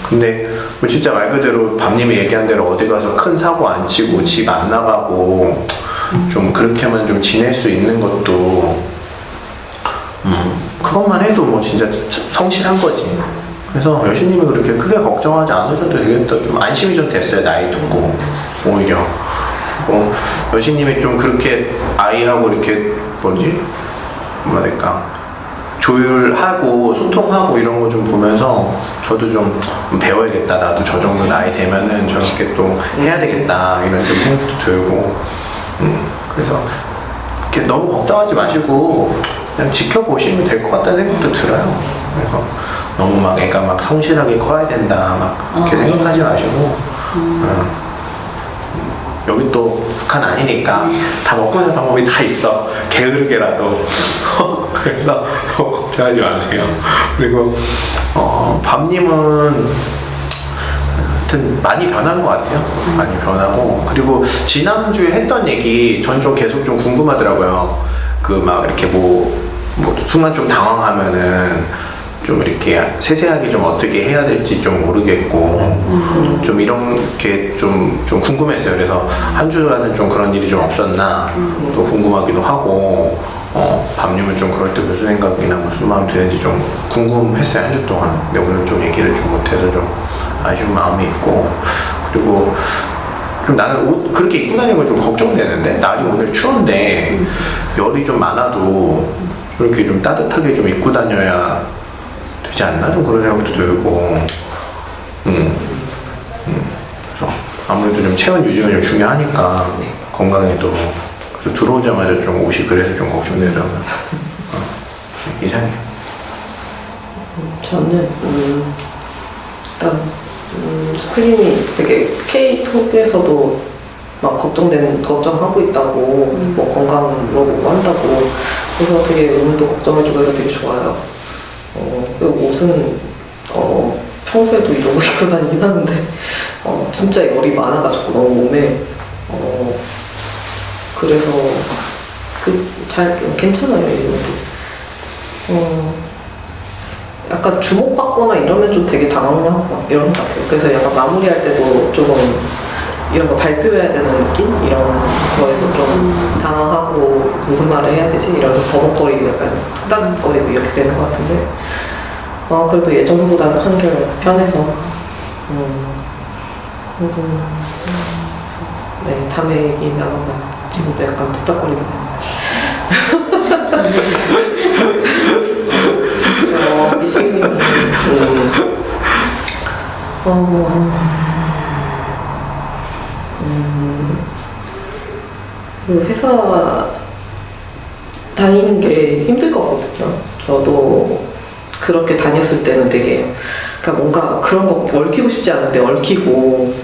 근데 뭐 진짜 말 그대로 밤님이 얘기한 대로 어디 가서 큰 사고 안 치고 집 안 나가고 좀 그렇게만 좀 지낼 수 있는 것도 그것만 해도 뭐 진짜 성실한 거지. 그래서 여신님이 그렇게 크게 걱정하지 않으셔도 되겠다. 좀 안심이 좀 됐어요. 나이 듣고 오히려 여신님이 좀 그렇게 아이하고 이렇게 뭐랄까 조율하고 소통하고 이런 거 좀 보면서 저도 좀 배워야겠다. 나도 저 정도 나이 되면은 저렇게 또 해야 되겠다 이런 좀 생각도 들고 그래서 이렇게 너무 걱정하지 마시고 그냥 지켜보시면 될 것 같다는 생각도 들어요. 그래서 너무 막 애가 막 성실하게 커야 된다 막 이렇게 생각하지 마시고 여기 또 북한 아니니까 다 먹고 사는 방법이 다 있어. 게으르게라도. 그래서 걱정하지 마세요. 그리고 밤님은 하여튼 많이 변한 것 같아요. 많이 변하고 그리고 지난주에 했던 얘기 전 좀 계속 좀 궁금하더라고요. 그 막 이렇게 뭐 순간 좀 당황하면은 좀 이렇게 세세하게 좀 어떻게 해야 될지 좀 모르겠고 좀 이런 게 좀 궁금했어요. 그래서 한 주간은 좀 그런 일이 좀 없었나 또 궁금하기도 하고 밤님은 좀 그럴 때 무슨 생각이나 무슨 마음 드는지 좀 궁금했어요. 한 주 동안. 근데 오늘 좀 얘기를 좀 못해서 좀 아쉬운 마음이 있고 그리고 좀 나는 옷 그렇게 입고 다니는 건 좀 걱정되는데 날이 오늘 추운데 열이 좀 많아도 이렇게 좀 따뜻하게 좀 입고 다녀야 되지 않나? 좀 그런 생각도 들고 그래서 아무래도 좀 체온 유지가 좀 중요하니까 건강에도 그래서 들어오자마자 좀 옷이 그래서 좀 걱정되더라고요. 이상해요. 저는 일단 스크림이 되게 K톡에서도 막 걱정하고 있다고 뭐 건강 물어보고 한다고 그래서 되게 오늘도 걱정해주고 해서 되게 좋아요. 그리고 옷은 평소에도 이런 거 입고 다니긴 하는데 진짜 열이 많아가지고 너무 몸에 그래서 잘 괜찮아요 이런 약간 주목받거나 이러면 좀 되게 당황하고 막 이런 것 같아요. 그래서 약간 마무리할 때도 조금 이런 거 발표해야 되는 느낌? 이런 거에서 좀 당황하고 무슨 말을 해야 되지? 이런 버벅거리고 약간 뚝딱거리고 이렇게 되는 것 같은데 그래도 예전보다는 한결 편해서 네, 다음에 얘기 나가봐요. 지금도 약간 뚝딱거리고 미식님 그 회사 다니는 게 힘들 거거든요. 저도 그렇게 다녔을 때는 되게 그러니까 뭔가 그런 거 얽히고 싶지 않은데 얽히고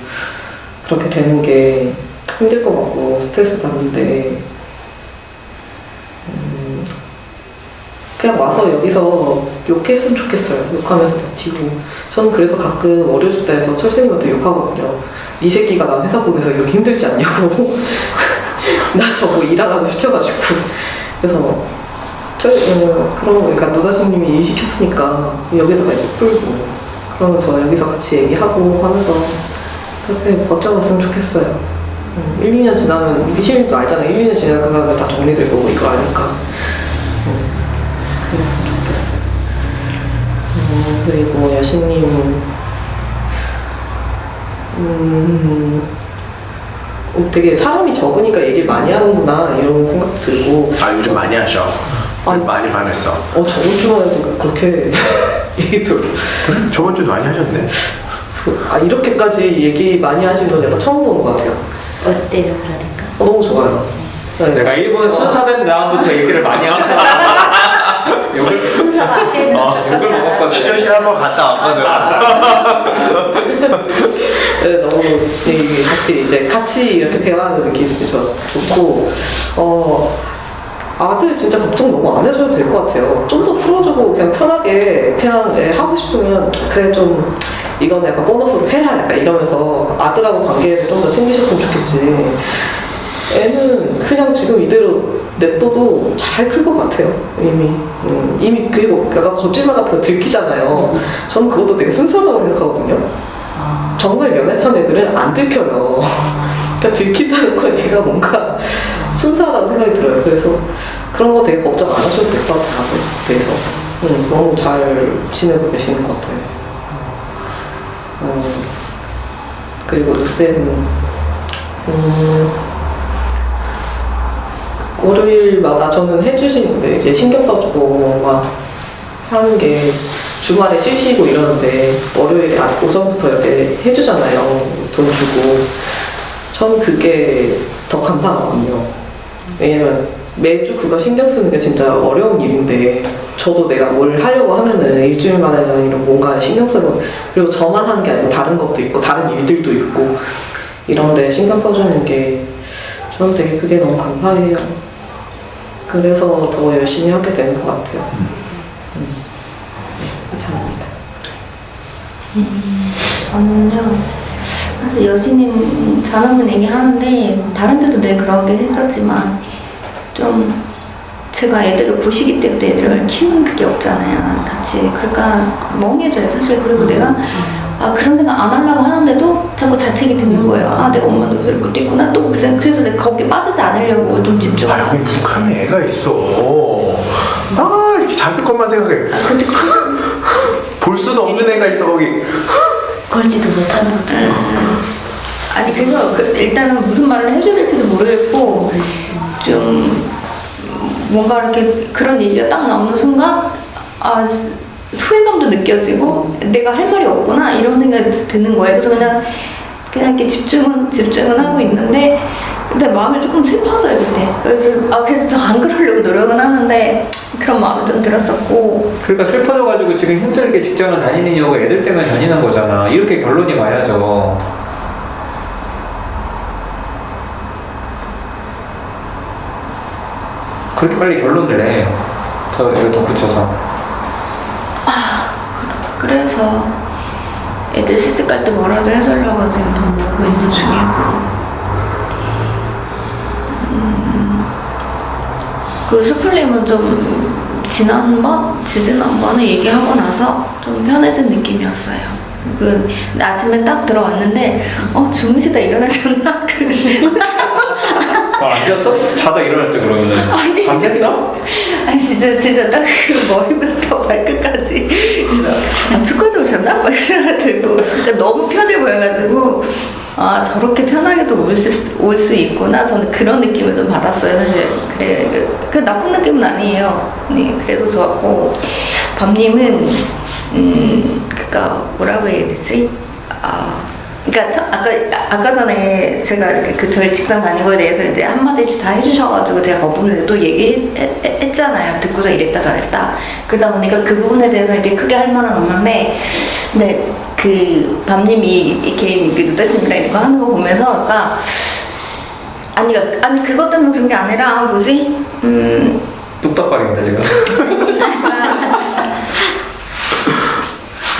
그렇게 되는 게 힘들 것 같고 스트레스 받는데 그냥 와서 여기서 욕했으면 좋겠어요. 욕하면서 버티고 저는 그래서 가끔 어려졌다 해서 철수님한테 욕하거든요. 네 새끼가 나 회사 보내서 이렇게 힘들지 않냐고 나 저거 일하라고 시켜가지고 그래서 그러니까 노다심님이 일 시켰으니까 여기다가 이제 풀고 그러면서 여기서 같이 얘기하고 하면서 그렇게 버텨갔으면 좋겠어요. 1, 2년 지나면 미실님도 알잖아요. 1, 2년 지나면 그 사람들 다 정리될 거고 이거 아니까 그랬으면 좋겠어요. 그리고 여신님 되게 사람이 적으니까 얘기를 많이 하는구나 이런 생각도 들고 요즘 많이 하셔. 많이 반했어. 저번 주말에도 그렇게 얘기 별로 그래? 저번 주도 많이 하셨네. 이렇게까지 얘기 많이 하신 건 내가 처음 보는 것 같아요. 어때요, 그러니까? 너무 좋아요. 네. 내가 일본 순사된 다음부터 얘기를 많이 하고 순서가 안 되는 욕을 먹었거든. 치료실 한번 갔다 왔거든. 네, 너무 이게 같이 이렇게 대화하는 느낌이 되게 좋고 아들 진짜 걱정 너무 안 해줘도 될 것 같아요. 좀 더 풀어주고 그냥 편하게 그냥 하고 싶으면 그래 좀 이건 약간 보너스로 해라 약간 이러면서 아들하고 관계를 좀 더 챙기셨으면 좋겠지. 애는 그냥 지금 이대로 냅둬도 잘 클 것 같아요. 이미 그리고 약간 거짓말 같은 거 들키잖아요. 저는 그것도 되게 순수하다고 생각하거든요. 정말 명예한 애들은 안 들켜요. 그러니까 들킨다는 건 얘가 뭔가 순수하다고 생각이 들어요. 그래서 그런 거 되게 걱정 안 하셔도 될 것 같아요. 그래서 너무 잘 지내고 계시는 것 같아요. 그리고 루쌤은 월요일마다 저는 해주시는데 이제 신경 써주고 막 하는 게 주말에 쉬시고 이러는데 월요일에 오전부터 이렇게 해주잖아요. 돈 주고. 전 그게 더 감사하거든요. 왜냐면 매주 그거 신경 쓰는 게 진짜 어려운 일인데 저도 내가 뭘 하려고 하면은 일주일 만에는 아니라 뭔가 신경 쓰고 그리고 저만 하는 게 아니고 다른 것도 있고 다른 일들도 있고 이런데 신경 써주는 게 저는 되게 그게 너무 감사해요. 그래서 더 열심히 하게 되는 것 같아요. 이상합니다. 저는요, 사실 여신님 잘하는 얘기하는데 다른 데도 늘 그러긴 했었지만 좀 제가 애들을 보시기 때문에 애들을 키우는 그게 없잖아요. 같이 그러니까 멍해져요 사실. 그리고 내가 그런 생각 안 하려고 하는데도 자꾸 자책이 드는 거예요. 내가 엄마 노릇을 못했구나. 또 그래서 내가 거기에 빠지지 않으려고 좀 집중을 하고. 북한에 애가 있어. 이렇게 자기 것만 생각해. 근데 볼 수도 없는 애가 있어 거기. 걸지도 못하는 것도 아니 그래서 일단은 무슨 말을 해줘야 될지도 모르겠고 좀 뭔가 이렇게 그런 얘기가 딱 나오는 순간 소외감도 느껴지고 내가 할 말이 없구나 이런 생각이 드는 거예요. 그래서 그냥 이렇게 집중은 하고 있는데 근데 마음이 조금 슬퍼져요 그때. 그래서 저 안 그러려고 노력은 하는데 그런 마음이 좀 들었었고. 그러니까 슬퍼져가지고 지금 힘들게 직장을 다니는 이유가 애들 때문에 다니는 거잖아. 이렇게 결론이 와야죠. 그렇게 빨리 결론을 내. 더 이거 덧붙여서. 그래서 애들 시집 갈 때 뭐라도 해주려고 지금 돈 모으고 있는 중이고. 그 스플림은 좀 지지난번에 얘기하고 나서 좀 편해진 느낌이었어요. 그 아침에 딱 들어왔는데 주무시다 일어나셨나? 앉았어? 자다 일어났지 그러면은. 아니. 밤샜어? 아니 진짜 딱 그 머리부터 발끝까지 그래서 축구도 오셨나? 막 이런 생각 들고 그러니까 너무 편해 보여가지고 저렇게 편하게도 올 수 있구나. 저는 그런 느낌을 좀 받았어요 사실. 그래 그 나쁜 느낌은 아니에요. 네, 그래도 좋았고 밤님은 그니까 뭐라고 해야 되지? 그러니까 아까 전에 제가 이렇게 저희 직장 다닌 거에 대해서 이제 한마디씩 다 해주셔가지고 제가 그 부분에 또 얘기했잖아요. 듣고서 이랬다 저랬다. 그러다 보니까 그 부분에 대해서 이렇게 크게 할 말은 없는데, 근데 그 밤님이 이렇게 누다심이랑 이런 거 하는 거 보면서, 그러니까 아니 그것 때문에 그런 게 아니라 뭐지? 뚝딱거린다 지금.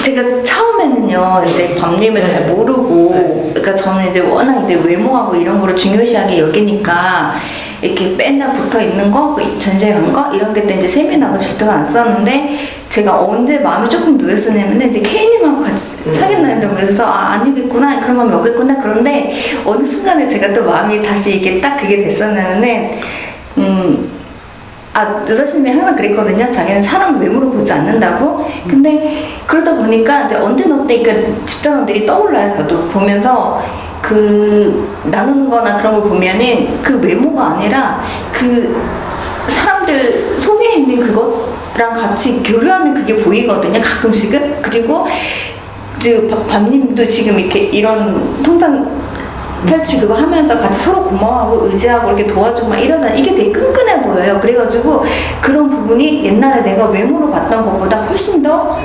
제가 처음에는요, 이제 밤님을 잘 모르고, 그러니까 저는 이제 워낙 이제 외모하고 이런 거를 중요시하게 여기니까, 이렇게 맨날 붙어 있는 거, 전시회 간 거, 이런 게 때 이제 세미나고 질투가 안 썼는데, 제가 언제 마음이 조금 놓였었냐면, 이제 K님하고 같이 사귀었는데, 그래서, 아니겠구나, 그런 마음이 오겠구나, 그런데, 어느 순간에 제가 또 마음이 다시 이게 딱 그게 됐었냐면은, 여자심이 항상 그랬거든요. 자기는 사람 외모로 보지 않는다고. 근데 그러다 보니까 이제 언제 어때 집단원들이 떠올라요. 저도 보면서 그 나누는 거나 그런 걸 보면은 그 외모가 아니라 그 사람들 속에 있는 그것랑 같이 교류하는 그게 보이거든요. 가끔씩은. 그리고 밤님도 지금 이렇게 이런 통장 탈출 그거 하면서 같이 서로 고마워하고 의지하고 이렇게 도와주고 막 이러잖아. 이게 되게 끈끈해 보여요. 그래가지고 그런 부분이 옛날에 내가 외모로 봤던 것보다 훨씬 더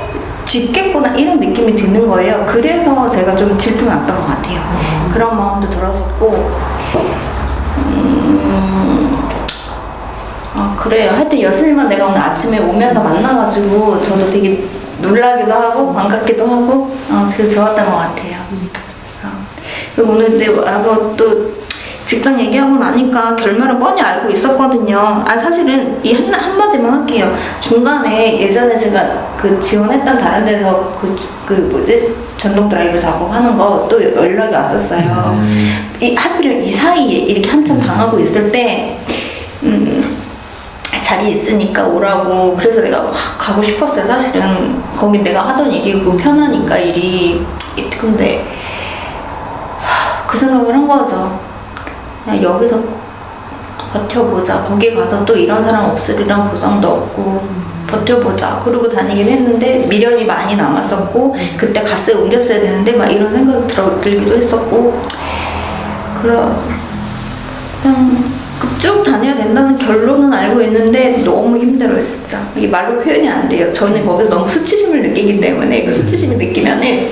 짙겠구나 이런 느낌이 드는 거예요. 그래서 제가 좀 질투가 났던 것 같아요. 그런 마음도 들었었고 그래요. 하여튼 여슬만 내가 오늘 아침에 오면서 만나가지고 저도 되게 놀라기도 하고 반갑기도 하고 그래서 좋았던 것 같아요. 그리고 오늘 나도 또 직장 얘기하고 나니까 결말은 뻔히 알고 있었거든요. 사실은 이 한마디만 할게요. 중간에 예전에 제가 그 지원했던 다른 데서 전동 드라이브 작업하는 거 또 연락이 왔었어요. 하필 이 사이에 이렇게 한참 당하고 있을 때, 자리 있으니까 오라고. 그래서 내가 확 가고 싶었어요. 사실은 거기 내가 하던 일이고 편하니까 일이. 근데 그 생각을 한 거죠. 그냥 여기서 버텨보자. 거기 가서 또 이런 사람 없으리란 보장도 없고 버텨보자. 그러고 다니긴 했는데 미련이 많이 남았었고 그때 갓세 옮겼어야 되는데 막 이런 생각이 들기도 했었고 그냥 쭉 다녀야 된다는 결론은 알고 있는데 너무 힘들어요 진짜. 이게 말로 표현이 안 돼요. 저는 거기서 너무 수치심을 느끼기 때문에 그 수치심을 느끼면은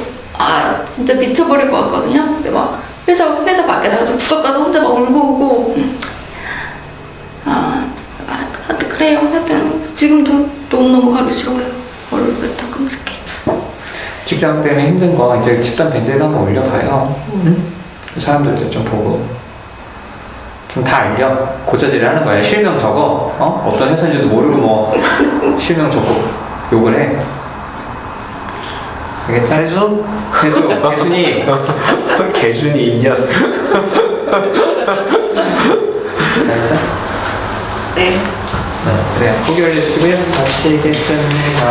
진짜 미쳐버릴 것 같거든요. 근데 막 회사 밖에 나가서 구석 가서 혼자 막 울고 오고 하여튼 그래요. 하여튼 지금도 너무너무 가기 싫어요. 얼굴부터 끔찍해. 직장 때문에 힘든 거 이제 집단 밴드에다 한번 올려봐요. 사람들도 좀 보고 좀 다 알려. 고자질을 하는 거야. 실명 적어. 어떤 회사인지도 모르고 뭐 실명 적고 욕을 해. 알겠죠? 개순이 개순이 2년. 알았어? 네. 그래 포기 올려주시고요. 다시 얘기했습니다.